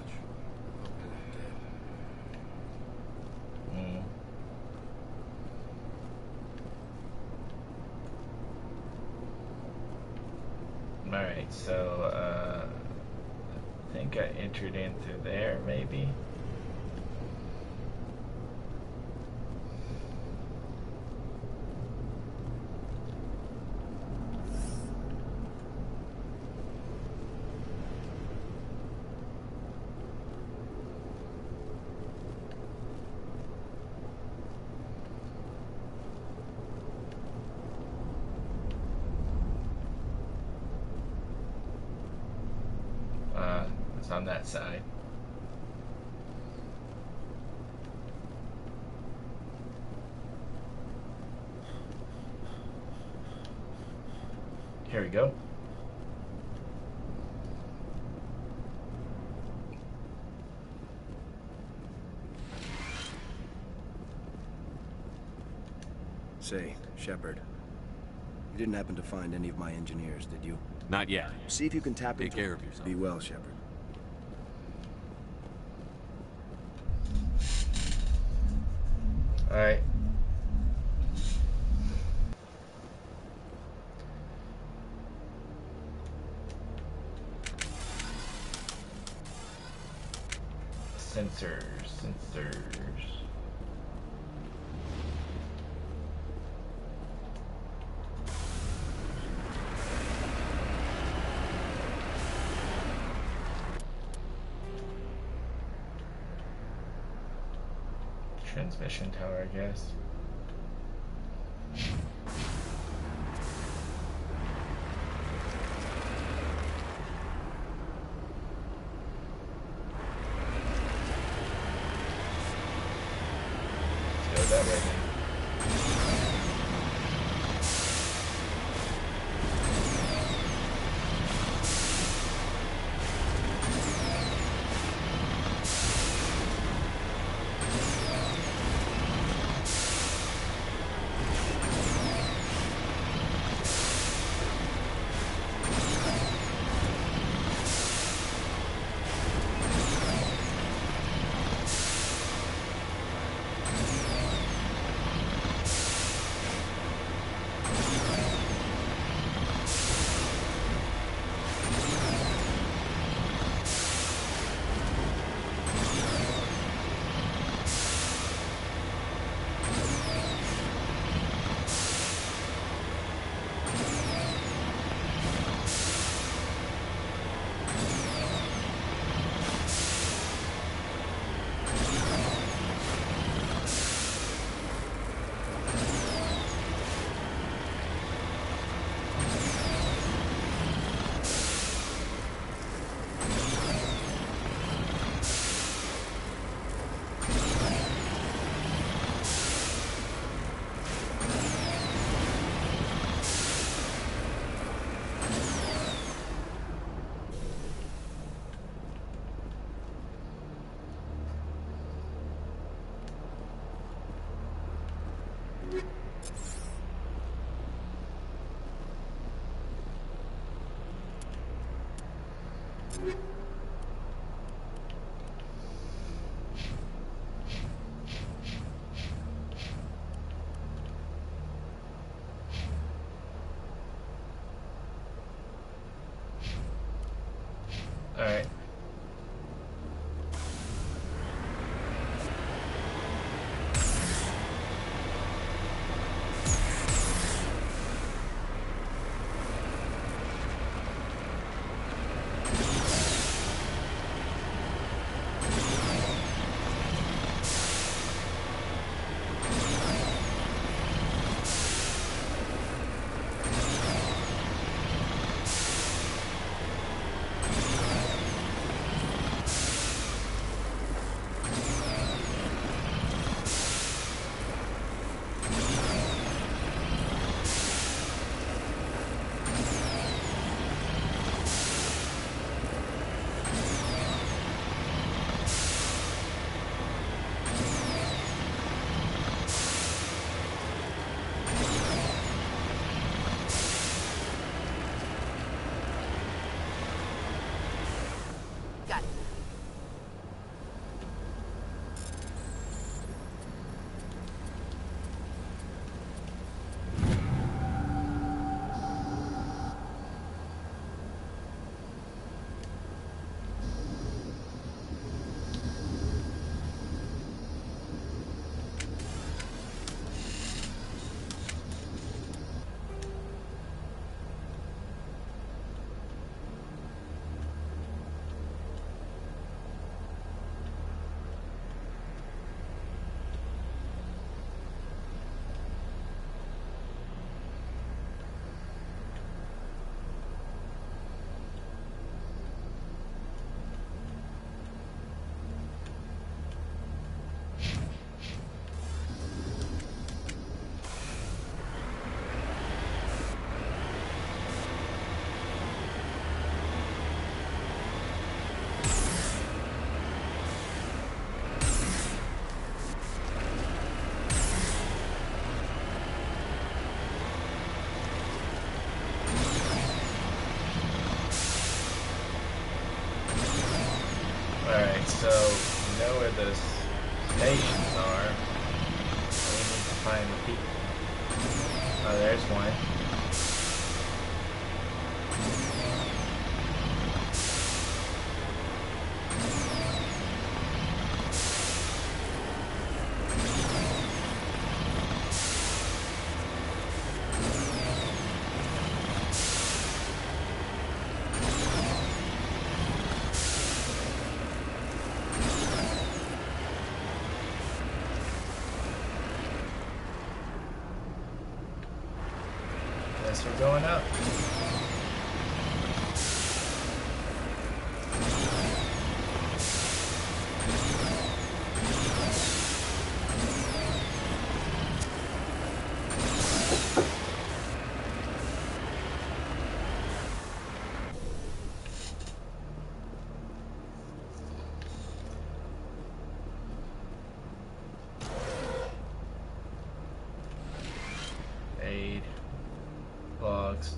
Alright, so I think I entered in through there, maybe. It's on that side. Here we go. Say, Shepard, you didn't happen to find any of my engineers, did you? Not yet. See if you can tap Take into care of yourself. Be well, Shepard. Alright. Sensors. Transmission tower, I guess. Let's go that way then. Alright. Got it. Alright, so we know where the stations are. So we need to find the people. Oh, there's one. Guess we're going up. Aid. Logs.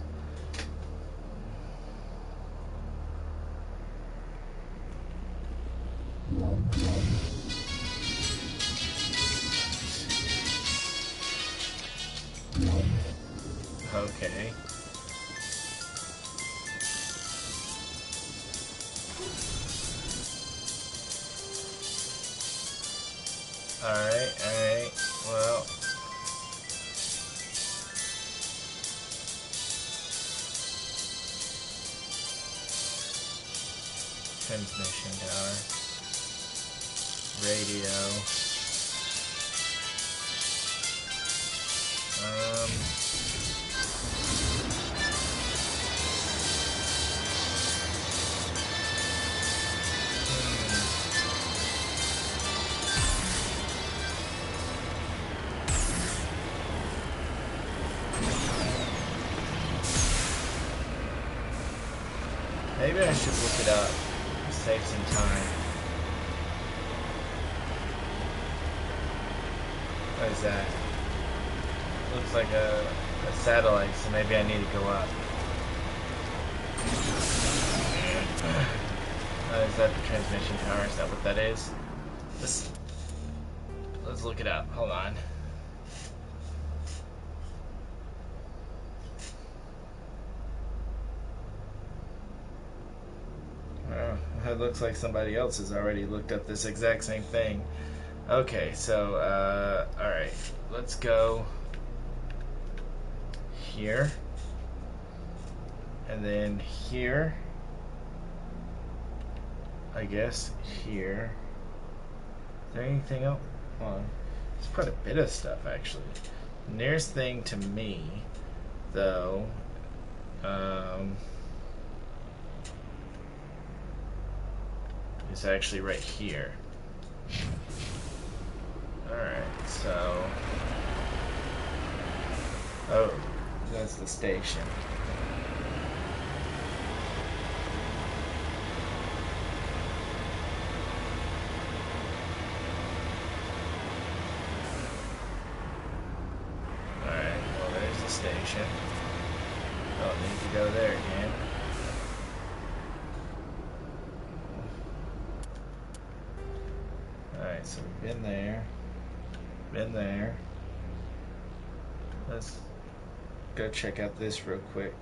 Okay. Alright. Well. Transmission tower. Radio. Maybe I should look it up. Save some time. What is that? Looks like a satellite, so maybe I need to go up. Is that the transmission tower? Is that what that is? Let's look it up. Hold on. It looks like somebody else has already looked up this exact same thing. Okay, so, alright. Let's go here. And then here. I guess here. Is there anything else? Hold on. There's quite a bit of stuff, actually. The nearest thing to me, though, is actually right here. Alright, so... Oh, that's the station. Alright, well there's the station. Don't need to go there again. Alright, so we've been there. Been there. Let's go check out this real quick.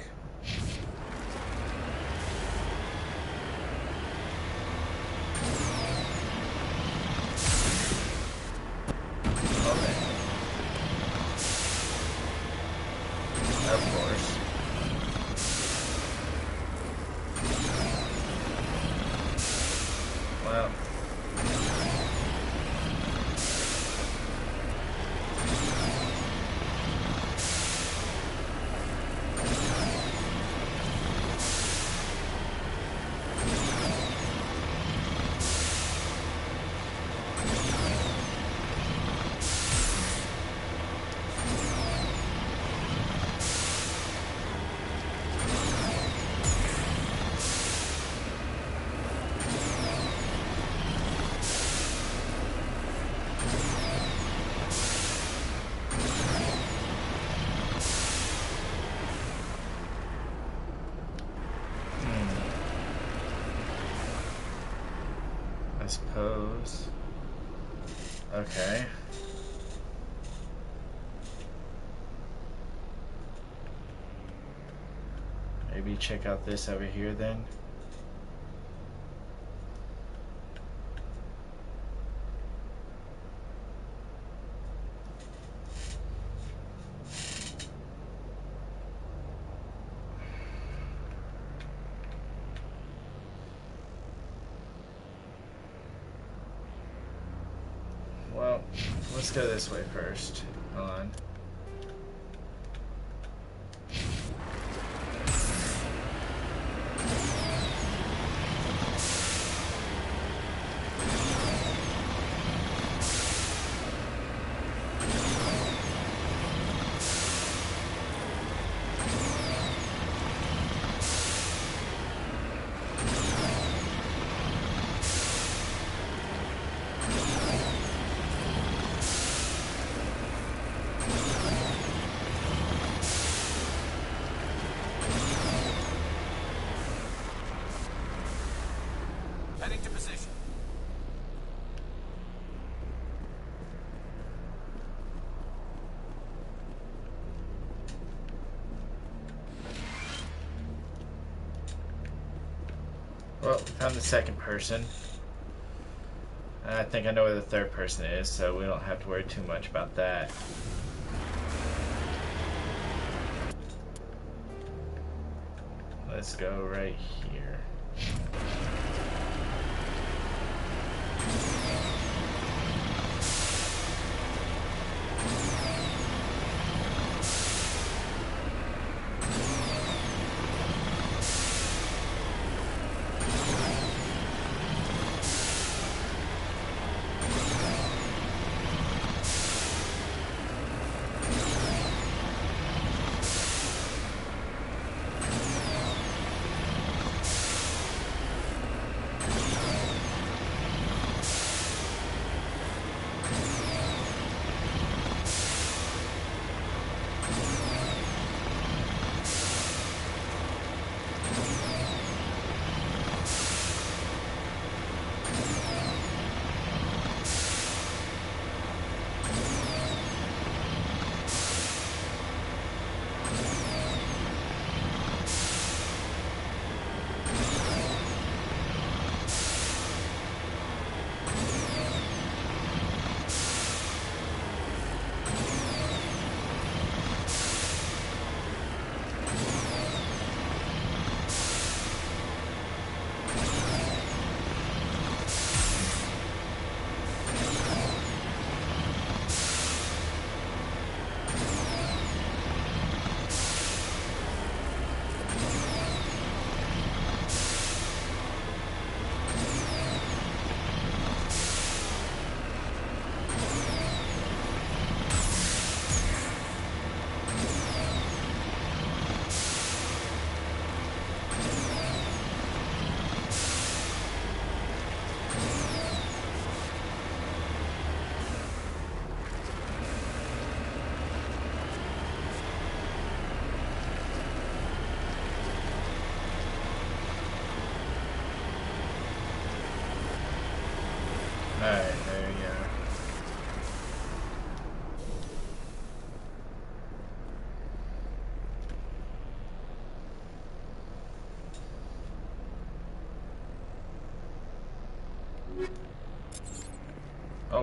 Okay. Of course. Well. I suppose. Okay. Maybe check out this over here then. Well, let's go this way first. Hold on. Heading to position. Well, we found the second person. I think I know where the third person is, so we don't have to worry too much about that. Let's go right here.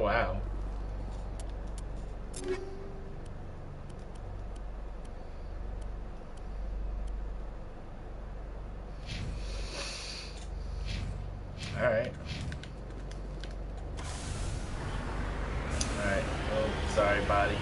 wow. Alright. Alright. Oh, sorry, body.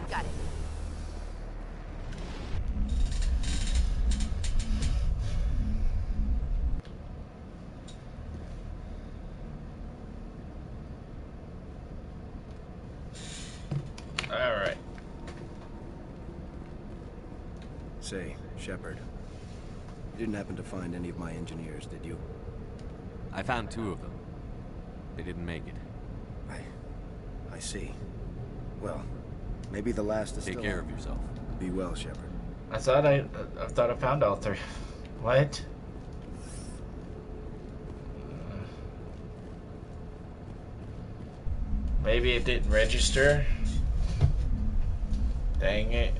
Got it. Alright. Say, Shepard, you didn't happen to find any of my engineers, did you? I found 2 of them. They didn't make it. I see. Well, maybe the last is Take still care on. of yourself. Be well, Shepard. I thought I found all 3. What? Maybe it didn't register. Dang it.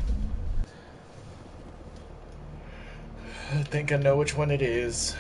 I think I know which one it is.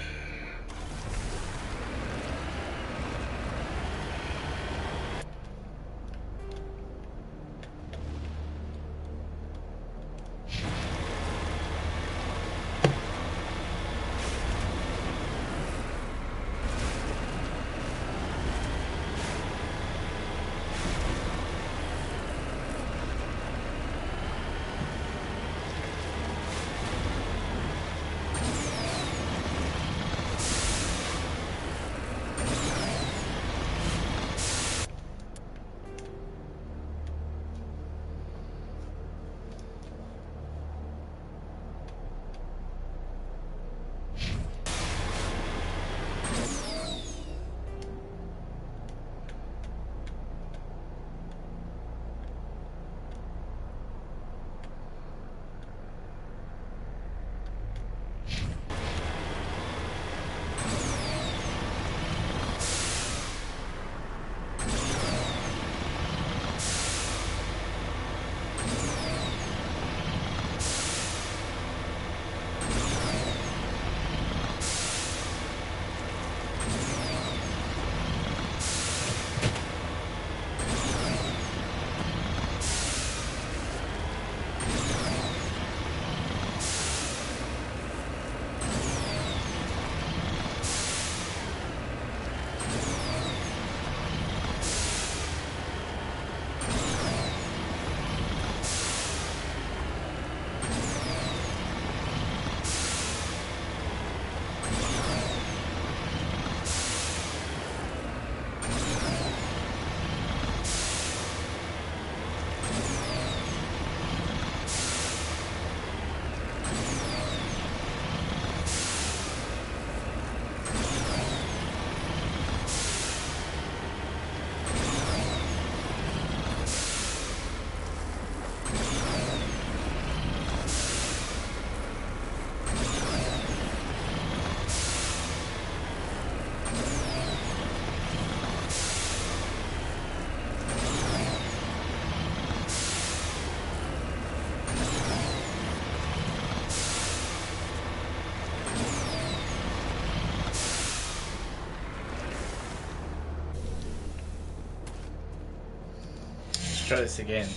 Try this again.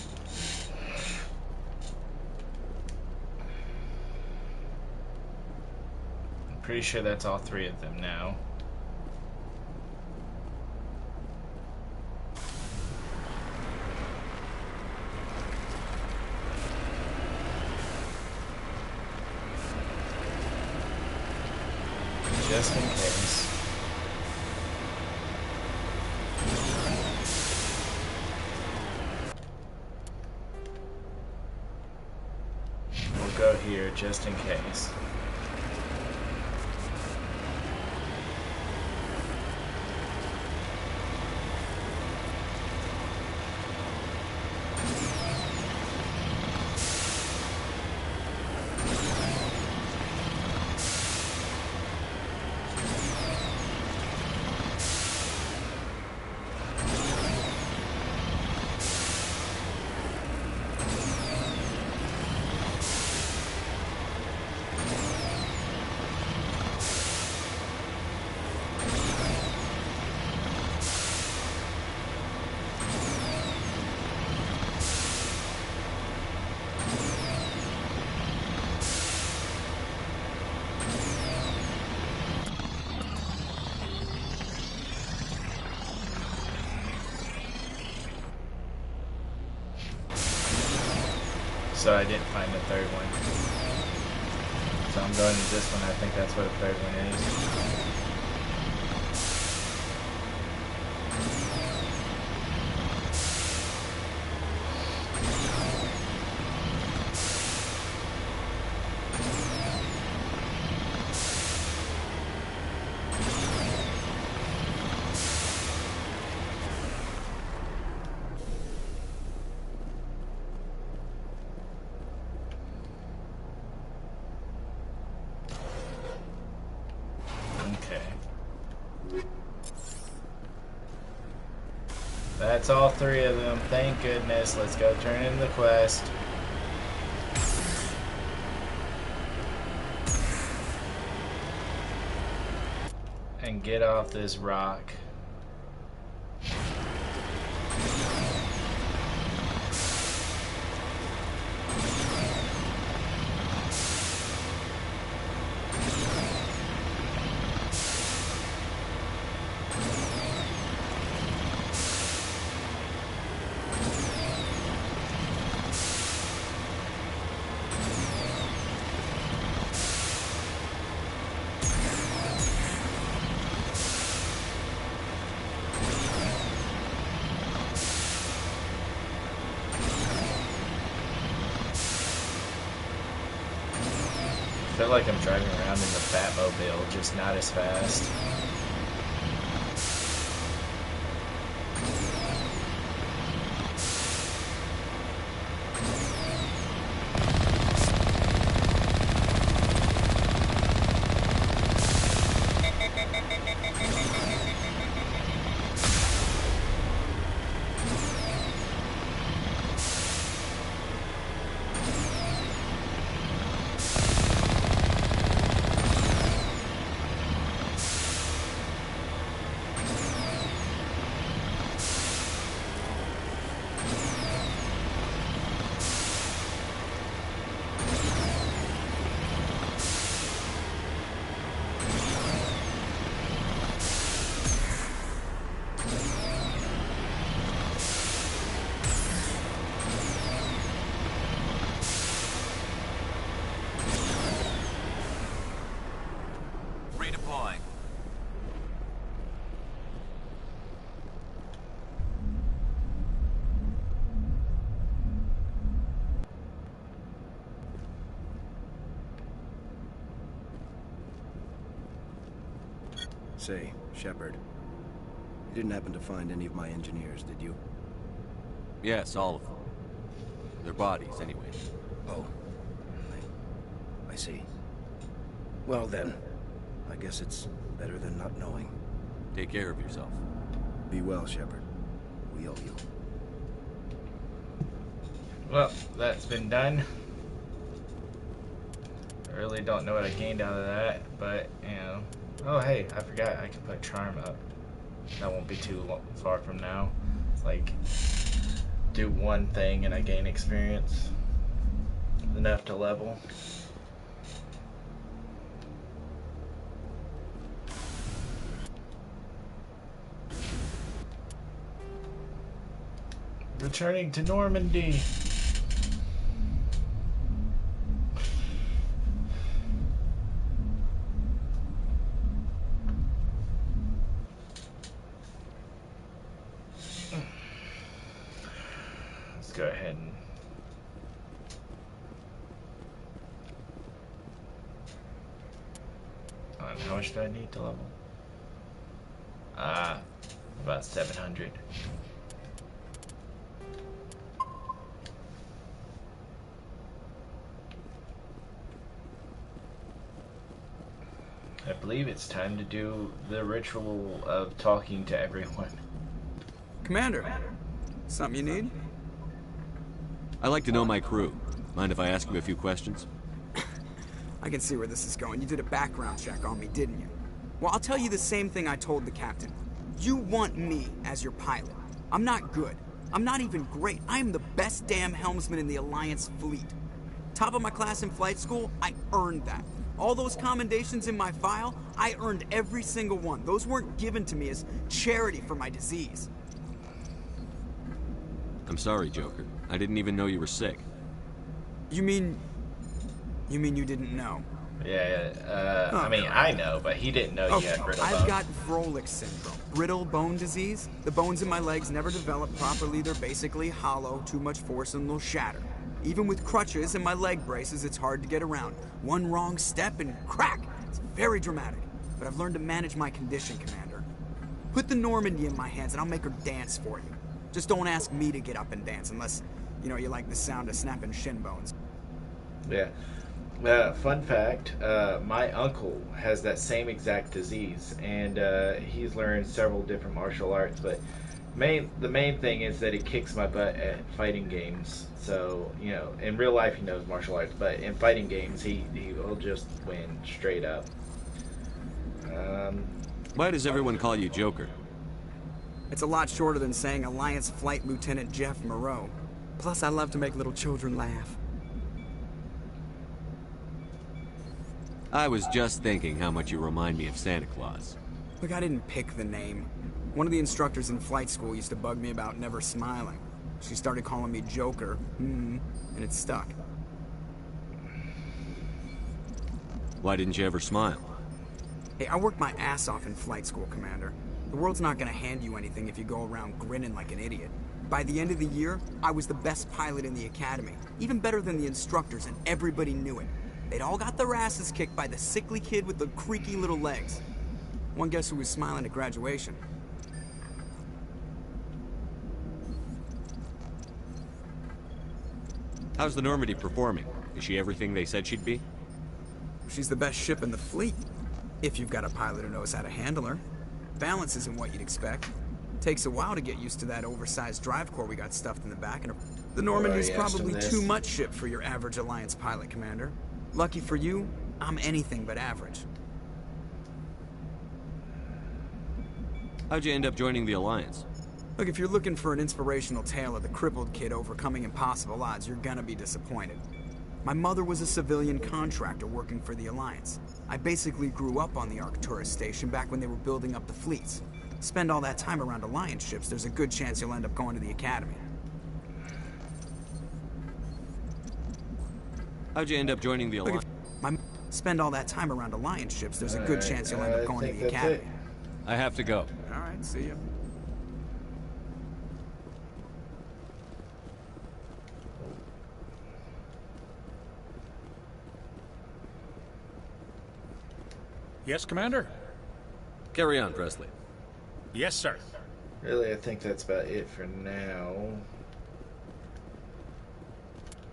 I'm pretty sure that's all 3 of them now. Just in case. just in case. So I didn't find the third one. So I'm going to this one. I think that's what the third one is. That's all three of them. Thank goodness. Let's go turn in the quest. And get off this rock. I feel like I'm driving around in the Batmobile, just not as fast. Redeploying. Say, Shepard, you didn't happen to find any of my engineers, did you? Yes, all of them. Their bodies, anyway. Oh. I see. Well then, I guess it's better than not knowing. Take care of yourself. Be well, Shepard. We owe you. Well, that's been done. I really don't know what I gained out of that, but, you know. Oh, hey, I forgot I can put Charm up. That won't be too far from now. It's like, do one thing and I gain experience. Enough to level. Returning to Normandy. Let's go ahead and How much do I need to level? About 700. I believe it's time to do the ritual of talking to everyone. Commander, something you need? I like to know my crew. Mind if I ask you a few questions? I can see where this is going. You did a background check on me, didn't you? Well, I'll tell you the same thing I told the captain. You want me as your pilot. I'm not good. I'm not even great. I am the best damn helmsman in the Alliance fleet. Top of my class in flight school, I earned that. All those commendations in my file, I earned every single one. Those weren't given to me as charity for my disease. I'm sorry, Joker. I didn't even know you were sick. You mean you didn't know? Yeah, I mean, I know, but he didn't know you had brittle bones. I've got Vrolik syndrome, brittle bone disease. The bones in my legs never develop properly. They're basically hollow, too much force and they'll shatter. Even with crutches and my leg braces, it's hard to get around. One wrong step and crack! It's very dramatic. But I've learned to manage my condition, Commander. Put the Normandy in my hands and I'll make her dance for you. Just don't ask me to get up and dance unless, you like the sound of snapping shin bones. Yeah. Fun fact, my uncle has that same exact disease, and he's learned several different martial arts, but the main thing is that he kicks my butt at fighting games. So, in real life he knows martial arts, but in fighting games he will just win straight up. Why does everyone call you Joker? It's a lot shorter than saying Alliance Flight Lieutenant Jeff Moreau. Plus, I love to make little children laugh. I was just thinking how much you remind me of Santa Claus. Look, I didn't pick the name. One of the instructors in flight school used to bug me about never smiling. She started calling me Joker, and it stuck. Why didn't you ever smile? Hey, I worked my ass off in flight school, Commander. The world's not gonna hand you anything if you go around grinning like an idiot. By the end of the year, I was the best pilot in the academy, even better than the instructors, and everybody knew it. They'd all got their asses kicked by the sickly kid with the creaky little legs. One guess who was smiling at graduation? How's the Normandy performing? Is she everything they said she'd be? She's the best ship in the fleet, if you've got a pilot who knows how to handle her. Balance isn't what you'd expect. Takes a while to get used to that oversized drive core we got stuffed in the back, and the Normandy's probably too much ship for your average Alliance pilot, Commander. Lucky for you, I'm anything but average. How'd you end up joining the Alliance? Look, if you're looking for an inspirational tale of the crippled kid overcoming impossible odds, you're gonna be disappointed. My mother was a civilian contractor working for the Alliance. I basically grew up on the Arcturus station back when they were building up the fleets. Spend all that time around Alliance ships, there's a good chance you'll end up going to the Academy. How'd you end up joining the Alliance? Spend all that time around Alliance ships, there's a good chance you'll end up going to the Academy. I have to go. Alright, see ya. Yes, Commander? Carry on, Presley. Yes, sir. Really, I think that's about it for now.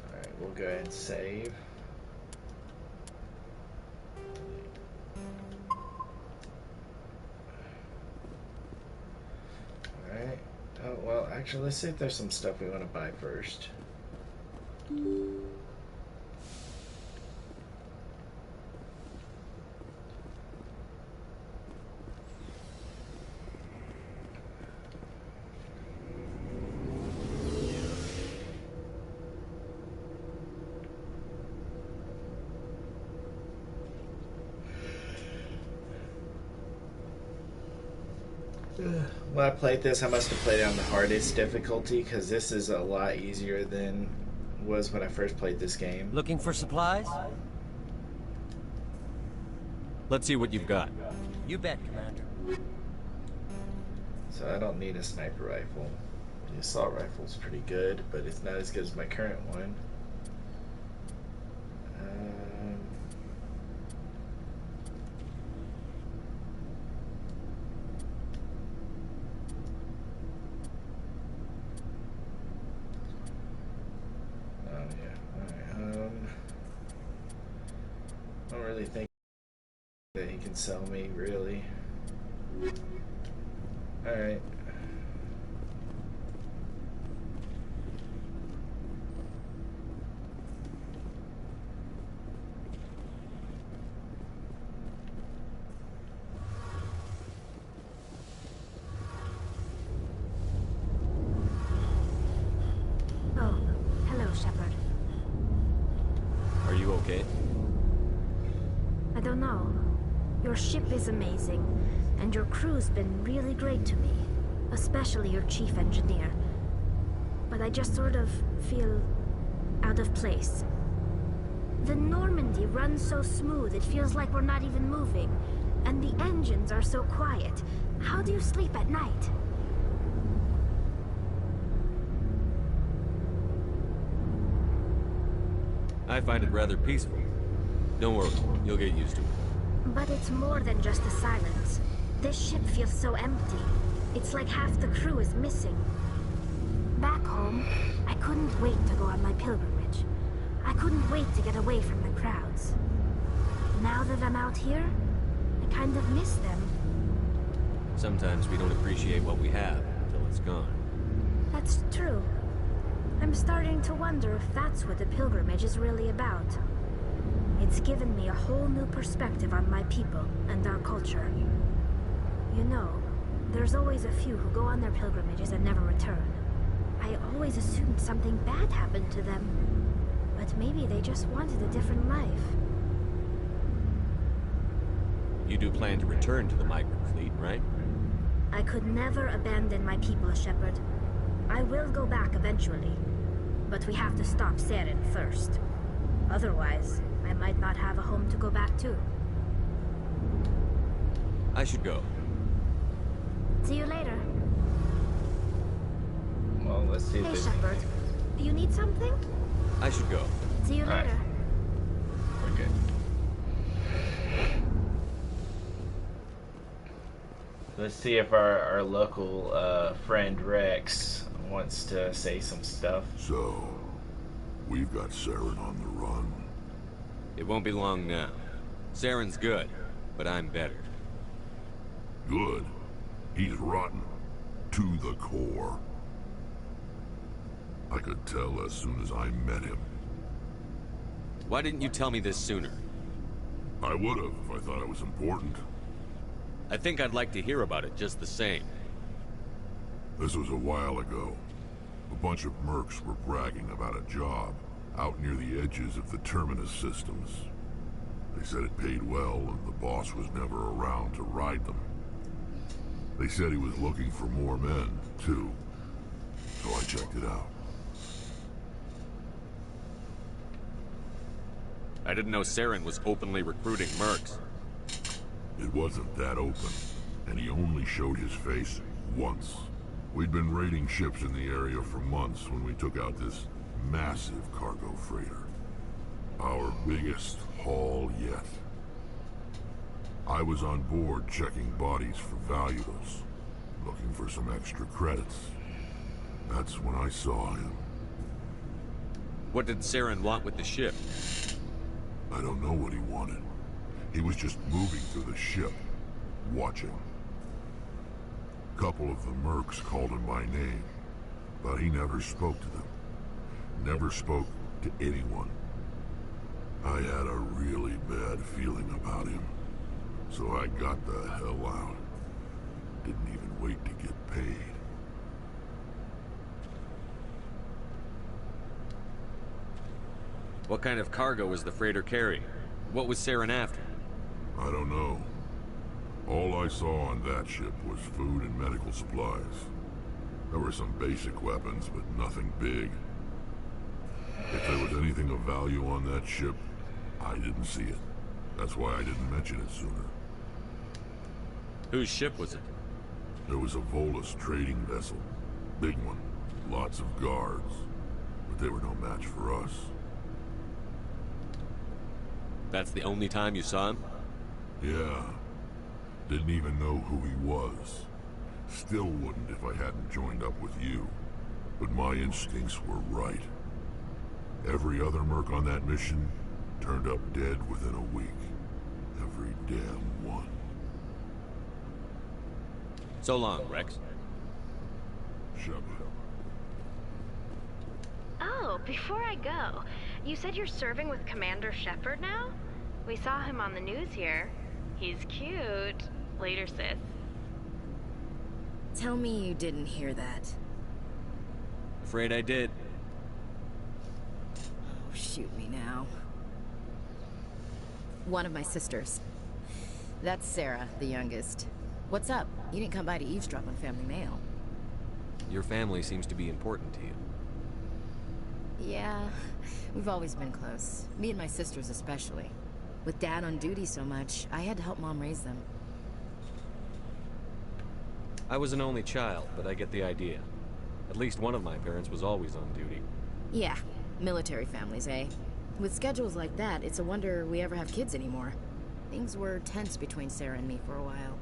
Alright, we'll go ahead and save. Alright. Oh, well, actually, let's see if there's some stuff we want to buy first. When I played this, I must have played it on the hardest difficulty, because this is a lot easier than was when I first played this game. Looking for supplies? Let's see what you've got. You bet, Commander. So I don't need a sniper rifle. The assault rifle's pretty good, but it's not as good as my current one. really think that he can sell me, really. Alright. Oh, hello, Shepard. Are you okay? I don't know. Your ship is amazing, and your crew's been really great to me. Especially your chief engineer. But I just sort of feel out of place. The Normandy runs so smooth, it feels like we're not even moving. And the engines are so quiet. How do you sleep at night? I find it rather peaceful. Don't worry, you'll get used to it. But it's more than just the silence. This ship feels so empty. It's like half the crew is missing. Back home, I couldn't wait to go on my pilgrimage. I couldn't wait to get away from the crowds. Now that I'm out here, I kind of miss them. Sometimes we don't appreciate what we have until it's gone. That's true. I'm starting to wonder if that's what the pilgrimage is really about. It's given me a whole new perspective on my people and our culture. You know, there's always a few who go on their pilgrimages and never return. I always assumed something bad happened to them. But maybe they just wanted a different life. You do plan to return to the migrant fleet, right? I could never abandon my people, Shepard. I will go back eventually. But we have to stop Saren first. Otherwise, I might not have a home to go back to. I should go. See you later. Well, let's see if Hey, they... Shepard. Do you need something? I should go. See you later. We're good. Let's see if our local friend Rex wants to say some stuff. So, we've got Saren on the run. It won't be long now. Saren's good, but I'm better. Good? He's rotten. To the core. I could tell as soon as I met him. Why didn't you tell me this sooner? I would've if I thought it was important. I think I'd like to hear about it just the same. This was a while ago. A bunch of mercs were bragging about a job out near the edges of the Terminus systems. They said it paid well and the boss was never around to ride them. They said he was looking for more men, too. So I checked it out. I didn't know Saren was openly recruiting mercs. It wasn't that open, and he only showed his face once. We'd been raiding ships in the area for months when we took out this massive cargo freighter. Our biggest haul yet. I was on board checking bodies for valuables, looking for some extra credits. That's when I saw him. What did Saren want with the ship? I don't know what he wanted. He was just moving through the ship, watching. A couple of the mercs called him by name, but he never spoke to them. Never spoke to anyone. I had a really bad feeling about him, so I got the hell out. Didn't even wait to get paid. What kind of cargo was the freighter carrying? What was Saren after? I don't know. All I saw on that ship was food and medical supplies. There were some basic weapons, but nothing big. If there was anything of value on that ship, I didn't see it. That's why I didn't mention it sooner. Whose ship was it? There was a Volus trading vessel. Big one. Lots of guards. But they were no match for us. That's the only time you saw him? Yeah. Didn't even know who he was. Still wouldn't if I hadn't joined up with you. But my instincts were right. Every other merc on that mission turned up dead within a week. Every damn one. So long, Rex. Shepard. Oh, before I go, you said you're serving with Commander Shepard now? We saw him on the news here. He's cute. Later, sis. Tell me you didn't hear that. Afraid I did. Oh, shoot me now. One of my sisters. That's Sarah, the youngest. What's up? You didn't come by to eavesdrop on family mail. Your family seems to be important to you. Yeah, we've always been close. Me and my sisters especially. With Dad on duty so much, I had to help Mom raise them. I was an only child, but I get the idea. At least one of my parents was always on duty. Yeah, military families, eh? With schedules like that, it's a wonder we ever have kids anymore. Things were tense between Sarah and me for a while.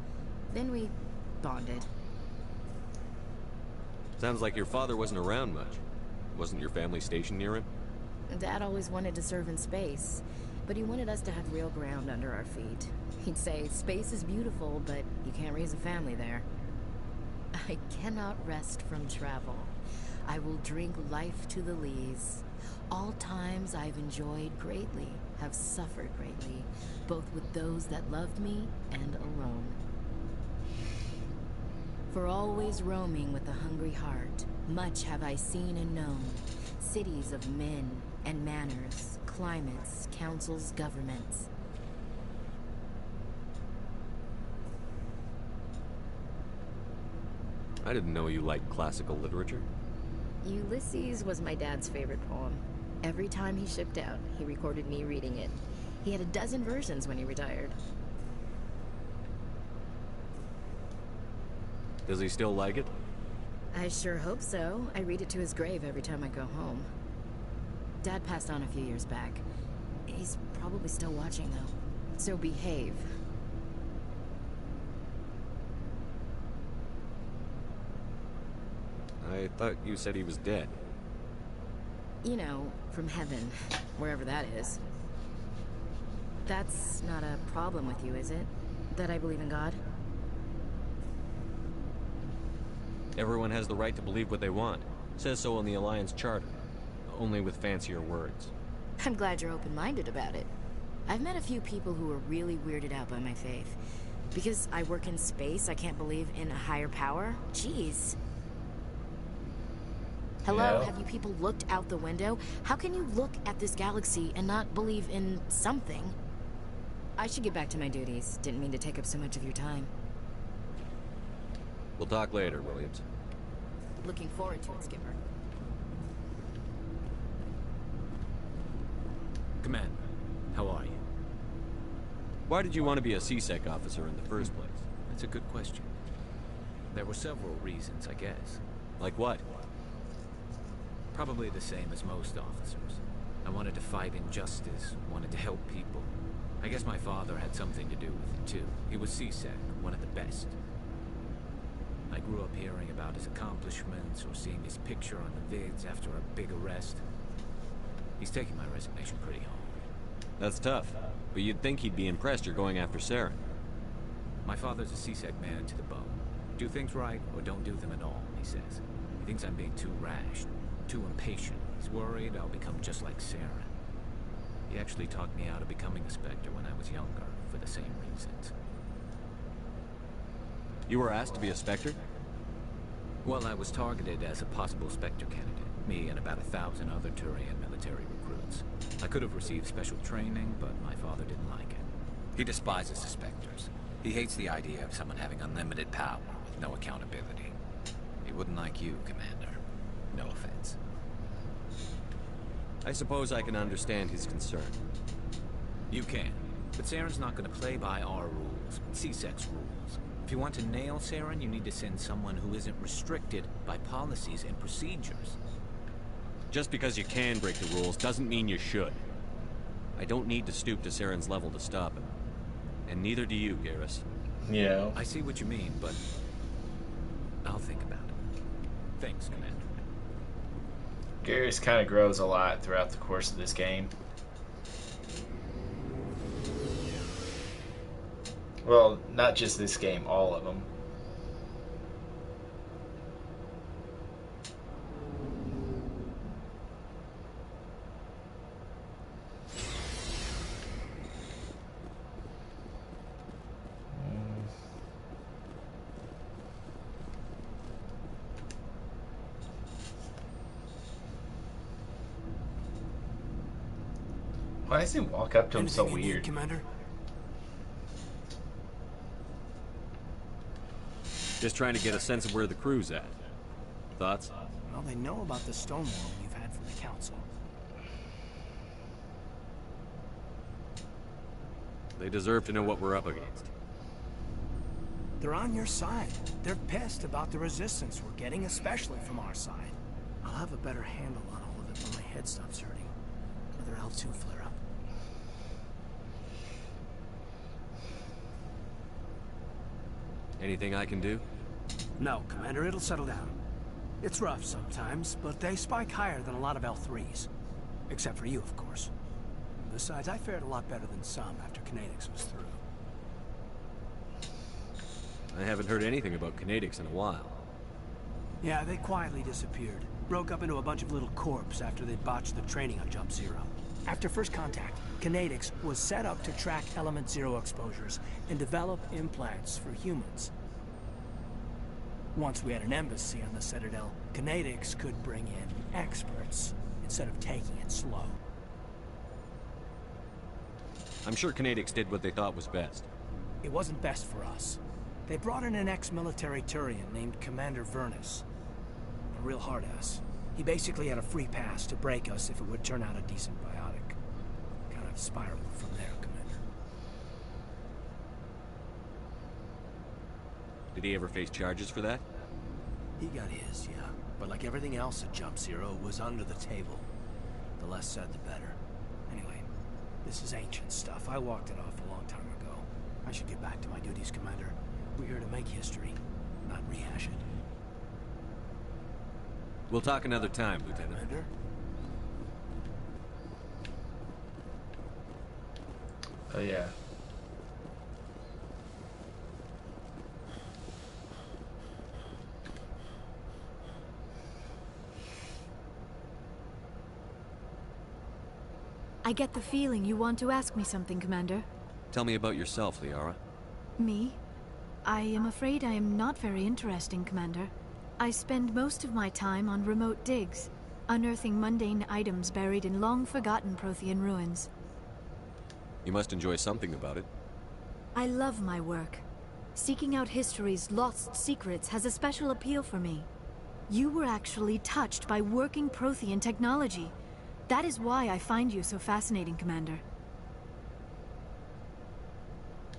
Then we bonded. Sounds like your father wasn't around much. Wasn't your family stationed near him? Dad always wanted to serve in space, but he wanted us to have real ground under our feet. He'd say, space is beautiful, but you can't raise a family there. I cannot rest from travel. I will drink life to the lees. All times I've enjoyed greatly, have suffered greatly, both with those that loved me and alone. For always roaming with a hungry heart, much have I seen and known, cities of men and manners, climates, councils, governments. I didn't know you liked classical literature. Ulysses was my dad's favorite poem. Every time he shipped out, he recorded me reading it. He had a dozen versions when he retired. Does he still like it? I sure hope so. I read it to his grave every time I go home. Dad passed on a few years back. He's probably still watching, though. So behave. I thought you said he was dead. You know, from heaven, wherever that is. That's not a problem with you, is it? That I believe in God? Everyone has the right to believe what they want. Says so in the Alliance Charter. Only with fancier words. I'm glad you're open-minded about it. I've met a few people who are really weirded out by my faith. Because I work in space, I can't believe in a higher power? Jeez. Hello, have you people looked out the window? How can you look at this galaxy and not believe in something? I should get back to my duties. Didn't mean to take up so much of your time. We'll talk later, Williams. Looking forward to it, Skipper. Commander, how are you? Why did you want to be a C-Sec officer in the first place? That's a good question. There were several reasons, I guess. Like what? Probably the same as most officers. I wanted to fight injustice, wanted to help people. I guess my father had something to do with it, too. He was C-Sec, one of the best. I grew up hearing about his accomplishments or seeing his picture on the vids after a big arrest. He's taking my resignation pretty hard. That's tough, but you'd think he'd be impressed you're going after Saren. My father's a C-Sec man to the bone. Do things right or don't do them at all, he says. He thinks I'm being too rash, too impatient. He's worried I'll become just like Saren. He actually talked me out of becoming a Spectre when I was younger, for the same reasons. You were asked to be a Spectre? Well, I was targeted as a possible Spectre candidate. Me and about 1,000 other Turian military recruits. I could have received special training, but my father didn't like it. He despises the Spectres. He hates the idea of someone having unlimited power with no accountability. He wouldn't like you, Commander. No offense. I suppose I can understand his concern. You can. But Saren's not going to play by our rules, C-Sec's rules. If you want to nail Saren, you need to send someone who isn't restricted by policies and procedures. Just because you can break the rules doesn't mean you should. I don't need to stoop to Saren's level to stop him. And neither do you, Garrus. Yeah. I see what you mean, but I'll think about it. Thanks, Commander. Garrus kind of grows a lot throughout the course of this game. Well, not just this game, all of them. Why does he walk up to him so Anything you need, weird? Commander? Just trying to get a sense of where the crew's at. Thoughts? Well, they know about the stonewall you've had from the Council. They deserve to know what we're up against. They're on your side. They're pissed about the resistance we're getting, especially from our side. I'll have a better handle on all of it when my head stops hurting. Another L2 flare-up. Anything I can do? No, Commander, it'll settle down. It's rough sometimes, but they spike higher than a lot of L3s. Except for you, of course. Besides, I fared a lot better than some after Kinetics was through. I haven't heard anything about Kinetics in a while. Yeah, they quietly disappeared. Broke up into a bunch of little corps after they botched the training on Jump Zero. After first contact, Kinetics was set up to track Element Zero exposures and develop implants for humans. Once we had an embassy on the Citadel, Kinetics could bring in experts instead of taking it slow. I'm sure Kinetics did what they thought was best. It wasn't best for us. They brought in an ex-military Turian named Commander Vernus. A real hard-ass. He basically had a free pass to break us if it would turn out a decent biotic. Kind of spiraled from there, Commander. Did he ever face charges for that? He got his, yeah. But like everything else at Jump Zero, it was under the table. The less said, the better. Anyway, this is ancient stuff. I walked it off a long time ago. I should get back to my duties, Commander. We're here to make history, not rehash it. We'll talk another time, Lieutenant. Commander? Oh, yeah. I get the feeling you want to ask me something, Commander. Tell me about yourself, Liara. Me? I am afraid I am not very interesting, Commander. I spend most of my time on remote digs, unearthing mundane items buried in long-forgotten Prothean ruins. You must enjoy something about it. I love my work. Seeking out history's lost secrets has a special appeal for me. You were actually touched by working Prothean technology. That is why I find you so fascinating, Commander.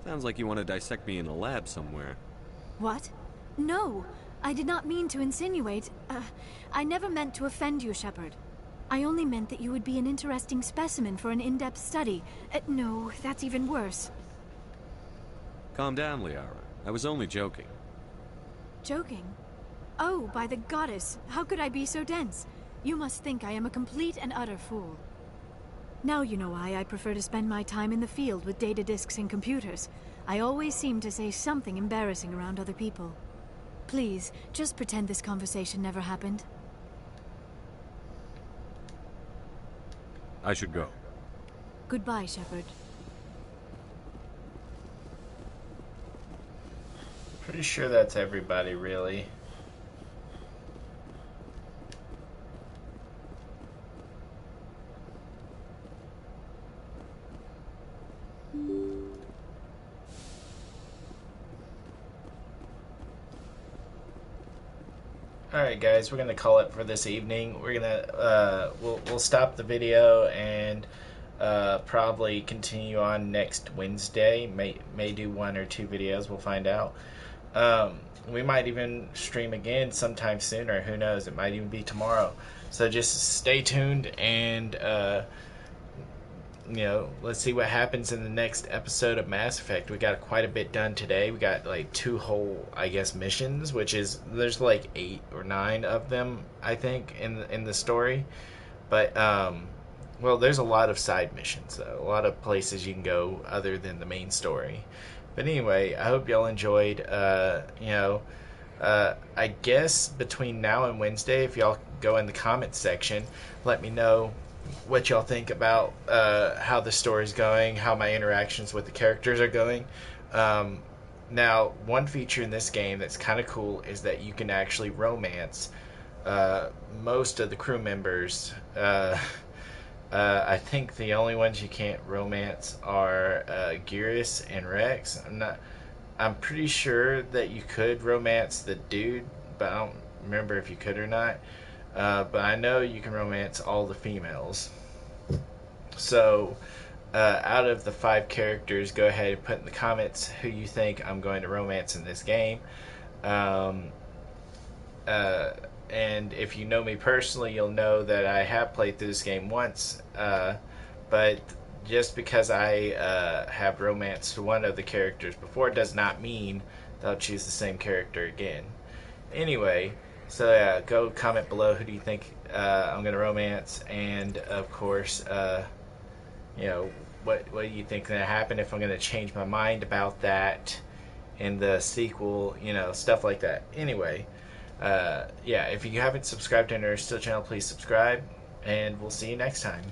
Sounds like you want to dissect me in a lab somewhere. What? No, I did not mean to insinuate. I never meant to offend you, Shepard. I only meant that you would be an interesting specimen for an in-depth study. No, that's even worse. Calm down, Liara. I was only joking. Joking? Oh, by the goddess, how could I be so dense? You must think I am a complete and utter fool. Now you know why I prefer to spend my time in the field with data disks and computers. I always seem to say something embarrassing around other people. Please, just pretend this conversation never happened. I should go. Goodbye, Shepard. Pretty sure that's everybody, really. Alright guys, we're gonna call it for this evening. We're gonna we'll stop the video and probably continue on next Wednesday. May do 1 or 2 videos, we'll find out. We might even stream again sometime sooner, who knows, it might even be tomorrow. So just stay tuned and you know, let's see what happens in the next episode of Mass Effect. We got quite a bit done today. We got like 2 whole, I guess, missions, which is, there's like 8 or 9 of them, I think, in the story. But well, there's a lot of side missions, though. A lot of places you can go other than the main story. But anyway, I hope y'all enjoyed. I guess between now and Wednesday, if y'all go in the comments section, let me know what y'all think about how the story's going, how my interactions with the characters are going. Now, one feature in this game that's kind of cool is that you can actually romance most of the crew members. I think the only ones you can't romance are Gearus and Rex. I'm pretty sure that you could romance the dude, but I don't remember if you could or not. But I know you can romance all the females. So, out of the 5 characters, go ahead and put in the comments who you think I'm going to romance in this game. And if you know me personally, you'll know that I have played through this game once. But just because I have romanced one of the characters before does not mean that I'll choose the same character again. Anyway, so yeah, go comment below who do you think I'm going to romance, and of course, what do you think is going to happen, if I'm going to change my mind about that in the sequel, stuff like that. Anyway, yeah, if you haven't subscribed to our Nerdofsteel channel, please subscribe, and we'll see you next time.